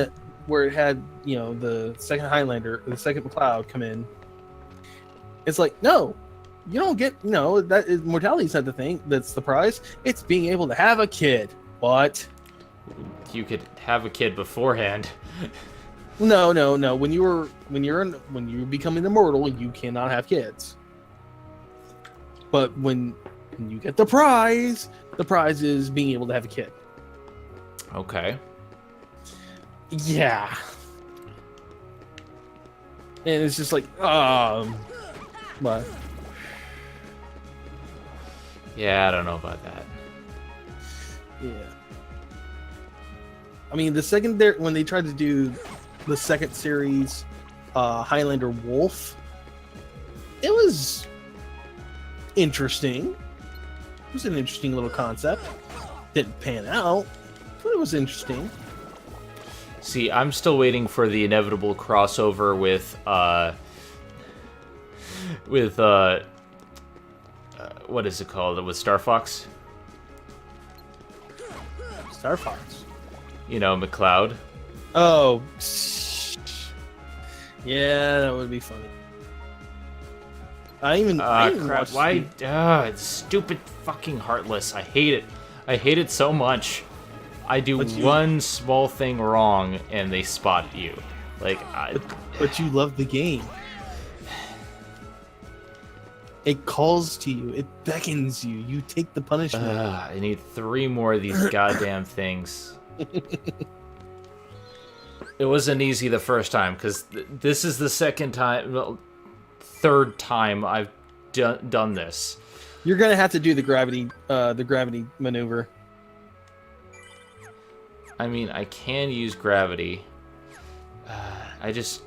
B: where it had, the second Highlander, the second McLeod come in, it's like, no, you don't get, mortality's not the thing that's the prize. It's being able to have a kid. What?
A: You could have a kid beforehand.
B: No. When you're becoming immortal, you cannot have kids. But when you get the prize is being able to have a kid.
A: Okay.
B: Yeah. And it's just like, what?
A: Yeah, I don't know about that.
B: Yeah. I mean, when they tried to do the second series, Highlander Wolf, it was interesting. It was an interesting little concept. Didn't pan out, but it was interesting.
A: See, I'm still waiting for the inevitable crossover with what is it called? With Star Fox?
B: Star Fox.
A: McLeod.
B: Oh. Yeah, that would be funny. I even
A: crap. Why? It's stupid fucking Heartless. I hate it. I hate it so much. I do one small thing wrong and they spot you.
B: But you love the game. It calls to you. It beckons you. You take the punishment.
A: I need 3 more of these goddamn things. It wasn't easy the first time because this is the third time I've done this.
B: You're gonna have to do the gravity maneuver.
A: I mean, I can use gravity. It's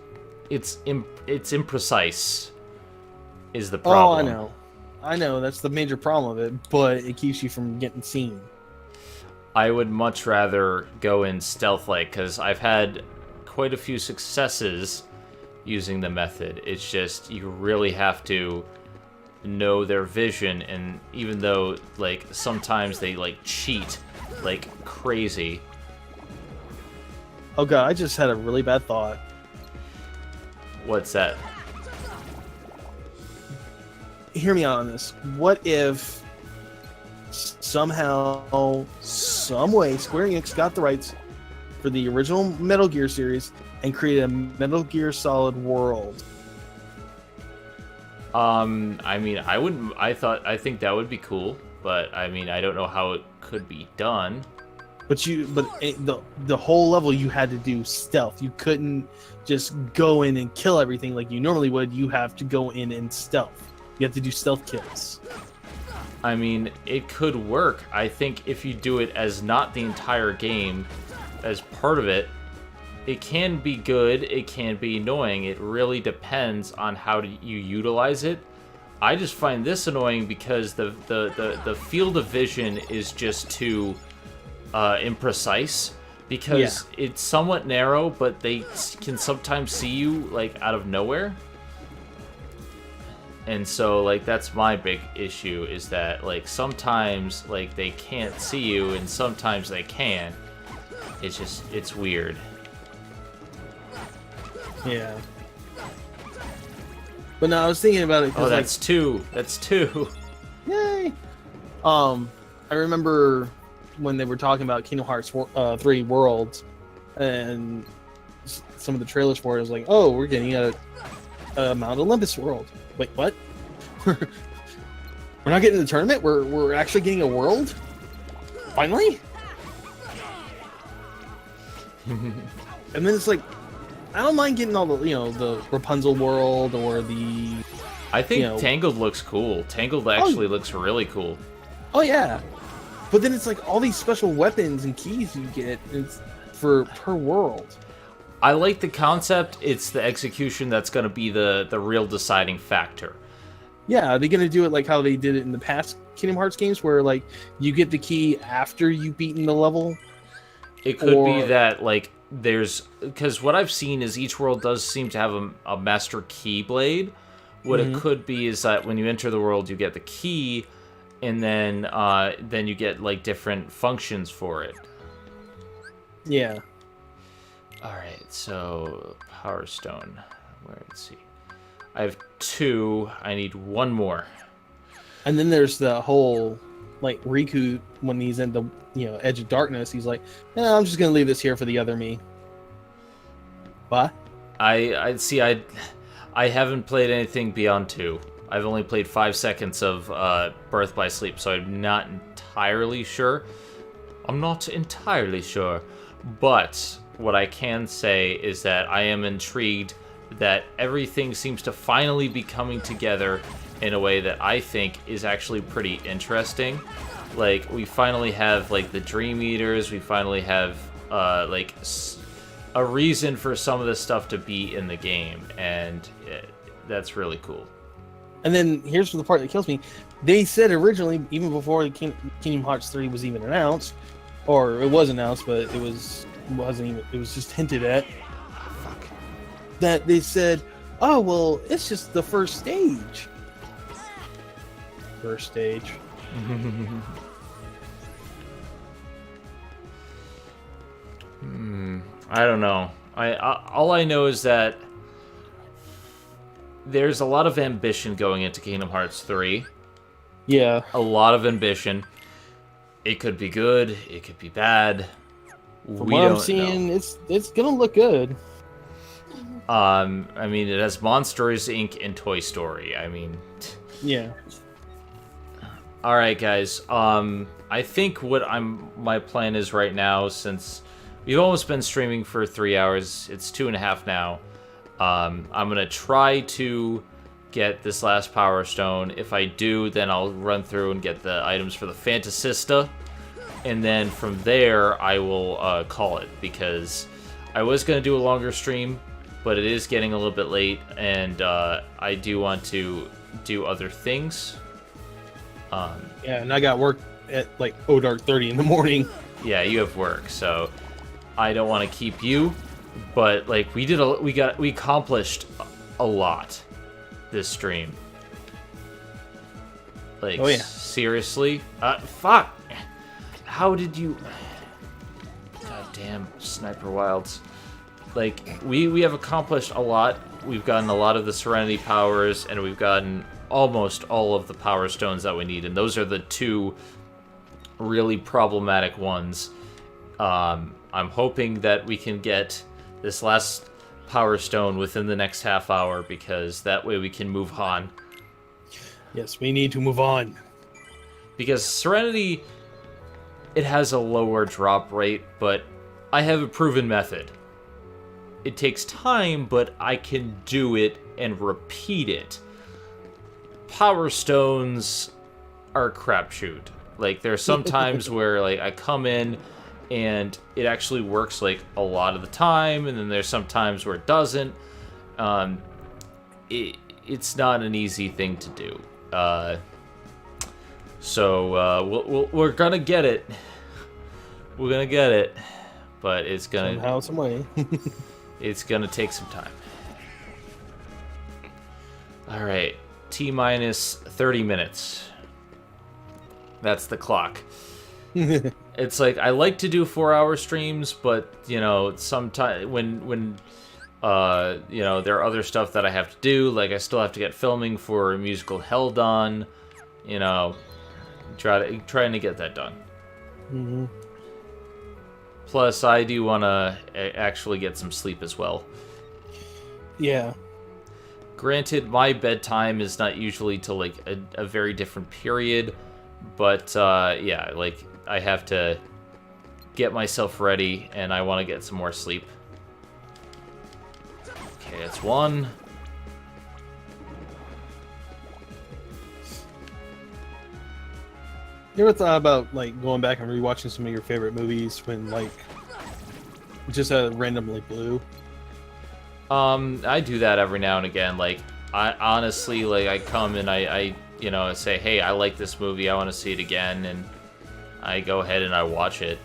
A: imprecise. Is the problem?
B: Oh, I know. That's the major problem of it, but it keeps you from getting seen.
A: I would much rather go in stealth-like because I've had quite a few successes using the method. It's just you really have to know their vision, and even though like sometimes they like cheat like crazy.
B: Oh god, I just had a really bad thought.
A: What's that?
B: Hear me out on this. What if somehow, some way, Square Enix got the rights for the original Metal Gear series and created a Metal Gear Solid world?
A: I mean, I think that would be cool, but I mean, I don't know how it could be done.
B: But the whole level you had to do stealth. You couldn't just go in and kill everything like you normally would. You have to go in and stealth. You have to do stealth kills.
A: I mean, it could work. I think if you do it as not the entire game, as part of it, it can be good, it can be annoying. It really depends on how you utilize it. I just find this annoying because the field of vision is just too imprecise, because it's somewhat narrow, but they can sometimes see you like out of nowhere. And so like that's my big issue, is that like sometimes like they can't see you and sometimes they can. It's weird.
B: Yeah. But no, I was thinking about it.
A: Oh, that's two. That's two.
B: Yay! I remember when they were talking about Kingdom Hearts 3 Worlds, and some of the trailers for it was like, "Oh, we're getting a Mount Olympus world." Wait, what? We're not getting the tournament. We're actually getting a world. Finally. And then it's like, I don't mind getting all the the Rapunzel world or the.
A: I think Tangled looks cool. Tangled actually looks really cool.
B: Oh yeah, but then it's like all these special weapons and keys you get per world.
A: I like the concept. It's the execution that's going to be the real deciding factor.
B: Yeah, are they going to do it like how they did it in the past Kingdom Hearts games, where like you get the key after you've beaten the level?
A: It could be that like because what I've seen is each world does seem to have a master keyblade. What it could be is that when you enter the world, you get the key, and then you get like different functions for it.
B: Yeah.
A: All right, so Power Stone. Let's see. I have 2. I need 1 more.
B: And then there's the whole like Riku when he's in the Edge of Darkness. He's like, I'm just gonna leave this here for the other me. What?
A: I see. I haven't played anything beyond 2. I've only played 5 seconds of Birth by Sleep, so I'm not entirely sure. But what I can say is that I am intrigued that everything seems to finally be coming together in a way that I think is actually pretty interesting. Like, we finally have, like, the Dream Eaters, we finally have, like, a reason for some of this stuff to be in the game, and that's really cool.
B: And then here's the part that kills me. They said originally, even before the Kingdom Hearts 3 was even announced, or it was announced, but it wasn't even, it was just hinted at, that they said, oh, well, it's just the first stage. First stage.
A: I don't know. All I know is that there's a lot of ambition going into Kingdom Hearts 3.
B: Yeah.
A: A lot of ambition. It could be good. It could be bad.
B: From what I'm seeing, it's gonna look good.
A: I mean, it has Monsters, Inc. and Toy Story. I mean...
B: Yeah.
A: Alright, guys. I think what my plan is right now, since we've almost been streaming for 3 hours, it's 2.5 now. I'm gonna try to get this last Power Stone. If I do, then I'll run through and get the items for the Fantasista. And then from there, I will call it, because I was gonna do a longer stream, but it is getting a little bit late, and I do want to do other things.
B: Yeah, and I got work at like dark 30 in the morning.
A: Yeah, you have work, so I don't want to keep you But like we accomplished a lot this stream. Like,
B: oh yeah,
A: seriously? Fuck! How did you... God damn, Sniper Wilds. Like, we have accomplished a lot. We've gotten a lot of the Serenity powers, and we've gotten almost all of the Power Stones that we need, and those are the two really problematic ones. I'm hoping that we can get this last Power Stone within the next half hour, because that way we can move on.
B: Yes, we need to move on.
A: Because Serenity, it has a lower drop rate, but I have a proven method. It takes time, but I can do it and repeat it. Power Stones are a crapshoot. Like, there's some times where, like, I come in and it actually works, like, a lot of the time, and then there's some times where it doesn't. It's not an easy thing to do. So we're gonna get it. We're gonna get it, but it's gonna
B: somehow, some way.
A: it's gonna take some time. All right, T-minus 30 minutes. That's the clock. It's like, I like to do 4-hour streams, but you know, sometimes when you know, there are other stuff that I have to do. Like, I still have to get filming for a musical Hell done. You know, trying to get that done.
B: Mm-hmm.
A: Plus, I do want to actually get some sleep as well.
B: Yeah.
A: Granted, my bedtime is not usually till like a very different period, but yeah, like, I have to get myself ready, and I want to get some more sleep. Okay, that's one.
B: You ever thought about like going back and rewatching some of your favorite movies when like just randomly blue?
A: I do that every now and again. Like, I honestly, like, I come and I you know, say, hey, I like this movie, I want to see it again, and I go ahead and I watch it.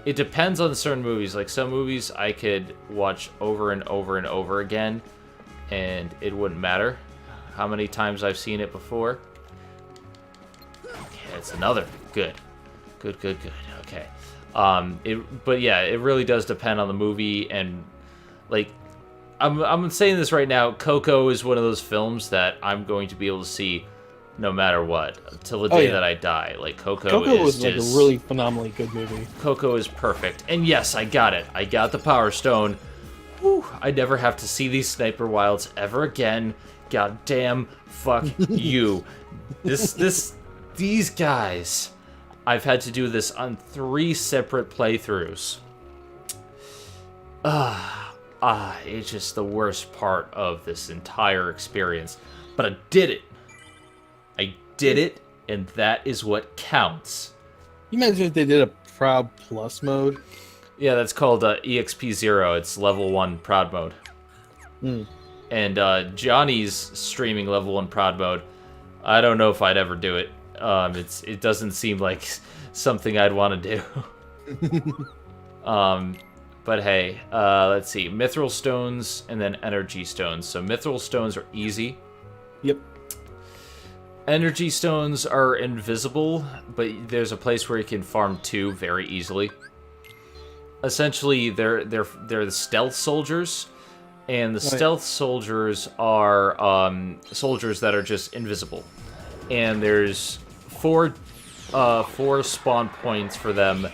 A: It depends on certain movies. Like, some movies I could watch over and over and over again, and it wouldn't matter how many times I've seen it before. Okay, that's another. Good. Okay. But yeah, it really does depend on the movie, and like, I'm saying this right now, Coco is one of those films that I'm going to be able to see no matter what, till the day that I die. Like, Coco is
B: like
A: just,
B: a really phenomenally good movie.
A: Coco is perfect. And yes, I got it. I got the Power Stone. Whew, I never have to see these Sniper Wilds ever again. God damn, fuck you. These guys, I've had to do this on 3 separate playthroughs. It's just the worst part of this entire experience. But I did it. And that is what counts.
B: You imagine if they did a Proud Plus mode?
A: Yeah, that's called EXP0. It's level 1 Proud mode. And Johnny's streaming level 1 Proud mode. I don't know if I'd ever do it. It doesn't seem like something I'd want to do. But hey, let's see. Mithril Stones and then Energy Stones. So Mithril Stones are easy.
B: Yep. Energy
A: Stones are invisible, but there's a place where you can farm 2 very easily. Essentially, they're the stealth soldiers, and the stealth soldiers are soldiers that are just invisible. And there's 4 spawn points for them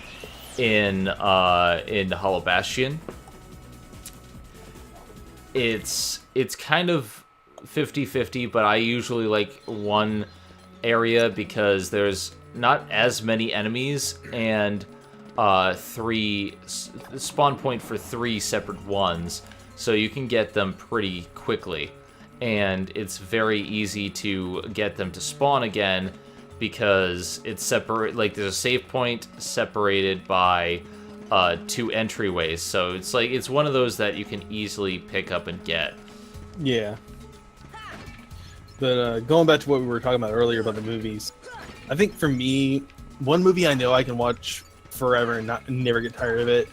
A: in Hollow Bastion. It's kind of 50-50, but I usually like one area because there's not as many enemies, and 3 spawn point for 3 separate ones, so you can get them pretty quickly, and it's very easy to get them to spawn again because it's separate. Like, there's a save point separated by 2 entryways, so it's like, it's one of those that you can easily pick up and get.
B: Yeah. But going back to what we were talking about earlier about the movies, I think for me, one movie I know I can watch forever and never get tired of it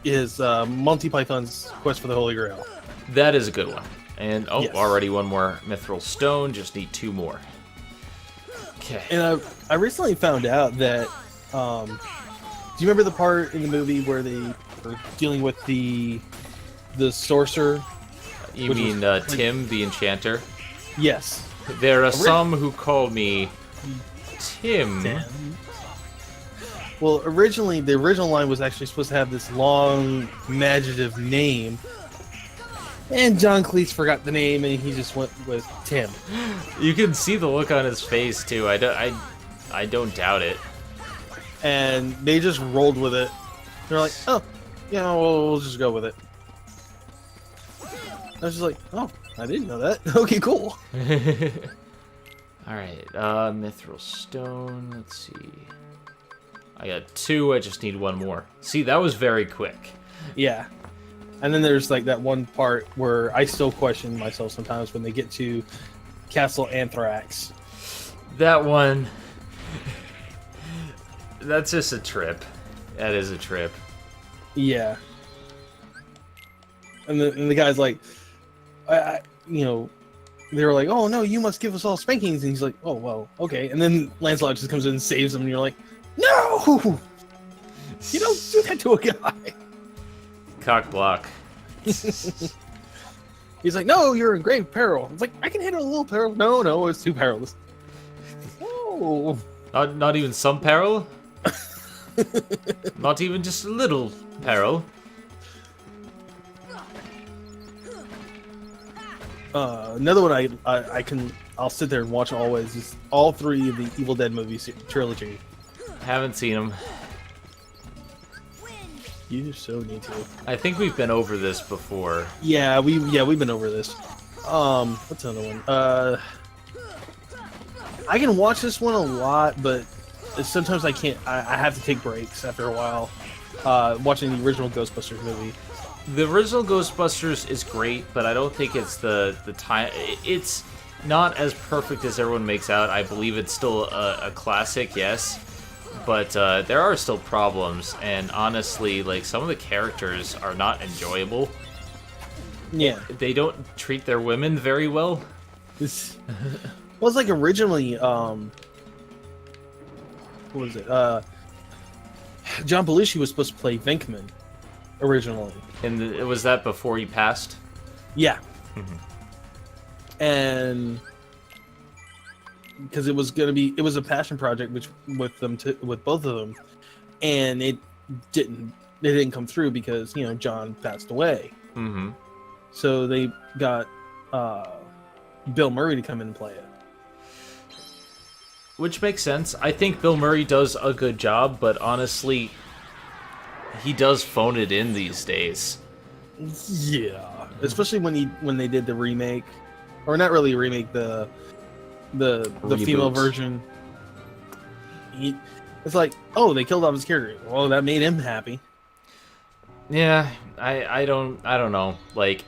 B: is Monty Python's Quest for the Holy Grail.
A: That is a good one. And,
B: Yes.
A: already one more mithril stone. Just need 2 more. Okay.
B: And I recently found out that, do you remember the part in the movie where they were dealing with the sorcerer?
A: You
B: which
A: mean
B: was,
A: Tim, the enchanter?
B: Yes.
A: There are some who call me Tim.
B: Well, originally, the original line was actually supposed to have this long, imaginative name. And John Cleese forgot the name, and he just went with Tim.
A: You can see the look on his face, too. I don't doubt it.
B: And they just rolled with it. They're like, oh, yeah, we'll just go with it. I was just like, oh, I didn't know that. Okay, cool.
A: Alright, mithril stone, let's see. I got 2, I just need 1 more. See, that was very quick.
B: Yeah. And then there's like that one part where I still question myself sometimes when they get to Castle Anthrax.
A: That one... That's just a trip. That is a trip.
B: Yeah. And the guy's like, you know, they were like, oh no, you must give us all spankings. And he's like, oh, well, okay. And then Lancelot just comes in and saves him, and you're like, no! You don't do that to a guy.
A: Cock block.
B: He's like, no, you're in grave peril. It's like, I can handle a little peril. No, it's too perilous. Oh.
A: Not even some peril? Not even just a little peril?
B: Another one I'll sit there and watch always is all 3 of the Evil Dead movies trilogy.
A: Haven't seen them.
B: You so need to.
A: I think we've been over this before.
B: Yeah, we've been over this. What's another one? I can watch this one a lot, but sometimes I can't. I have to take breaks after a while. Watching the original Ghostbusters movie.
A: The original Ghostbusters is great, but I don't think it's the time. It's not as perfect as everyone makes out. I believe it's still a classic, yes. But there are still problems, and honestly, like, some of the characters are not enjoyable.
B: Yeah.
A: They don't treat their women very well.
B: It's like originally, what was it? John Belushi was supposed to play Venkman originally.
A: And was that before he passed?
B: Yeah.
A: Mm-hmm.
B: And because it was a passion project with both of them, and it didn't come through because, you know, John passed away.
A: Mm-hmm.
B: So they got Bill Murray to come in and play it.
A: Which makes sense. I think Bill Murray does a good job, but honestly, he does phone it in these days.
B: Yeah, especially when they did the remake, or not really a remake, the female version. It's like, oh, they killed off his character. Well, that made him happy.
A: Yeah, I don't know. Like,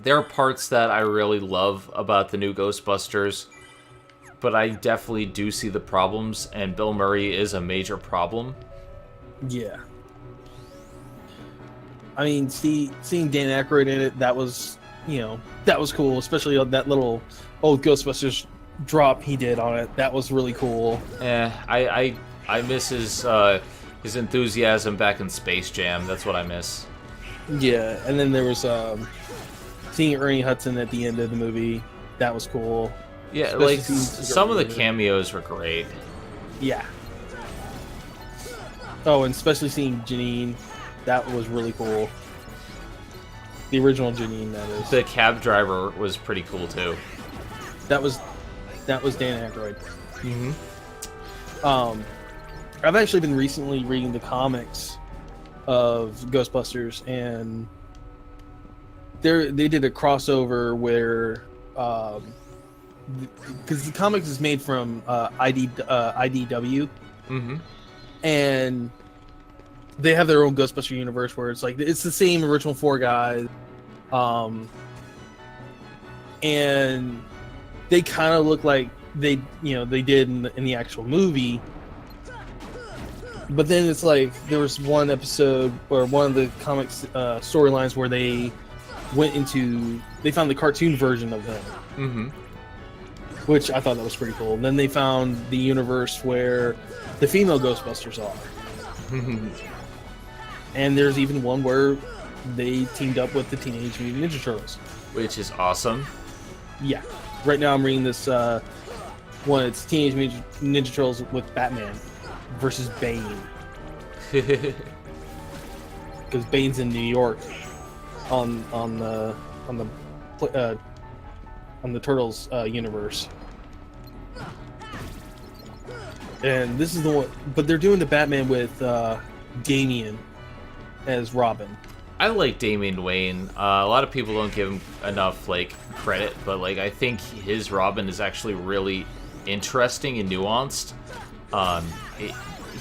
A: there are parts that I really love about the new Ghostbusters, but I definitely do see the problems, and Bill Murray is a major problem.
B: Yeah. I mean, seeing Dan Aykroyd in it, that was cool, especially that little old Ghostbusters drop he did on it. That was really cool.
A: I miss his enthusiasm back in Space Jam. That's what I miss.
B: Yeah, and then there was seeing Ernie Hudson at the end of the movie. That was cool.
A: Yeah,
B: Especially
A: like, some of the cameos were great.
B: Yeah. Oh, and especially seeing Janine. That was really cool. The original Janine, that is.
A: The cab driver was pretty cool, too.
B: That was Dan Aykroyd.
A: Mm-hmm.
B: I've actually been recently reading the comics of Ghostbusters, and they did a crossover where, because the comics is made from IDW,
A: Mm-hmm.
B: and they have their own Ghostbuster universe where it's like it's the same original 4 guys, and they kind of look like they did in the actual movie, But then it's like there was one episode or one of the comics storylines where they found the cartoon version of him,
A: Mm-hmm.
B: which I thought that was pretty cool. And then they found the universe where the female Ghostbusters are, and there's even one where they teamed up with the Teenage Mutant Ninja Turtles,
A: Which is awesome.
B: Yeah. Right now I'm reading this one. It's Teenage Mutant Ninja Turtles with Batman versus Bane. Because Bane's in New York on the Turtles universe. And this is the one, but they're doing the Batman with Damian as Robin.
A: I like Damian Wayne. A lot of people don't give him enough credit, but I think his Robin is actually really interesting and nuanced.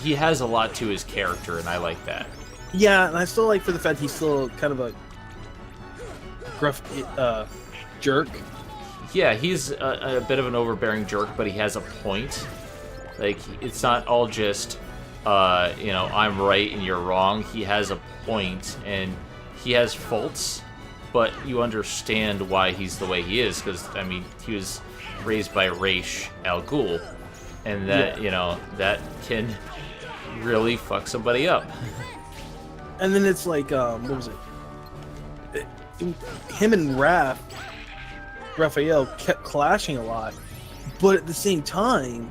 A: He has a lot to his character, and I like that.
B: Yeah, and I still like for the fact he's still kind of a gruff jerk.
A: Yeah, he's a bit of an overbearing jerk, but he has a point. It's not all just, I'm right and you're wrong. He has a point, and he has faults, but you understand why he's the way he is, because, he was raised by Ra's al Ghul, and that, that can really fuck somebody up.
B: And then it's like, what was it? Him and Raphael kept clashing a lot, but at the same time,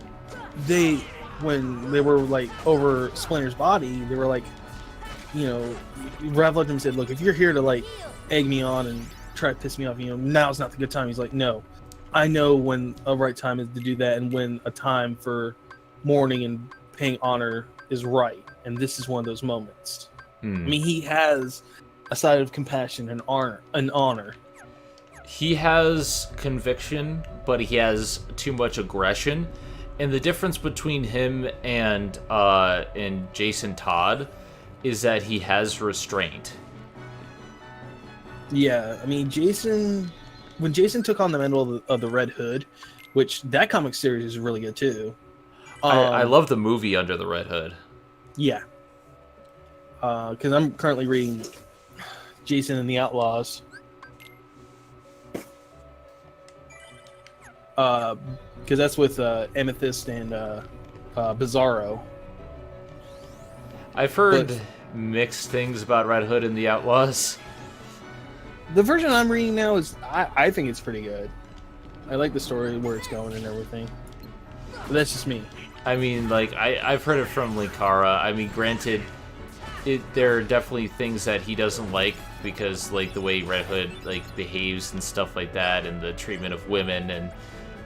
B: when they were over Splinter's body, they were Raphael said, "Look, if you're here to egg me on and try to piss me off, now's not the good time." He's like, "No, I know when a right time is to do that, and when a time for mourning and paying honor is right, and this is one of those moments." He has a side of compassion and honor.
A: He has conviction, but he has too much aggression. And the difference between him and Jason Todd is that he has restraint.
B: Yeah, when Jason took on the mantle of the Red Hood, which that comic series is really good too.
A: I love the movie Under the Red Hood.
B: Yeah. Because I'm currently reading Jason and the Outlaws. Because that's with Amethyst and Bizarro.
A: I've heard mixed things about Red Hood and the Outlaws.
B: The version I'm reading now is, I think it's pretty good. I like the story, where it's going and everything. But that's just me.
A: I've heard it from Linkara. Granted, there are definitely things that he doesn't like, because the way Red Hood behaves and stuff like that, and the treatment of women, and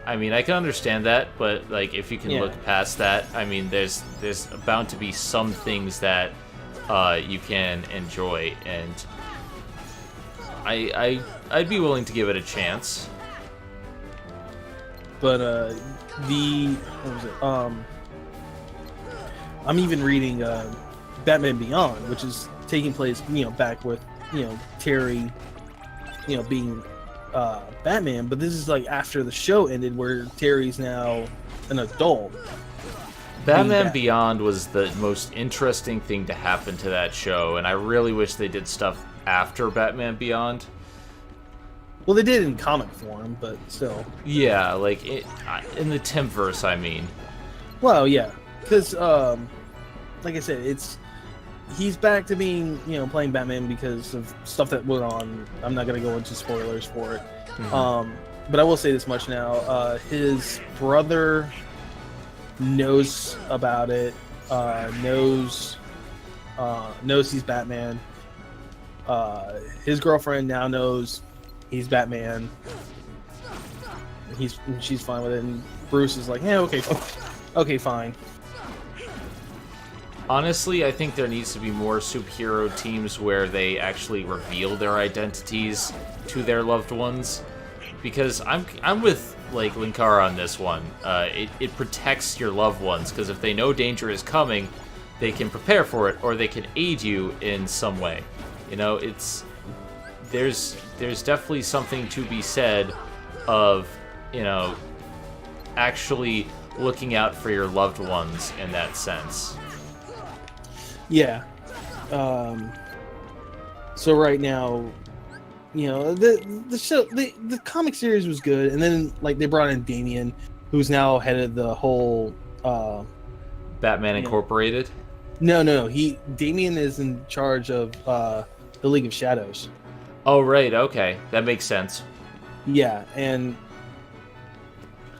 A: I can understand that, but if you can look past that, there's bound to be some things that you can enjoy, and I'd be willing to give it a chance.
B: But I'm even reading Batman Beyond, which is taking place back with Terry being Batman, but this is after the show ended, where Terry's now an adult.
A: Batman Beyond was the most interesting thing to happen to that show, and I really wish they did stuff after Batman Beyond.
B: Well, they did in comic form, but still.
A: Yeah, in the Timverse,
B: Well, yeah, because like I said, he's back to being playing Batman because of stuff that went on. I'm not gonna go into spoilers for it. Mm-hmm. But I will say this much now: his brother knows about it. Knows he's Batman. His girlfriend now knows he's Batman. She's fine with it, and Bruce is like, "Yeah, okay, fine."
A: Honestly, I think there needs to be more superhero teams where they actually reveal their identities to their loved ones, because I'm with Linkara on this one. It protects your loved ones, because if they know danger is coming, they can prepare for it, or they can aid you in some way. There's definitely something to be said of actually looking out for your loved ones in that sense.
B: Yeah. So right now, the show, the comic series was good, and then like they brought in Damian, who's now head of the whole
A: Batman Incorporated.
B: No. Damian is in charge of the League of Shadows.
A: Oh right, okay, that makes sense.
B: Yeah, and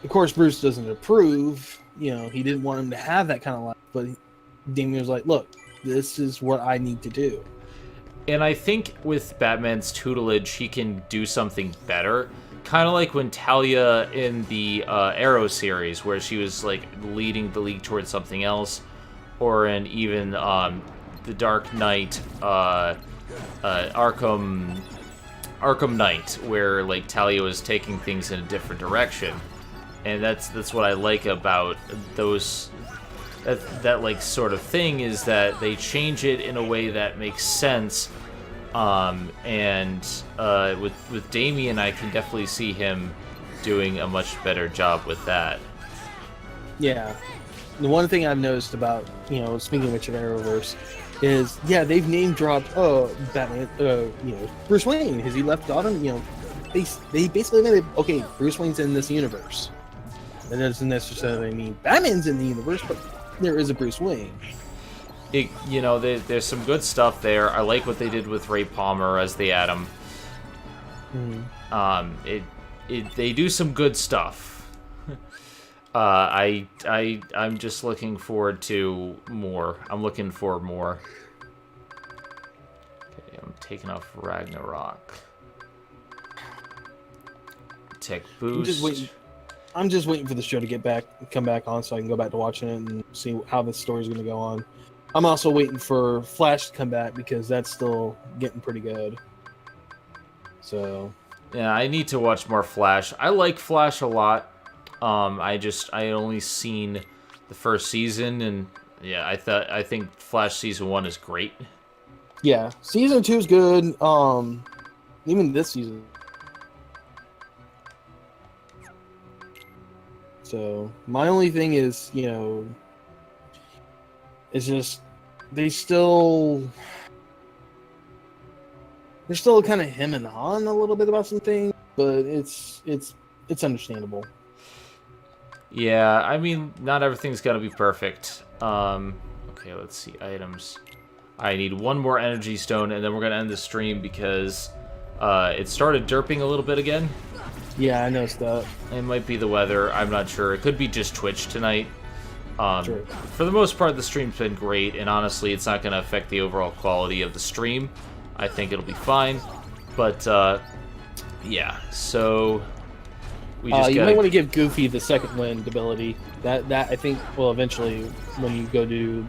B: of course Bruce doesn't approve. He didn't want him to have that kind of life, but Damian was like, "Look, this is what I need to do."
A: And I think with Batman's tutelage, he can do something better. Kind of like when Talia in the Arrow series, where she was like leading the League towards something else, or in even the Dark Knight, Arkham Knight, where like Talia was taking things in a different direction, and that's what I like about those. That like sort of thing is that they change it in a way that makes sense, and with Damian, I can definitely see him doing a much better job with that.
B: Yeah, the one thing I've noticed about speaking of which of Arrowverse is they've name dropped Batman, Bruce Wayne. Has he left Gotham? They basically made it okay. Bruce Wayne's in this universe. That doesn't necessarily mean Batman's in the universe, but there is a Bruce Wayne.
A: There's some good stuff there. I like what they did with Ray Palmer as the Atom. They do some good stuff. I'm just looking forward to more. I'm looking for more. Okay, I'm taking off Ragnarok. Tech boost.
B: I'm just waiting for the show to come back on, so I can go back to watching it and see how the story's going to go on. I'm also waiting for Flash to come back because that's still getting pretty good. So,
A: yeah, I need to watch more Flash. I like Flash a lot. I only seen the first season, and yeah, I think Flash season 1 is great.
B: Yeah, season 2 is good. Even this season. So my only thing is, it's just they're still kind of hemming and hawing a little bit about some things, but it's understandable.
A: Yeah, I mean, not everything's gonna be perfect. Okay, let's see items. I need one more energy stone, and then we're gonna end the stream because it started derping a little bit again.
B: Yeah, I noticed that.
A: It might be the weather. I'm not sure. It could be just Twitch tonight.
B: Sure.
A: For the most part, the stream's been great, and honestly, it's not going to affect the overall quality of the stream. I think it'll be fine. But, yeah, so we just
B: you might want to give Goofy the second wind ability. That I think will eventually, when you go to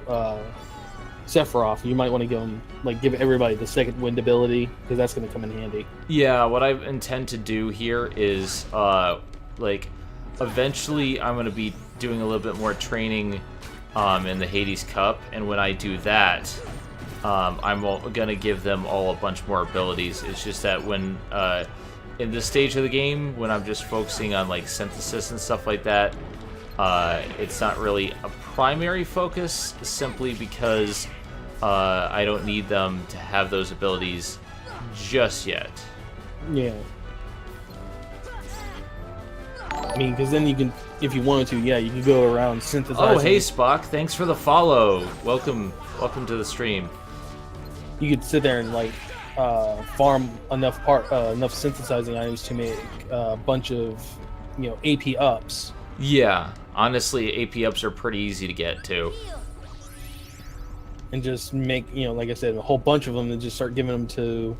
B: Sephiroth, you might want to give everybody the second wind ability, because that's going to come in handy.
A: Yeah, what I intend to do here is, eventually I'm going to be doing a little bit more training in the Hades Cup, and when I do that, I'm going to give them all a bunch more abilities. It's just that when, in this stage of the game, when I'm just focusing on, synthesis and stuff like that, it's not really a primary focus, simply because I don't need them to have those abilities just yet.
B: Yeah. I mean, because then you can, if you wanted to, you can go around synthesizing.
A: Oh, hey Spock, thanks for the follow. Welcome to the stream.
B: You could sit there and farm enough synthesizing items to make a bunch of, AP ups.
A: Yeah, honestly, AP ups are pretty easy to get too.
B: And just make, like I said, a whole bunch of them, and just start giving them to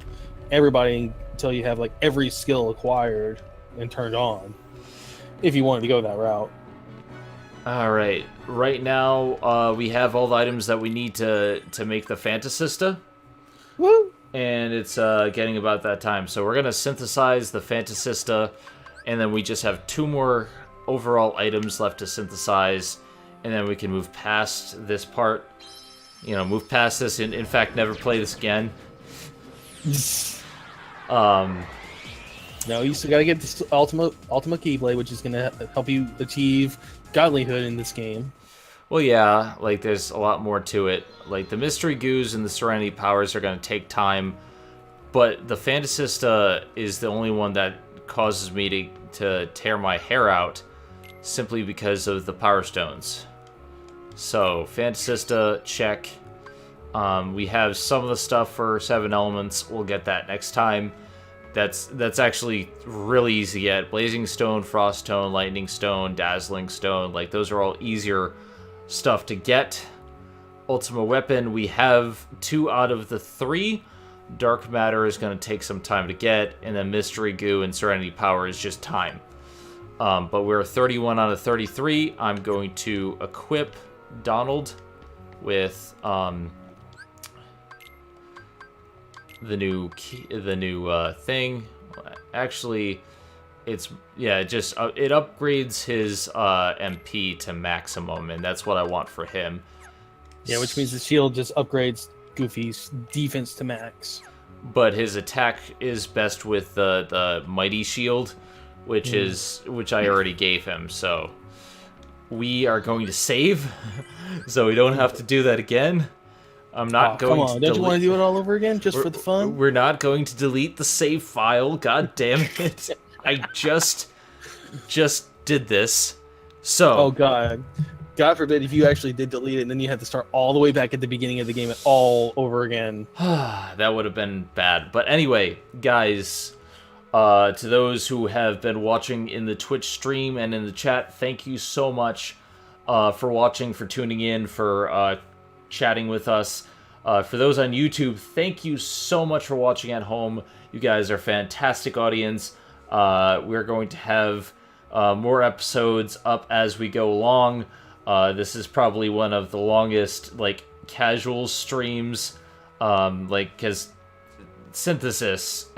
B: everybody until you have every skill acquired and turned on. If you wanted to go that route.
A: All right. Right now, we have all the items that we need to make the Fantasista.
B: Woo!
A: And it's getting about that time. So we're going to synthesize the Fantasista, and then we just have 2 more overall items left to synthesize, and then we can move past this part. Move past this, and in fact, never play this again.
B: No, you still gotta get the Ultima Keyblade, which is gonna help you achieve godlyhood in this game.
A: Well, yeah, like, there's a lot more to it. Like, the Mystery Goos and the Serenity Powers are going to take time, but the Fantasista is the only one that causes me to tear my hair out simply because of the Power Stones. So, Fantasista, check. We have some of the stuff for 7 elements. We'll get that next time. That's actually really easy to get. Blazing Stone, Frost Stone, Lightning Stone, Dazzling Stone. Like, those are all easier stuff to get. Ultimate Weapon, we have 2 out of the 3. Dark Matter is going to take some time to get. And then Mystery Goo and Serenity Power is just time. But we're 31 out of 33. I'm going to equip Donald with the new thing. Actually, it upgrades his MP to maximum, and that's what I want for him.
B: Yeah, which means the shield just upgrades Goofy's defense to max.
A: But his attack is best with the Mighty Shield, which I already gave him. So we are going to save, so we don't have to do that again. I'm not going to. Come on,
B: don't you want to do it all over again, just for the fun?
A: We're not going to delete the save file. God damn it! I just did this. So.
B: Oh God. God forbid if you actually did delete it and then you had to start all the way back at the beginning of the game all over again.
A: That would have been bad. But anyway, guys, to those who have been watching in the Twitch stream and in the chat, thank you so much for watching, for tuning in, for chatting with us. For those on YouTube, thank you so much for watching at home. You guys are a fantastic audience. We're going to have more episodes up as we go along. This is probably one of the longest, like, casual streams, because synthesis,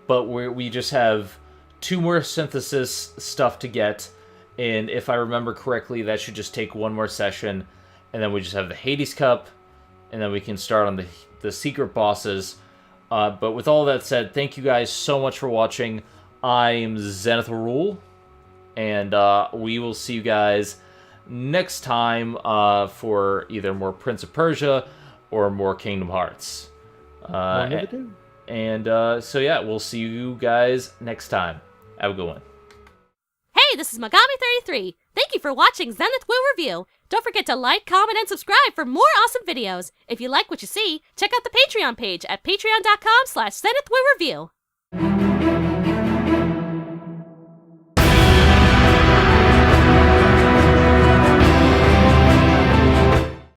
A: but we just have 2 more synthesis stuff to get, and if I remember correctly, that should just take 1 more session, and then we just have the Hades Cup, and then we can start on the secret bosses. But with all that said, thank you guys so much for watching. I'm Zenith Warrior, and we will see you guys next time for either more Prince of Persia or more Kingdom Hearts. So yeah, we'll see you guys next time. Have a good one.
D: Hey, this is Megami33. Thank you for watching Zenith Will Review. Don't forget to like, comment, and subscribe for more awesome videos. If you like what you see, check out the Patreon page at patreon.com/ZenithWillReview.